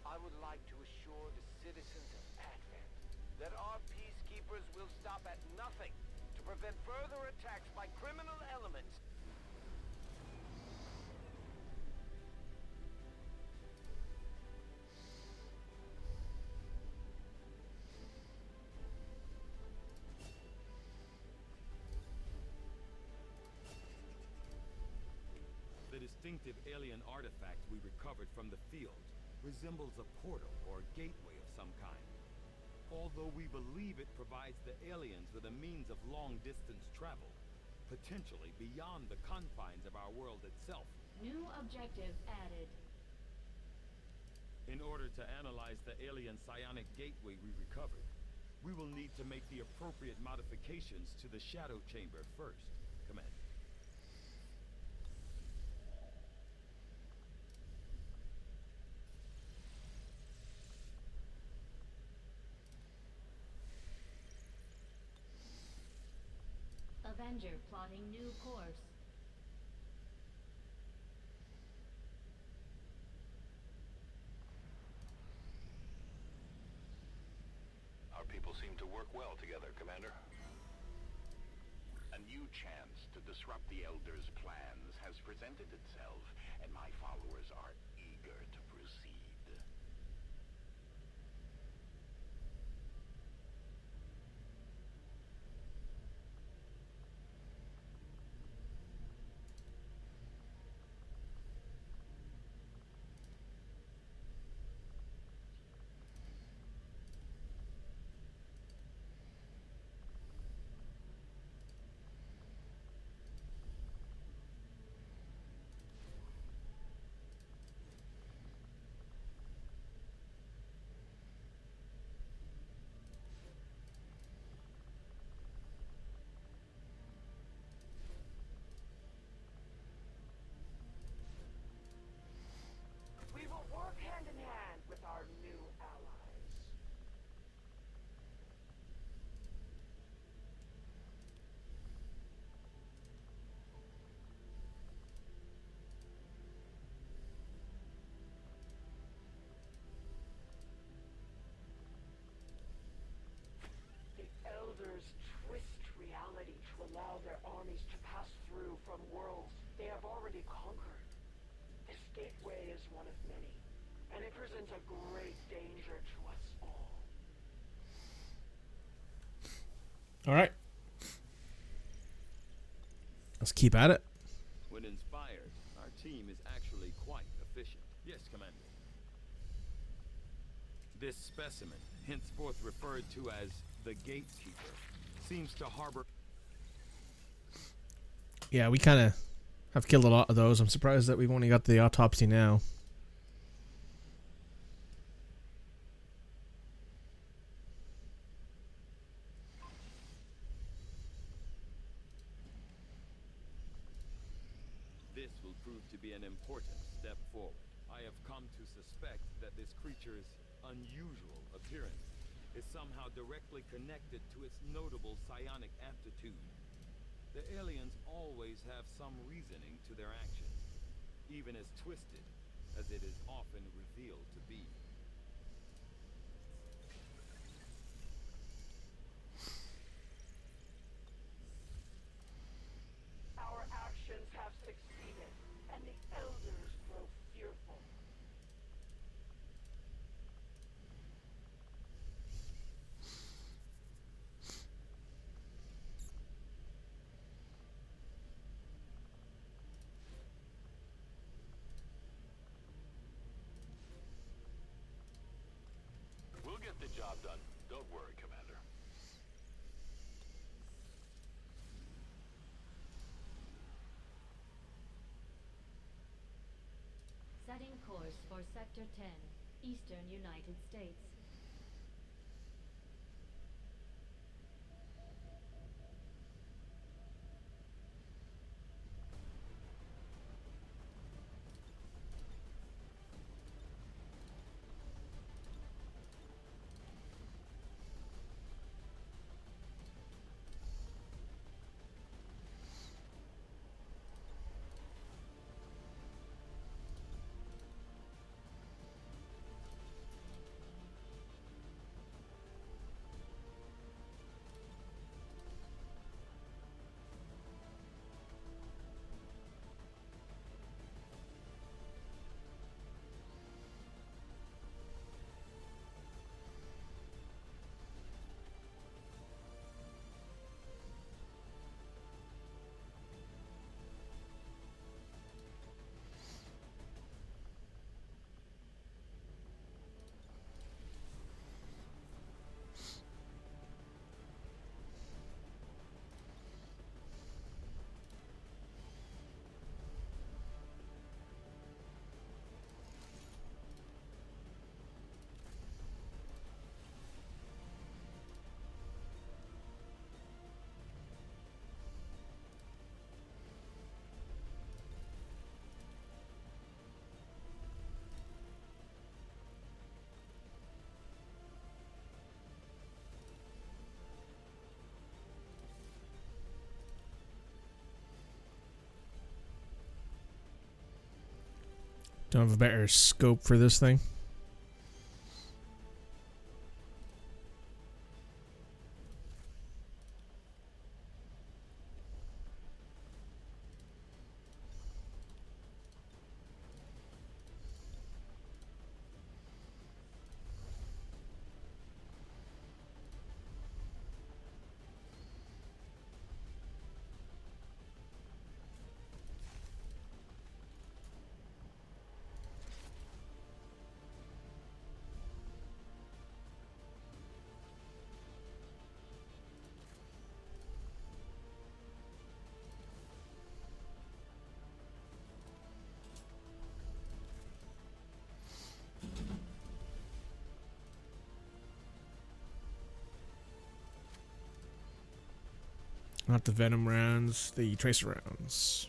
I would like to assure the citizens of Advent that our peacekeepers will stop at nothing to prevent further attacks by criminal elements. The distinctive alien artifact we recovered from the field resembles a portal or gateway of some kind. Although we believe it provides the aliens with a means of long-distance travel, potentially beyond the confines of our world itself. New objective added. In order to analyze the alien psionic gateway we recovered, we will need to make the appropriate modifications to the shadow chamber first, Commander. Avenger plotting new course. Our people seem to work well together, Commander. A new chance to disrupt the Elders' plans has presented itself, and my followers are eager to proceed. We will work hand in hand with our new allies. The Elders twist reality to allow their armies to pass through from worlds they have already conquered. This gateway is one of many, and it presents a great danger to us all. Alright. Let's keep at it. When inspired, our team is actually quite efficient. Yes, Commander. This specimen, henceforth referred to as the Gatekeeper, seems to harbor... Yeah, we kind of have killed a lot of those. I'm surprised that we've only got the autopsy now. important step forward. I have come to suspect that this creature's unusual appearance is somehow directly connected to its notable psionic aptitude. The aliens always have some reasoning to their actions, even as twisted as it is often revealed to be. Our actions have succeeded, and the elders grow fearful. We'll get the job done. Don't worry, Commander. Setting course for Sector 10, Eastern United States. Don't have a better scope for this thing. Not the venom rounds, the tracer rounds.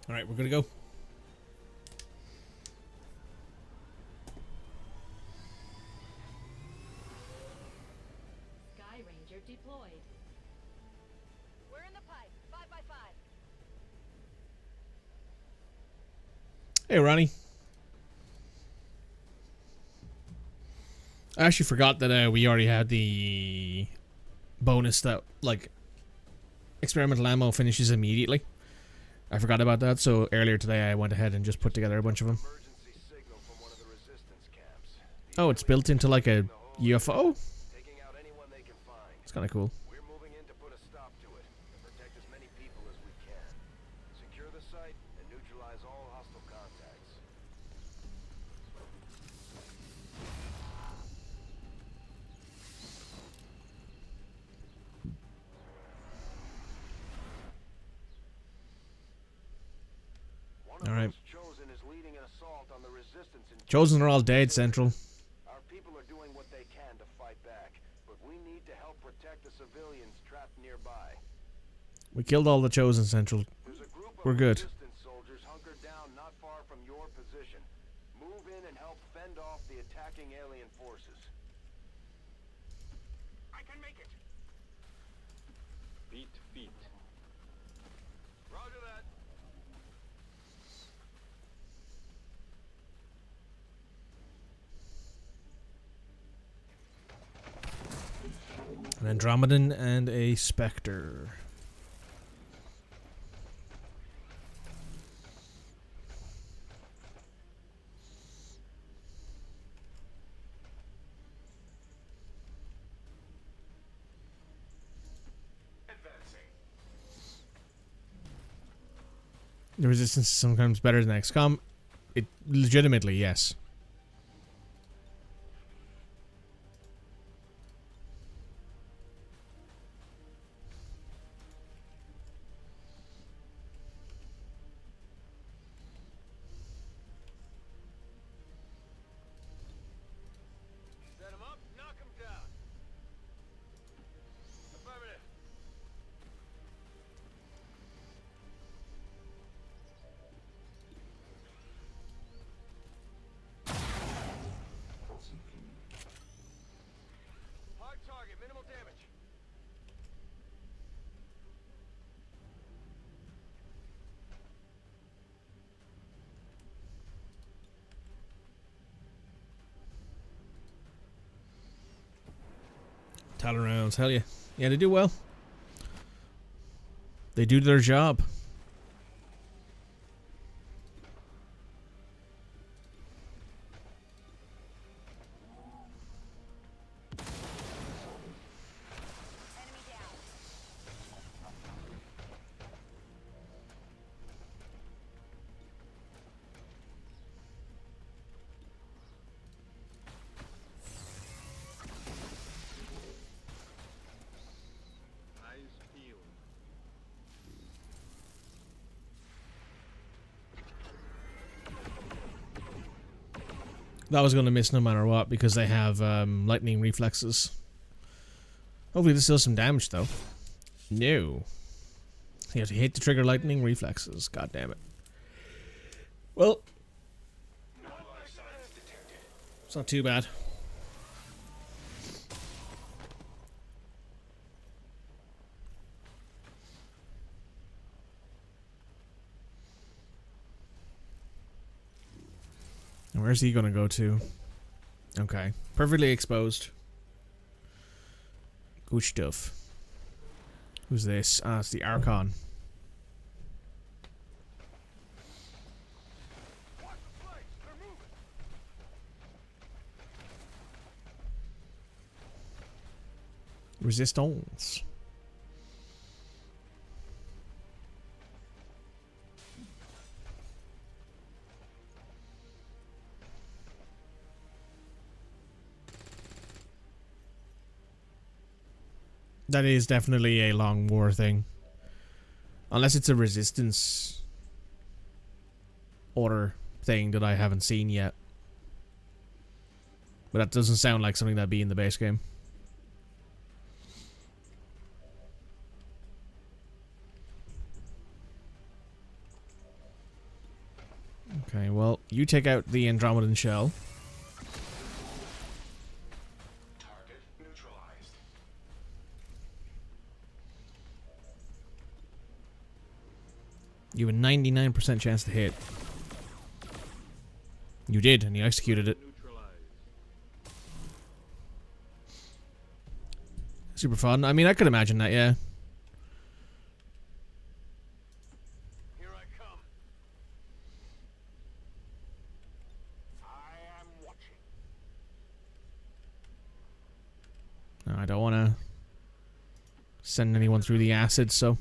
All right, we're gonna go. Sky Ranger deployed. We're in the pipe. 5x5. Hey, Ronnie. I actually forgot that we already had the bonus that, like, experimental ammo finishes immediately. I forgot about that, so earlier today I went ahead and just put together a bunch of them. Emergency signal Oh, it's built into like a UFO? taking out anyone they can find. It's kind of cool. We're moving in to put a stop to it and protect as many people as we can. Secure the site and neutralize all hostile contacts. All right. Chosen is leading an assault on the resistance in Chosen are all dead, Central. Our people are doing what they can to fight back, but we need to help protect the civilians trapped nearby. We killed all the Chosen, Central. There's a group of We're good. resistance soldiers hunkered down not far from your position. Move in and help fend off the attacking alien forces. I can make it. Feet. Roger that. An Andromedan and a Spectre. The Resistance is sometimes better than XCOM. It legitimately, yes. Set him up, knock him down. Affirmative. Hard target, minimal damage. Talon rounds, hell yeah. Yeah, they do well. They do their job. Enemy down. Eyes peeled. That was going to miss no matter what because they have lightning reflexes. Hopefully this does some damage though. No. You have to hit the trigger lightning reflexes. God damn it. Well, it's not too bad. Where's he gonna go to? Okay. Perfectly exposed. Good stuff. Who's this? Ah, it's the Archon. Watch the flanks, they're moving. Resistance. That is definitely a long war thing. Unless it's a resistance order thing that I haven't seen yet. But that doesn't sound like something that'd be in the base game. Okay, well, you take out the Andromedan shell. Target neutralized. You have a 99% chance to hit. You did, and you executed it. Neutralized. Super fun. I mean, I could imagine that, yeah. Here I come. I am watching. I don't want to send anyone through the acid, so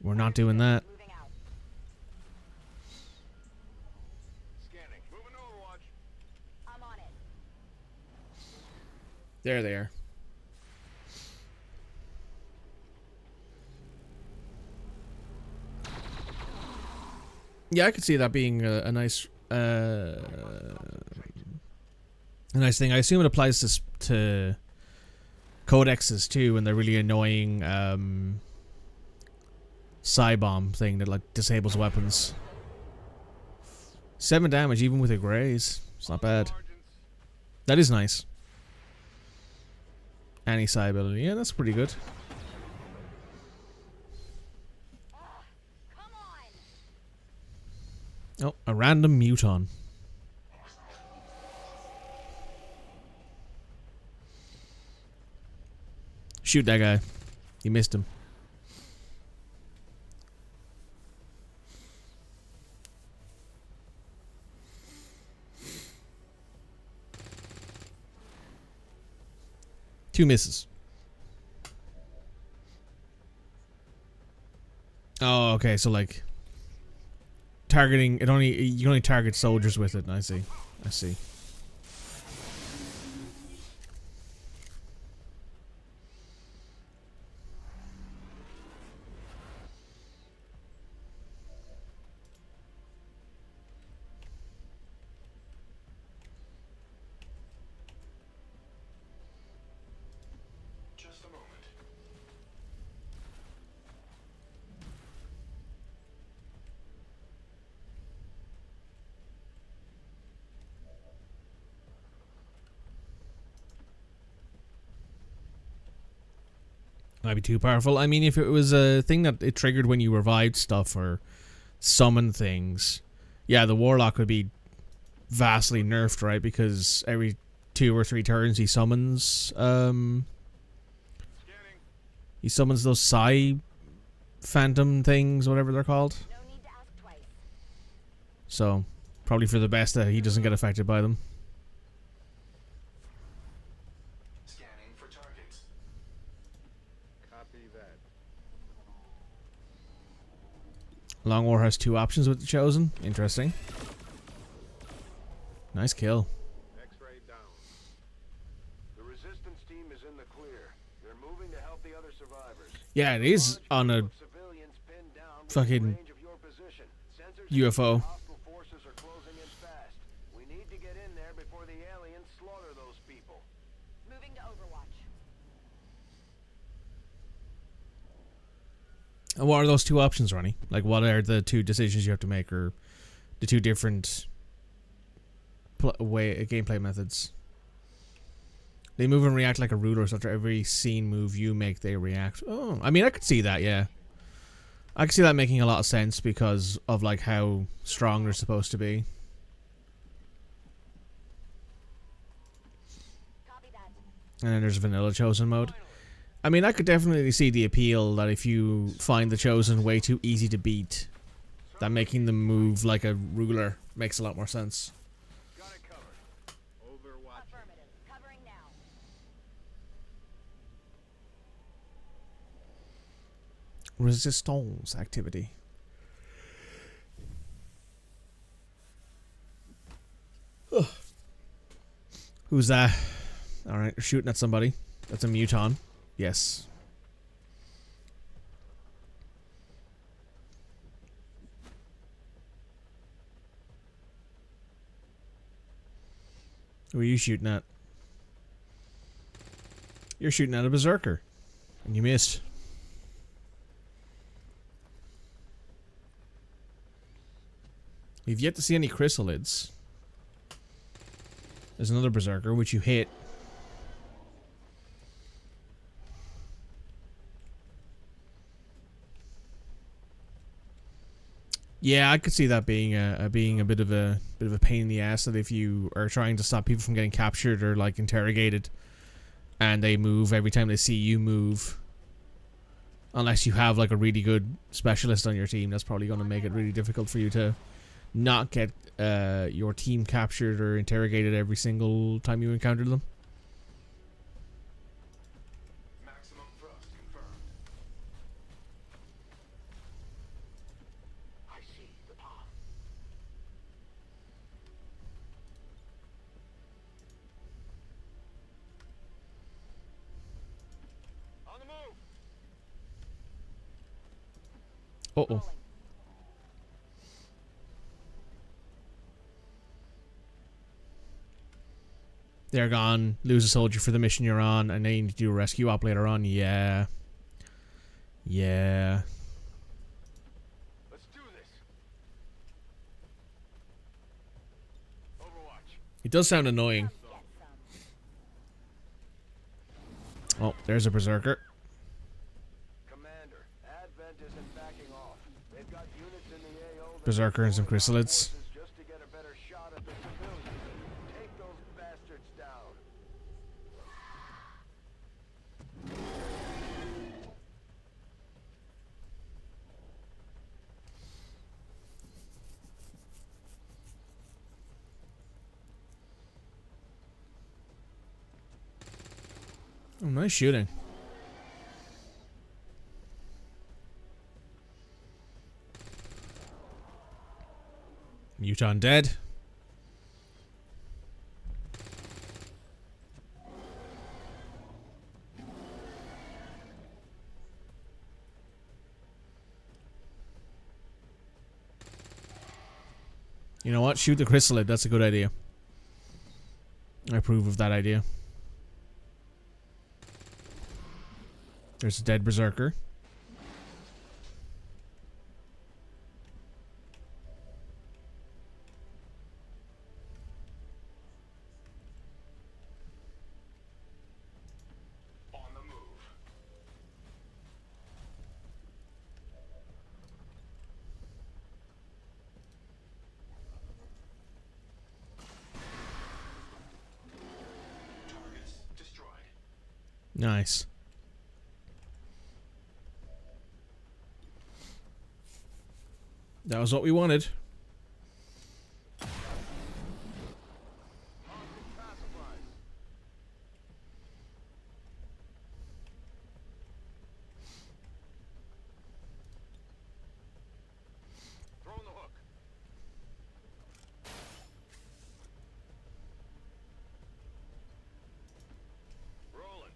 we're not doing that. Moving out. Scanning. Moving to Overwatch. I'm on it. There they are. Yeah, I could see that being a nice thing. I assume it applies to codexes too, and they're really annoying Psy-bomb thing that like disables weapons. 7 damage even with a graze. It's not bad. That is nice. Anti-Psy ability. Yeah, that's pretty good. Come on. Oh, a random muton. Shoot that guy. You missed him. Two misses. Oh, okay. So like targeting it you can only target soldiers with it. I see. I see. Just a moment. Might be too powerful. I mean, if it was a thing that it triggered when you revived stuff or summoned things, yeah, the Warlock would be vastly nerfed, right? Because every 2 or 3 turns he summons those Psy phantom things, whatever they're called. No need to ask twice. So probably for the best that he doesn't get affected by them. Scanning for targets. Copy that. Long War has 2 options with the Chosen. Interesting. Nice kill. X-ray down. The resistance team is in the clear. They're moving to help the other survivors. Yeah, it is on a Civilians pinned down within fucking range of your position. Sensors UFO. hostile forces are closing in fast. We need to get in there before the aliens slaughter those people. Moving to Overwatch. And what are those 2 options, Ronnie? Like, what are the 2 decisions you have to make, or the 2 different gameplay methods? They move and react like a ruler, so after every scene move you make, they react. Oh, I mean, I could see that, yeah. I could see that making a lot of sense because of, like, how strong they're supposed to be. Copy that. And then there's vanilla Chosen mode. I mean, I could definitely see the appeal that if you find the Chosen way too easy to beat, that making them move like a ruler makes a lot more sense. Got it covered. Overwatch. Affirmative. Covering now. Resistance activity. Ugh. Who's that? Alright, they're shooting at somebody. That's a muton. Yes. Who are you shooting at? You're shooting at a berserker. And you missed. We've yet to see any chrysalids. There's another berserker, which you hit. Yeah, I could see that being a bit of a pain in the ass. That if you are trying to stop people from getting captured or like interrogated, and they move every time they see you move, unless you have like a really good specialist on your team, that's probably going to make it really difficult for you to not get your team captured or interrogated every single time you encounter them. Uh-oh. They're gone. Lose a soldier for the mission you're on. And then you need to do a rescue op later on. Yeah. Yeah. Let's do this. Overwatch. It does sound annoying. Oh, there's a berserker. Commander, Advent isn't backing off. They've got units in the AO that Berserker and some are deploying chrysalids. forces just to get a better shot at the civilians. Take those bastards down. Oh, nice shooting. Muton dead. You know what? Shoot the chrysalid. That's a good idea. I approve of that idea. There's a dead berserker. On the move. Targets destroyed. Nice. That was what we wanted. Throwing the hook. Rolling.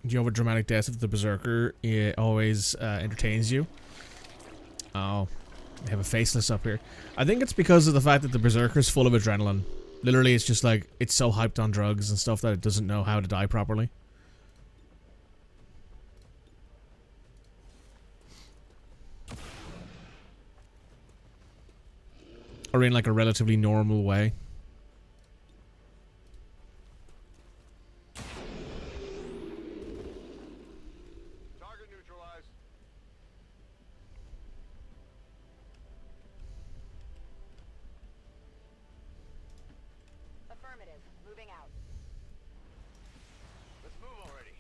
Do you have a dramatic death of the berserker? It always entertains you. Oh, they have a faceless up here. I think it's because of the fact that the berserker's full of adrenaline. Literally, it's just like, it's so hyped on drugs and stuff that it doesn't know how to die properly. Or in like a relatively normal way. Target neutralized. Affirmative. Moving out. Let's move already.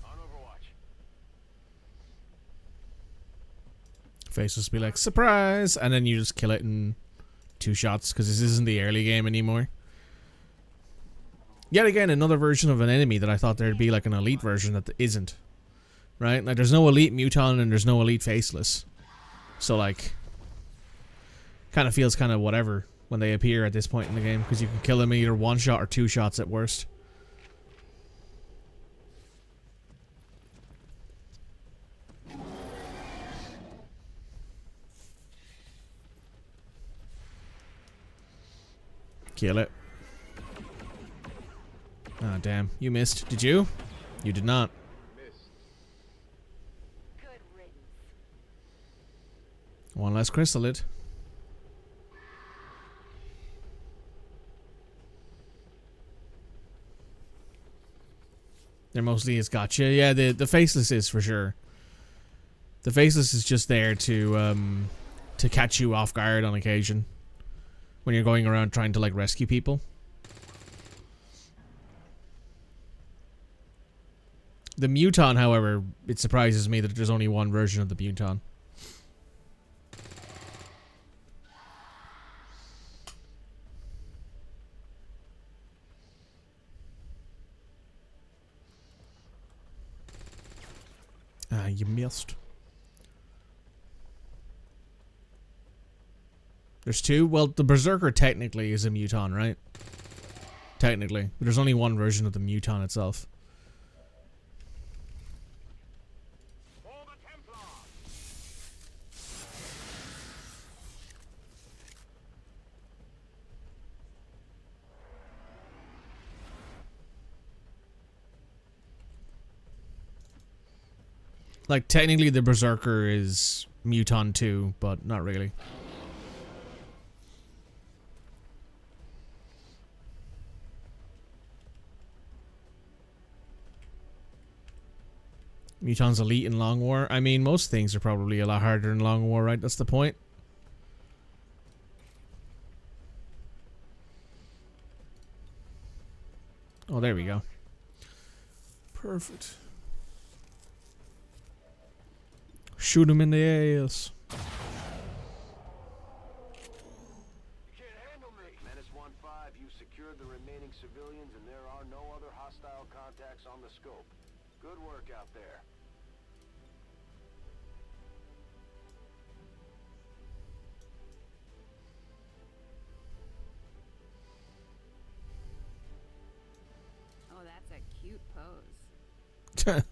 On Overwatch. Faceless be like, surprise! And then you just kill it in 2 shots, because this isn't the early game anymore. Yet again, another version of an enemy that I thought there'd be like an elite version that isn't. Right? Like, there's no elite Muton and there's no elite Faceless. So, like, kind of feels kind of whatever when they appear at this point in the game, because you can kill them in either 1 shot or 2 shots at worst. Kill it. Ah, damn. You missed. Did you? You did not. Missed. Good riddance. 1 less chrysalid. They're mostly is gotcha. Yeah, the faceless is for sure. The faceless is just there to catch you off guard on occasion when you're going around trying to like rescue people. The Muton, however, it surprises me that there's only 1 version of the Muton. Ah, you missed. There's 2? Well, the Berserker technically is a Muton, right? technically. But there's only one version of the Muton itself. For the Templar! Like, technically the Berserker is Muton 2, but not really. Muton's elite in Long War. I mean, most things are probably a lot harder in Long War, right? That's the point. Oh, there we go. Perfect. Shoot him in the ass. You can't handle me! Menace 1-5, you've secured the remaining civilians and there are no other hostile contacts on the scope. Good work out there. Oh, that's a cute pose.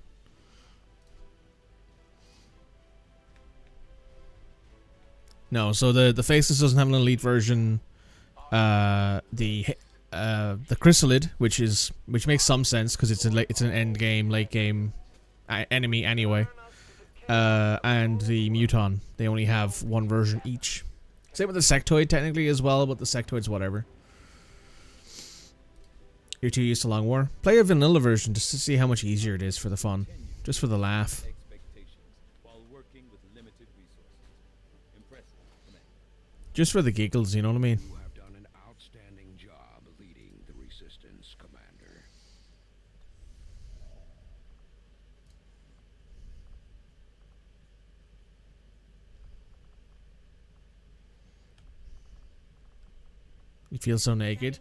No, so the Faceless doesn't have an elite version. The Chrysalid, which makes some sense because it's an end game, late game enemy anyway. And the Muton, they only have one version each. Same with the Sectoid technically as well, but the Sectoid's whatever. You're too used to Long War. Play a vanilla version just to see how much easier it is for the fun, just for the laugh. Just for the giggles, you know what I mean? You have done an outstanding job leading the resistance, Commander. You feel so naked.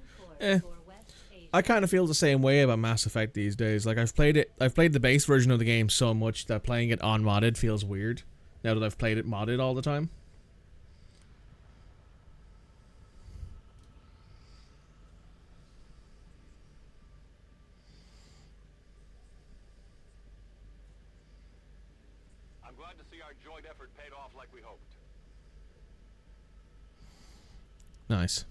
I kind of feel the same way about Mass Effect these days. Like I've played the base version of the game so much that playing it unmodded feels weird. Now that I've played it modded all the time. I'm glad to see our joint effort paid off like we hoped. Nice.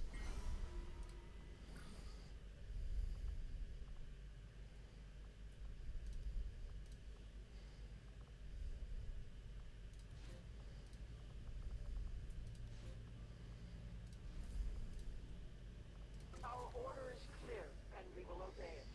Our order is clear, and we will obey it.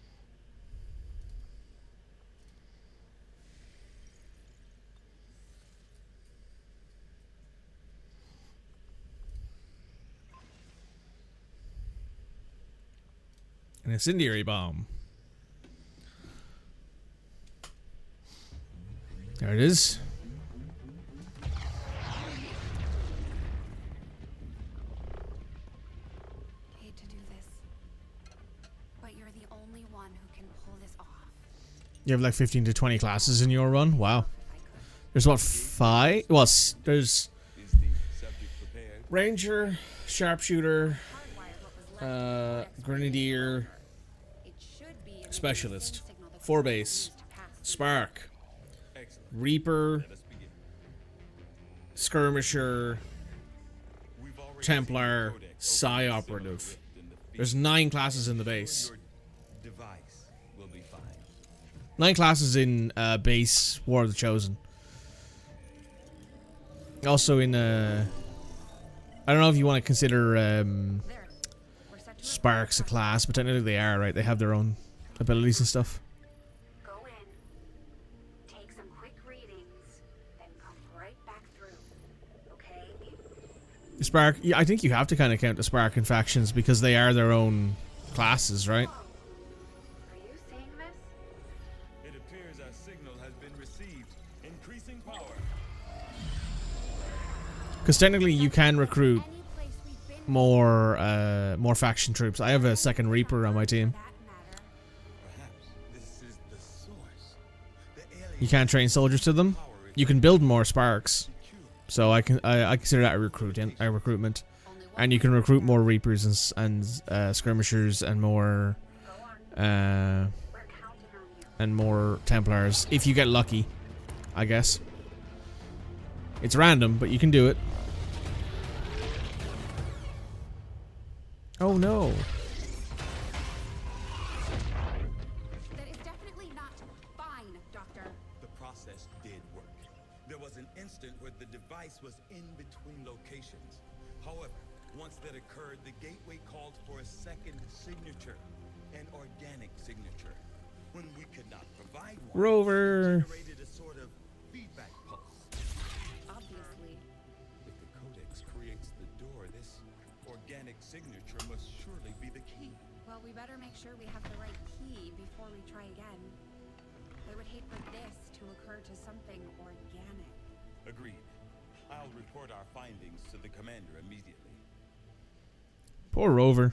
An incendiary bomb. There it is. Hate to do this, but you're the only one who can pull this off. You have like 15 to 20 classes in your run? Wow. There's what, 5? Well, there's Ranger, Sharpshooter, Grenadier, Specialist, 4 base, Spark, Reaper, Skirmisher, Templar, Psi Operative. There's 9 classes in the base. 9 classes in base War of the Chosen. Also in I don't know if you want to consider Sparks a class, but technically they are, right? They have their own abilities and stuff. Go in, take some quick readings, then come right back through. Okay? Spark, yeah, I think you have to kind of count the Spark and factions because they are their own classes, right? Are you seeing this? It appears our signal has been received. Increasing power. Because technically you can recruit more faction troops. I have a second Reaper on my team. Perhaps this is the source. You can't train soldiers to them. You can build more Sparks. So I consider that a recruitment. And you can recruit more Reapers and skirmishers and more Templars if you get lucky, I guess. It's random, but you can do it. Oh no. That is definitely not fine, Doctor. The process did work. There was an instant where the device was in between locations. However, once that occurred, the gateway called for a second signature, an organic signature. When we could not provide one, Rover. it generated a sort of feedback pulse. Obviously. If the codex creates the door, this organic signature must surely be the key. Well, we better make sure we have the right key before we try again. I would hate for this to occur to something organic. Agreed. I'll report our findings to the commander immediately. Poor Rover.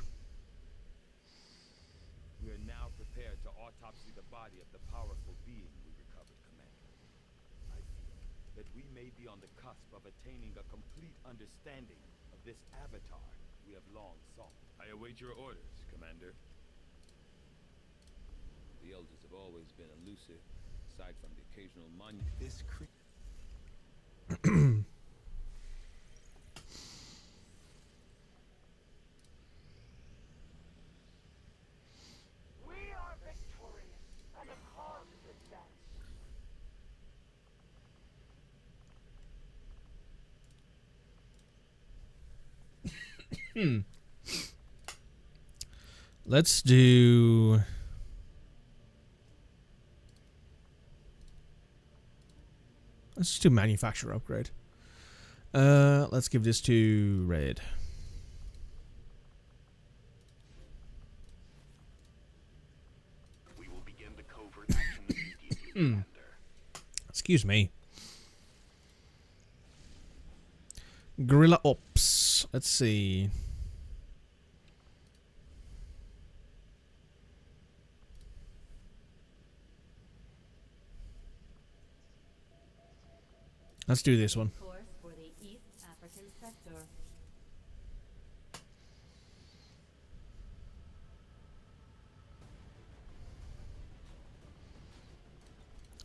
We are now prepared to autopsy the body of the powerful being we recovered, Commander. I feel that we may be on the cusp of attaining a complete understanding of this avatar we have long sought. I await your orders, Commander. The elders have always been elusive, aside from the occasional monument. This creature. We are victorious, and the cause is advanced. Let's do... Let's just do manufacturer upgrade. Let's give this to Red. We will begin the covert action immediately, Commander. Excuse me. Guerrilla Ops. Let's see. Let's do this one. Course for the East African sector.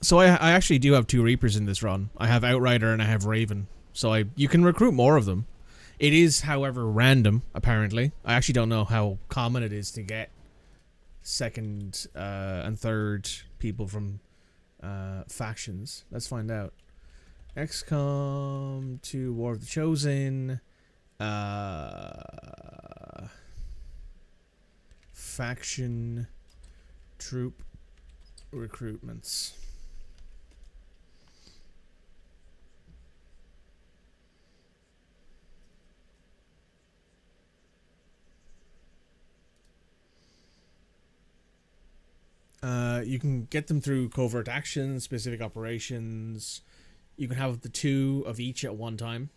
So I actually do have 2 Reapers in this run. I have Outrider and I have Raven. So you can recruit more of them. It is, however, random, apparently. I actually don't know how common it is to get second and third people from factions. Let's find out. XCOM 2 War of the Chosen. Faction troop recruitments. You can get them through covert actions, specific operations. You can have the 2 of each at one time.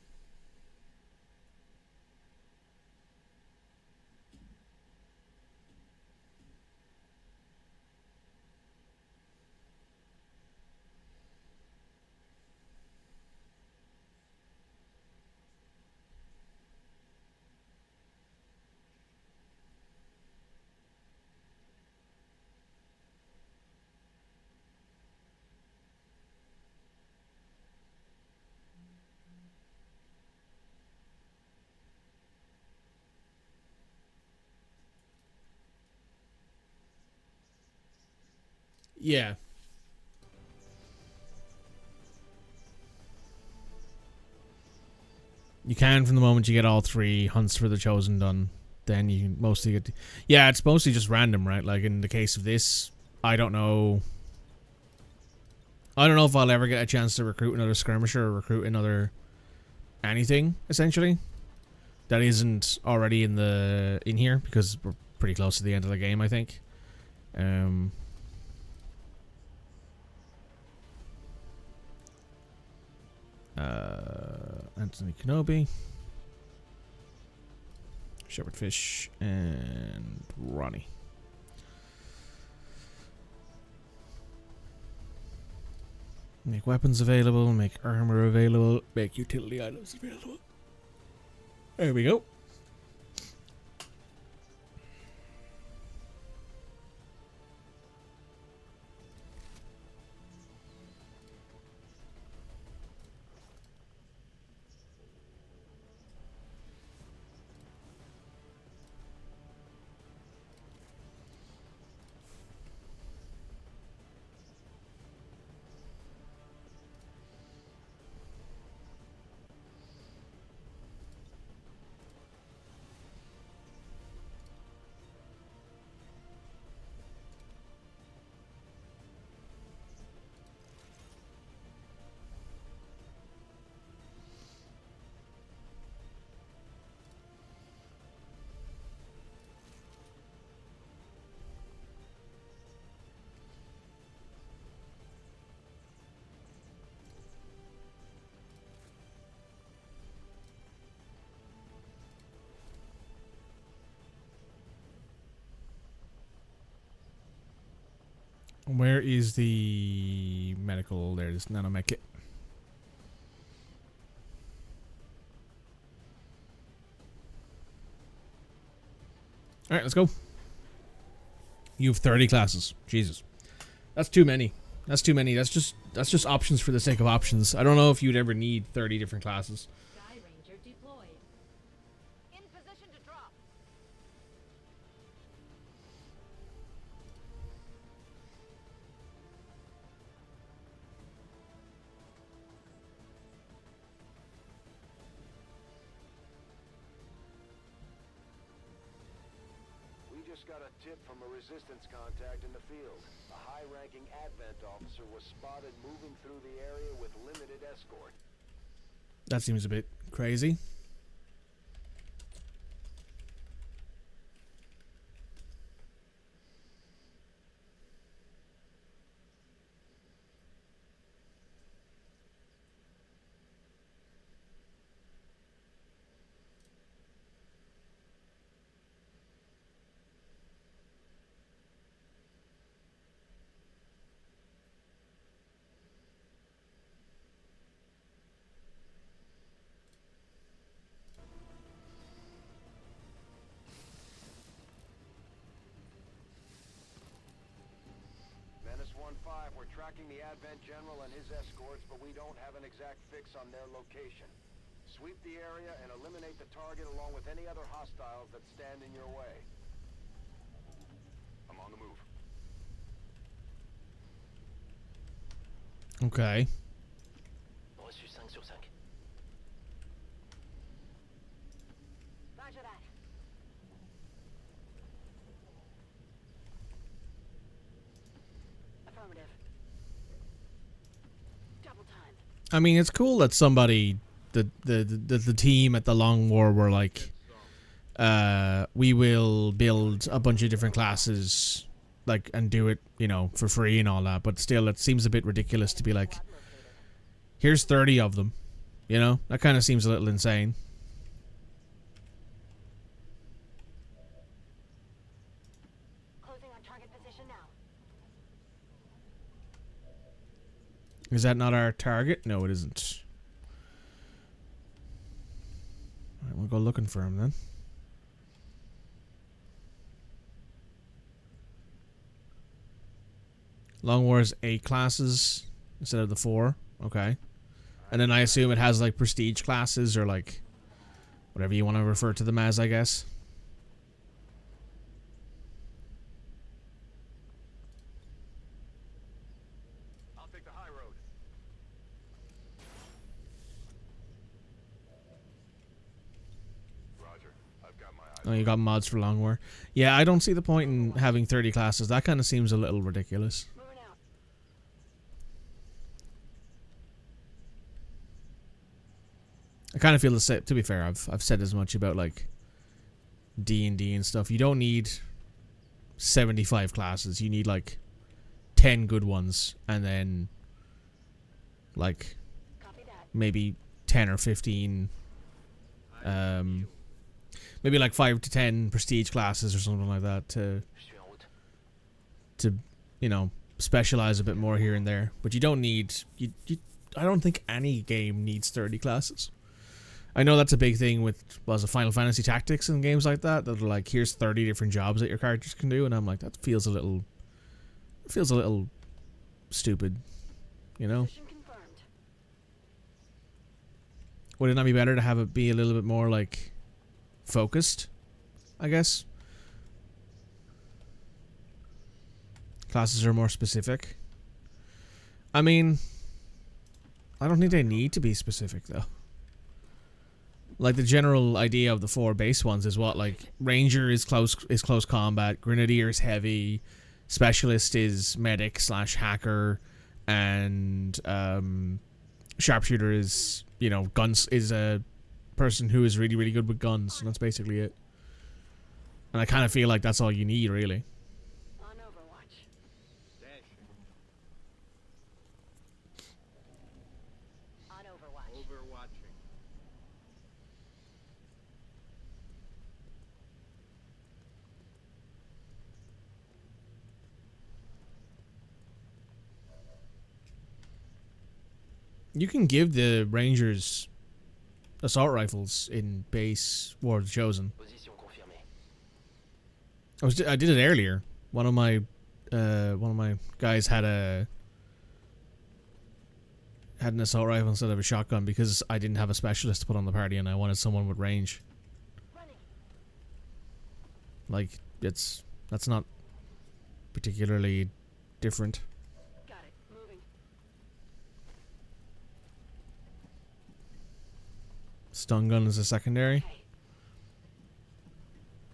Yeah. You can from the moment you get all 3 hunts for the Chosen done. Then you mostly get... Yeah, it's mostly just random, right? Like in the case of this, I don't know... I don't know if I'll ever get a chance to recruit another skirmisher or recruit another... anything, essentially. That isn't already in here, because we're pretty close to the end of the game, I think. Anthony Kenobi, Shepherd Fish, and Ronnie. Make weapons available, make armor available, make utility items available. There we go. Where is the medical? There's nanomech kit. Alright, let's go. You have 30 classes. Jesus. That's too many. That's too many. That's just options for the sake of options. I don't know if you'd ever need 30 different classes. Sky Ranger deployed. In position to drop. We just got a tip from a resistance contact in the field. A high-ranking Advent officer was spotted moving through the area with limited escort. That seems a bit crazy. Menace 1-5, we're tracking the Advent General and his escorts, but we don't have an exact fix on their location. Sweep the area and eliminate the target along with any other hostiles that stand in your way. I'm on the move. Okay. Reçu 5 sur 5. Roger that. Affirmative. Double time. I mean, it's cool that somebody, the team at the Long War were like, we will build a bunch of different classes, like, and do it, you know, for free and all that. But still, it seems a bit ridiculous to be like, here's 30 of them. You know, that kind of seems a little insane. Closing on target position now. Is that not our target? No, it isn't. Alright, we'll go looking for him then. Long War's 8 classes instead of the 4. Okay. And then I assume it has like prestige classes or like whatever you want to refer to them as, I guess. I'll take the high road. Roger. I've got my eyes. Oh, you got mods for Long War. Yeah, I don't see the point in having 30 classes. That kind of seems a little ridiculous. Moving out. I kind of feel the same. To be fair, I've said as much about like D&D and stuff. You don't need 75 classes. You need like 10 good ones, and then like Copy that. maybe 10 or 15. Maybe like 5 to 10 prestige classes or something like that Je suis en route. to you know, specialize a bit more here and there. But you don't need I don't think any game needs 30 classes. I know that's a big thing with Final Fantasy Tactics and games like that are like, here's 30 different jobs that your characters can do, and I'm like, that feels a little stupid, you know? Position confirmed. Would it not be better to have it be a little bit more like focused, I guess? Classes are more specific. I mean, I don't think they need to be specific though. Like the general idea of the 4 base ones is what, like Ranger is close combat, Grenadier is heavy, Specialist is medic / hacker, and Sharpshooter is, you know, guns is a person who is really, really good with guns, and that's basically it. And I kind of feel like that's all you need, really. On Overwatch. On Overwatch. Overwatching. You can give the Rangers assault rifles in base War of the Chosen. Position confirmée. I did it earlier. One of my guys had an assault rifle instead of a shotgun because I didn't have a specialist to put on the party and I wanted someone with range. Like that's not particularly different. Got it. Moving. Stun gun is a secondary.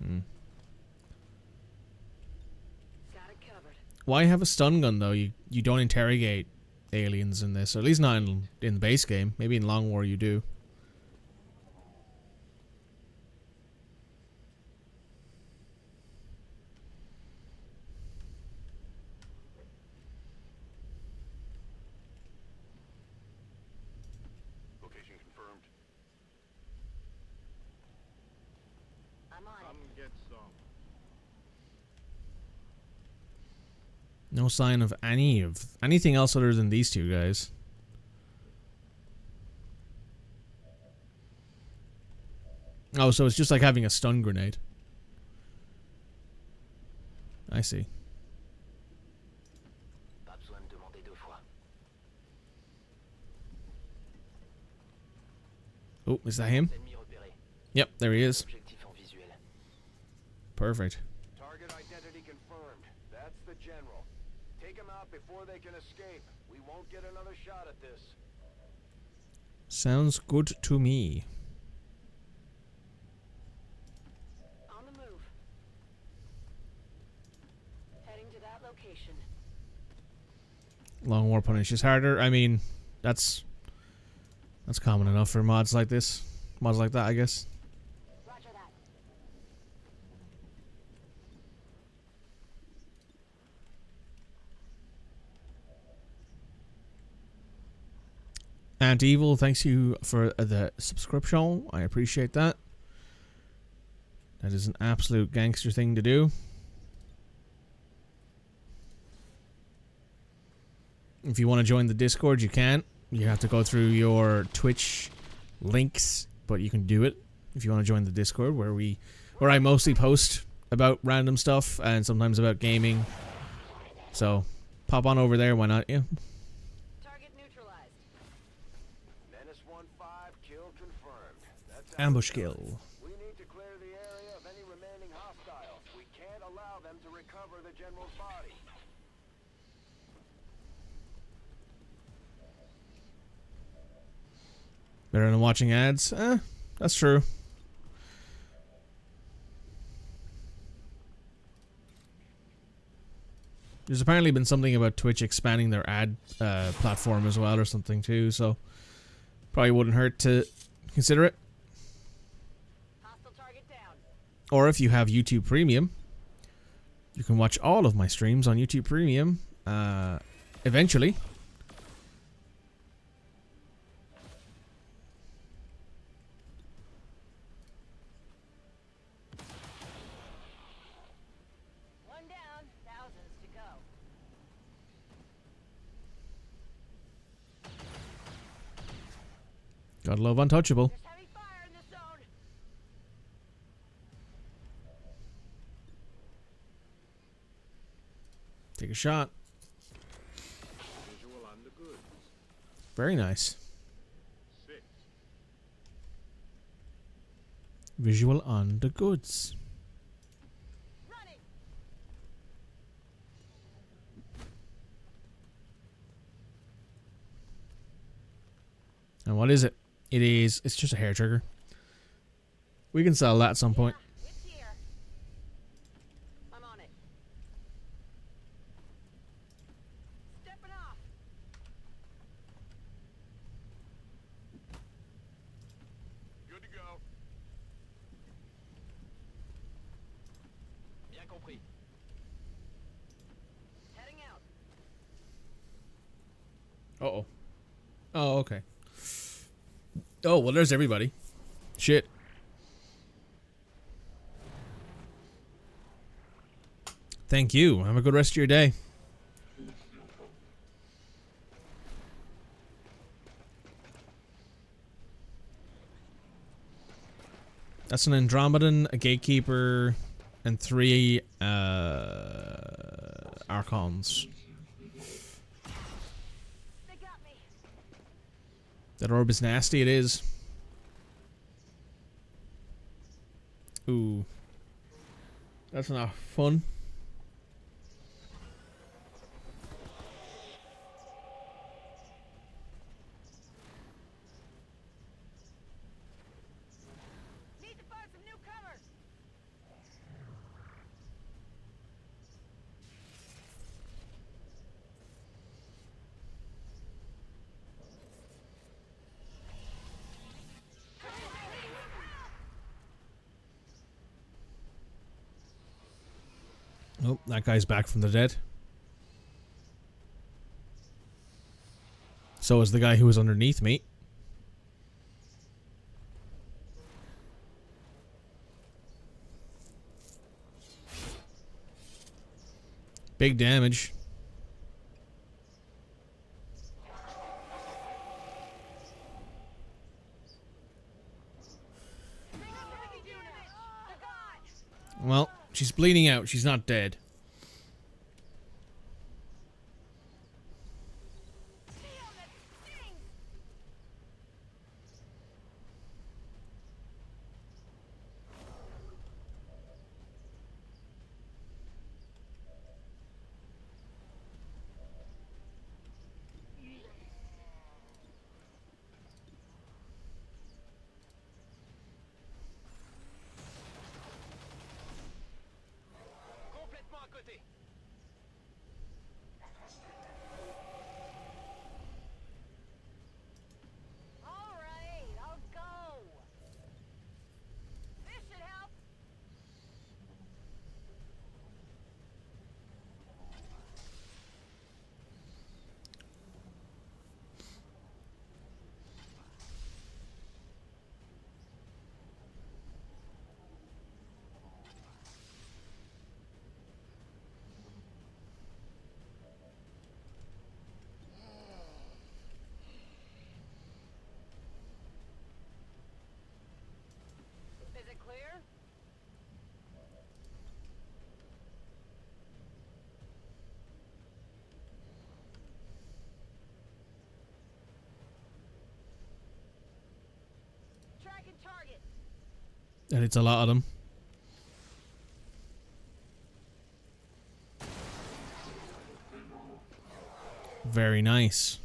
Hmm. Got it covered. Why have a stun gun though? You don't interrogate aliens in this, or at least not in the base game. Maybe in Long War you do. Location confirmed. I'm on Come get some. No sign of anything else other than these two guys. Oh, so it's just like having a stun grenade. I see. Pas besoin de demander deux fois. Oh, is that him? Ennemi repéré. Yep, there he is. Objectif en visuel. Perfect. Target identity confirmed. That's the general. Take him out before they can escape. We won't get another shot at this. Sounds good to me. On the move. Heading to that location. Long War punishes harder. I mean, that's common enough for mods like this. Mods like that, I guess. Roger that. Ant Evil, thanks you for the subscription. I appreciate that. That is an absolute gangster thing to do. If you want to join the Discord, you can. You have to go through your Twitch links, but you can do it if you want to join the Discord, where I mostly post about random stuff and sometimes about gaming. So pop on over there, why not? Yeah. Target neutralized. Menace 1-5, kill confirmed. That's Ambush kill. We need to clear the area of any remaining hostiles. We can't allow them to recover the general's body. Better than watching ads? That's true. There's apparently been something about Twitch expanding their ad platform as well or something too, so probably wouldn't hurt to consider it. Hostile target down. Or if you have YouTube Premium, you can watch all of my streams on YouTube Premium eventually. One down, thousands to go. Gotta love Untouchable. There's heavy fire in the zone. Take a shot. Visual on the goods. Very nice. 6. Visual on the goods. Running. And what is it? It's just a hair trigger. We can sell that at some point. Yeah, it's here. I'm on it. Stepping off. Good to go. Bien compris. Heading out. Uh-oh. Oh, okay. Oh, well, there's everybody. Shit. Thank you. Have a good rest of your day. That's an Andromedan, a Gatekeeper, and 3 Archons. They got me. That orb is nasty, it is. Ooh. That's not fun. Need to find some new cover. Oh, that guy's back from the dead. So is the guy who was underneath me. Big damage. Well, she's bleeding out. She's not dead. Complètement à côté. All right, I'll go. This should help. Is it clear? Tracking target. And it's a lot of them. Very nice.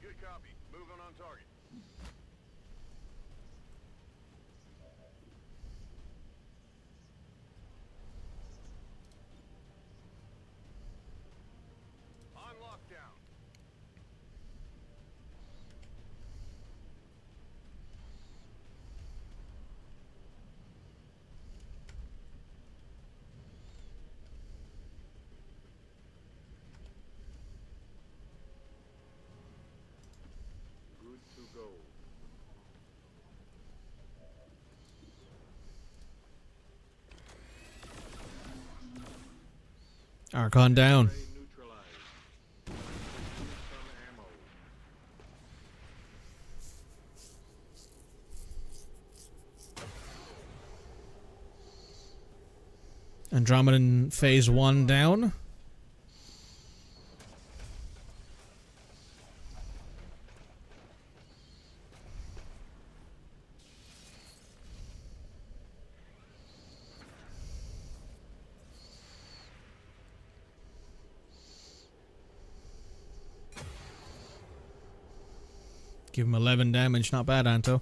Good copy. Moving on target. On lockdown. Good to go. Archon down. Ray neutralized. Use some ammo. Andromedan phase 1 down. Give him 11 damage. Not bad, Anto.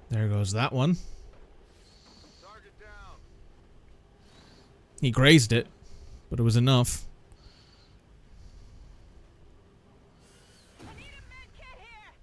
There goes that one. Target down. He grazed it, but it was enough. I need a med kit here.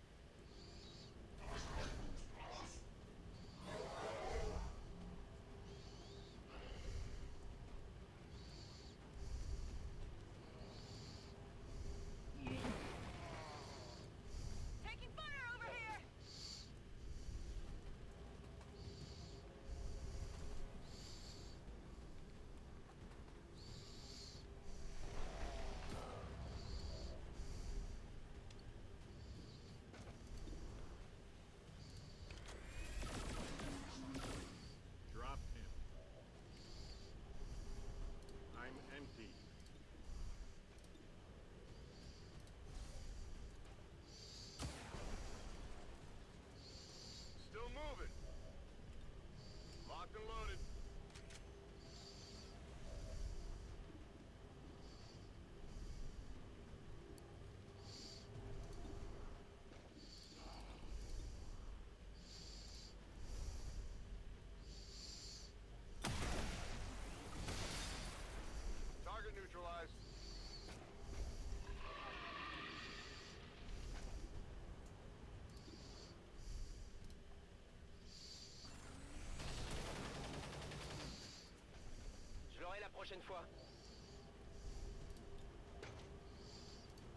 prochaine fois.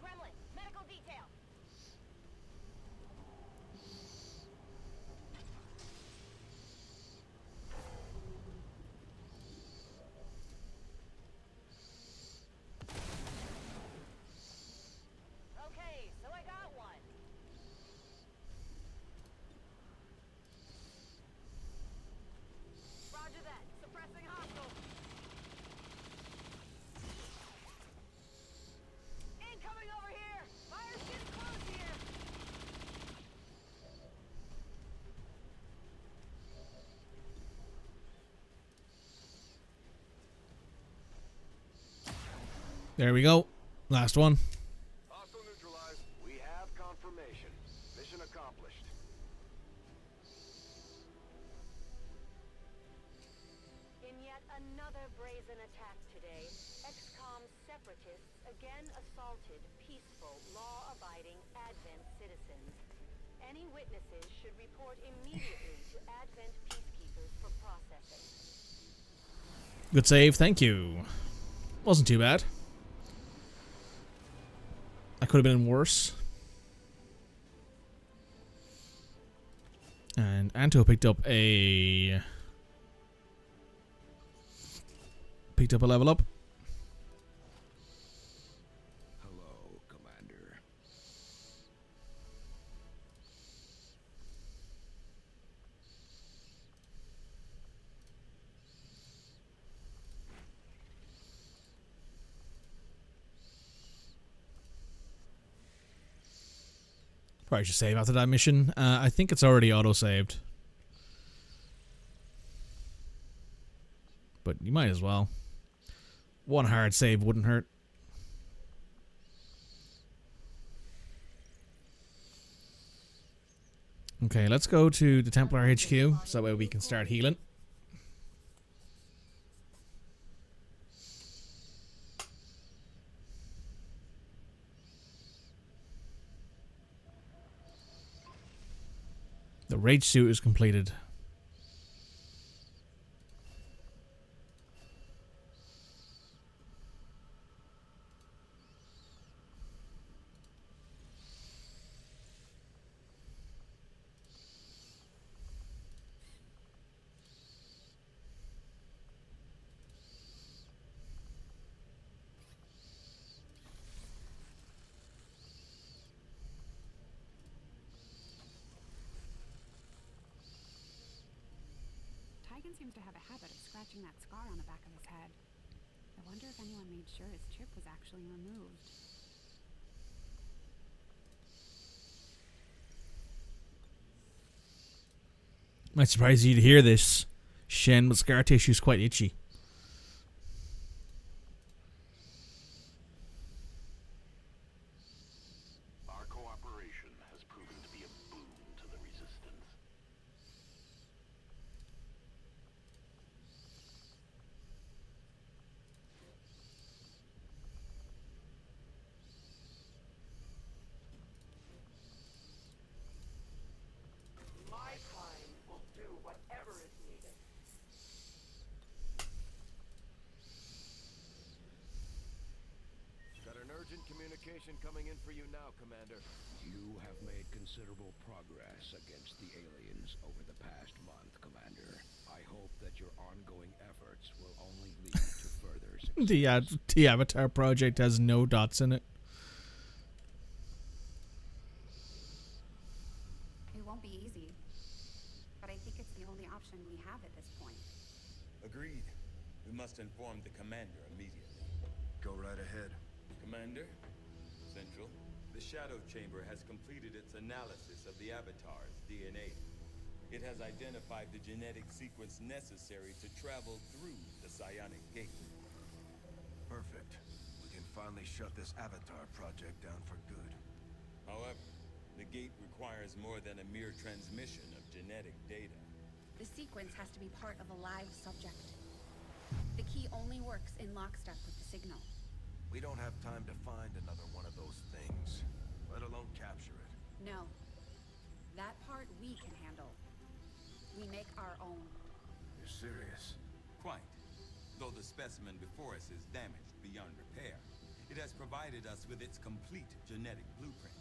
Gremlin, medical detail. Okay, so I got one. Roger that. Suppressing hostile. Incoming over here! Fire's getting close here! There we go. Last one. Hostile neutralized. We have confirmation. Mission accomplished. In yet another brazen attack today, XCOM separatists again assaulted peaceful, law-abiding Advent citizens. Any witnesses should report immediately to Advent peacekeepers for processing. Good save, thank you. Wasn't too bad. I could have been worse. And Anto picked up a level up. Hello, Commander. Probably should save after that mission. I think it's already auto-saved. But you might as well. One hard save wouldn't hurt. Okay, let's go to the Templar HQ so that way we can start healing. The rage suit is completed. Tigan seems to have a habit of scratching that scar on the back of his head. I wonder if anyone made sure his chip was actually removed. Might surprise you to hear this, Shen, but scar tissue is quite itchy. Our cooperation has proven to be a boon to the Resistance. My kind will do whatever is needed. Got an urgent communication coming in for you now, Commander. You have made considerable progress against the aliens over the past month, Commander. I hope that your ongoing efforts will only lead to further success. The Avatar project has no dots in it. It won't be easy, but I think it's the only option we have at this point. Agreed. We must inform the commander immediately. Go right ahead. Commander, Central, the Shadow Chamber has completed its analysis of the Avatar's DNA. It has identified the genetic sequence necessary to travel through the Psionic Gate. Perfect. We can finally shut this Avatar project down for good. However, the gate requires more than a mere transmission of genetic data. The sequence has to be part of a live subject. The key only works in lockstep with the signal. We don't have time to find another one of those things, let alone capture it. No. That part we can handle. We make our own. You're serious? Quite. Though the specimen before us is damaged beyond repair, it has provided us with its complete genetic blueprint.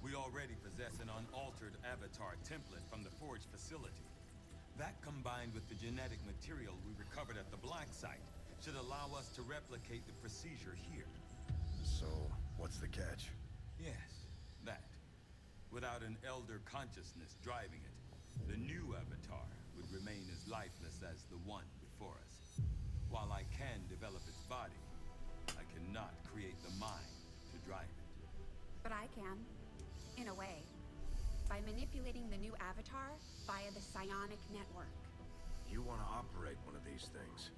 We already possess an unaltered avatar template from the Forge facility. That, combined with the genetic material we recovered at the Black Site, should allow us to replicate the procedure here. So, what's the catch? Yes, that. Without an elder consciousness driving it, the new avatar would remain as lifeless as the one before us. While I can develop its body, I cannot create the mind to drive it. But I can, in a way, by manipulating the new avatar via the psionic network. You want to operate one of these things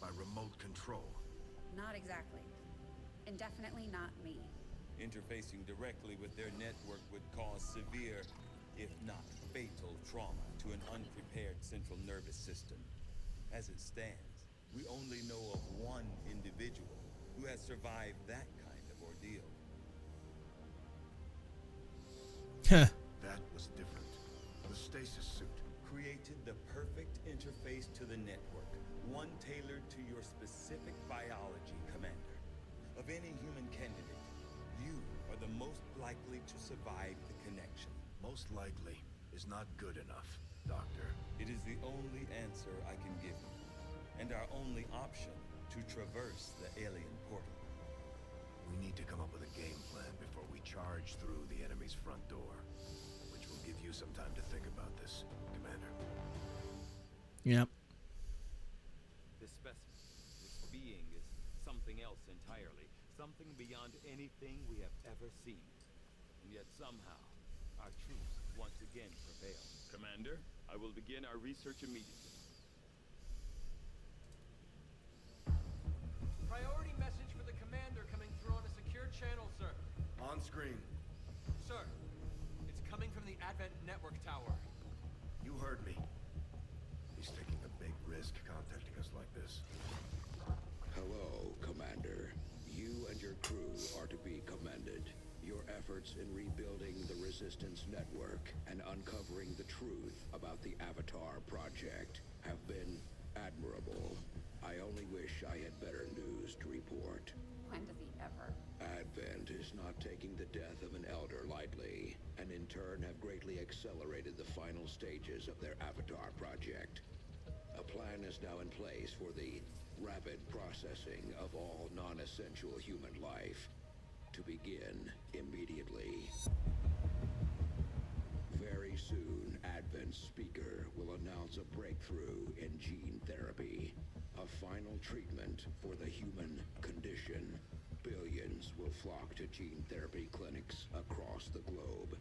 by remote control? Not exactly. And definitely not me. Interfacing directly with their network would cause severe, if not fatal, trauma to an unprepared central nervous system. As it stands, we only know of one individual who has survived that kind of ordeal. That was different. The stasis suit Created the perfect interface to the network, one tailored to your specific biology, Commander. Of any human candidate, you are the most likely to survive the connection. most likely is not good enough, Doctor. It is the only answer I can give you, and our only option to traverse the alien portal. We need to come up with a game plan before we charge through the enemy's front door, which will give you some time to think about this, Commander. Yep. This specimen, this being, is something else entirely, something beyond anything we have ever seen. And yet somehow, our truth once again prevails. Commander, I will begin our research immediately. Priority message for the commander coming through on a secure channel, sir. On screen. Sir, it's coming from the Advent network tower. You heard me. He's taking a big risk contacting us like this. Hello, Commander. You and your crew are to be commended. Your efforts in rebuilding the Resistance network and uncovering the truth about the Avatar project have been admirable. I only wish I had better news to report. When does he ever? Advent is not taking the death of an elder lightly, and in turn have greatly accelerated the final stages of their Avatar project. A plan is now in place for the rapid processing of all non-essential human life, to begin immediately. Very soon, Advent's speaker will announce a breakthrough in gene therapy, a final treatment for the human condition. Billions will flock to gene therapy clinics across the globe.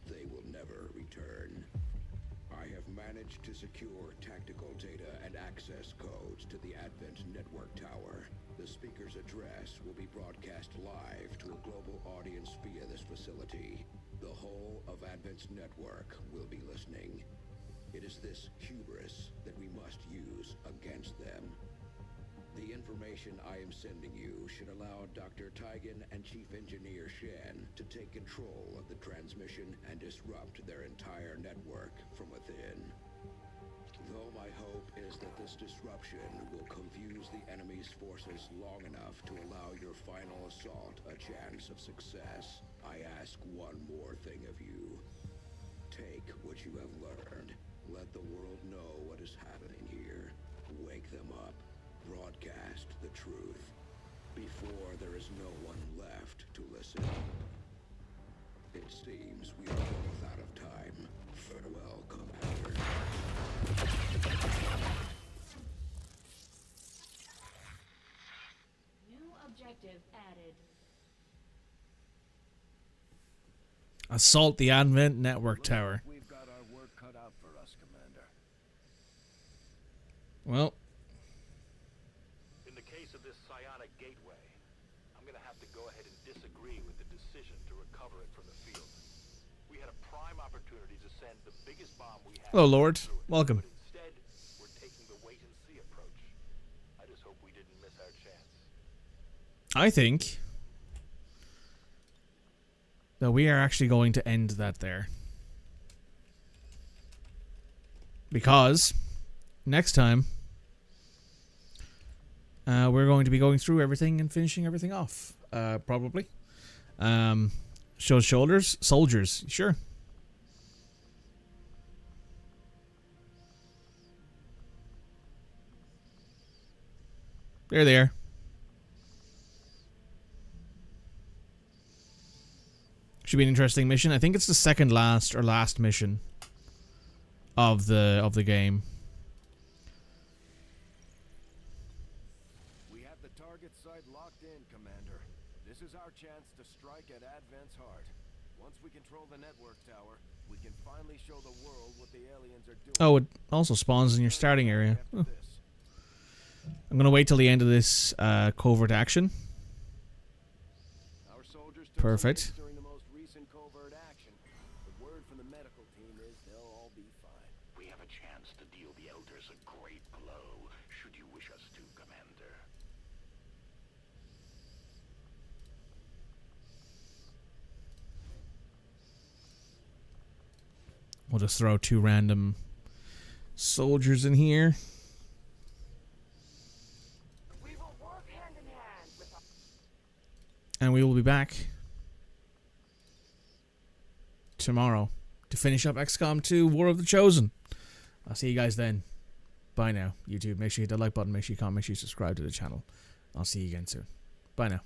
They will never return. I have managed to secure tactical data and access codes to the Advent network tower. The speaker's address will be broadcast live to a global audience via this facility. The whole of Advent's network will be listening. It is this hubris that we must use against them. The information I am sending you should allow Dr. Tygan and Chief Engineer Shen to take control of the transmission and disrupt their entire network from within. Though my hope is that this disruption will confuse the enemy's forces long enough to allow your final assault a chance of success, I ask one more thing of you. Take what you have learned. Let the world know what is happening here. Wake them up. Broadcast the truth before there is no one left to listen. It seems we are both out of time. Farewell, Commander. New objective added. Assault the Advent network tower. We've got our work cut out for us, Commander. Well, In the case of this psionic gateway, I'm gonna have to go ahead and disagree with the decision to recover it from the field. We had a prime opportunity to send the biggest bomb we had. hello, Lord. through it, Welcome. But instead, we're taking the wait-and-see approach. I just hope we didn't miss our chance. I think that we are actually going to end that there. Because next time we're going to be going through everything and finishing everything off. Probably. Shows shoulders. Soldiers. Sure. There they are. Should be an interesting mission. I think it's the second last or last mission of the game. We have the target site locked in, Commander. This is our chance to strike at Advent's heart. Once we control the network tower, we can finally show the world what the aliens are doing. Oh, it also spawns in your starting area. Oh. I'm gonna wait till the end of this covert action. Our soldiers took Perfect. during the most recent covert action. The word from the medical team is they'll all be fine. We have a chance to deal the Elders a great blow, should you wish us to, Commander. We'll just throw 2 random soldiers in here. We will work hand in hand with our And we will be back tomorrow to finish up XCOM 2 War of the Chosen. I'll see you guys then. Bye now, YouTube. Make sure you hit the like button, make sure you comment, make sure you subscribe to the channel. I'll see you again soon. Bye now.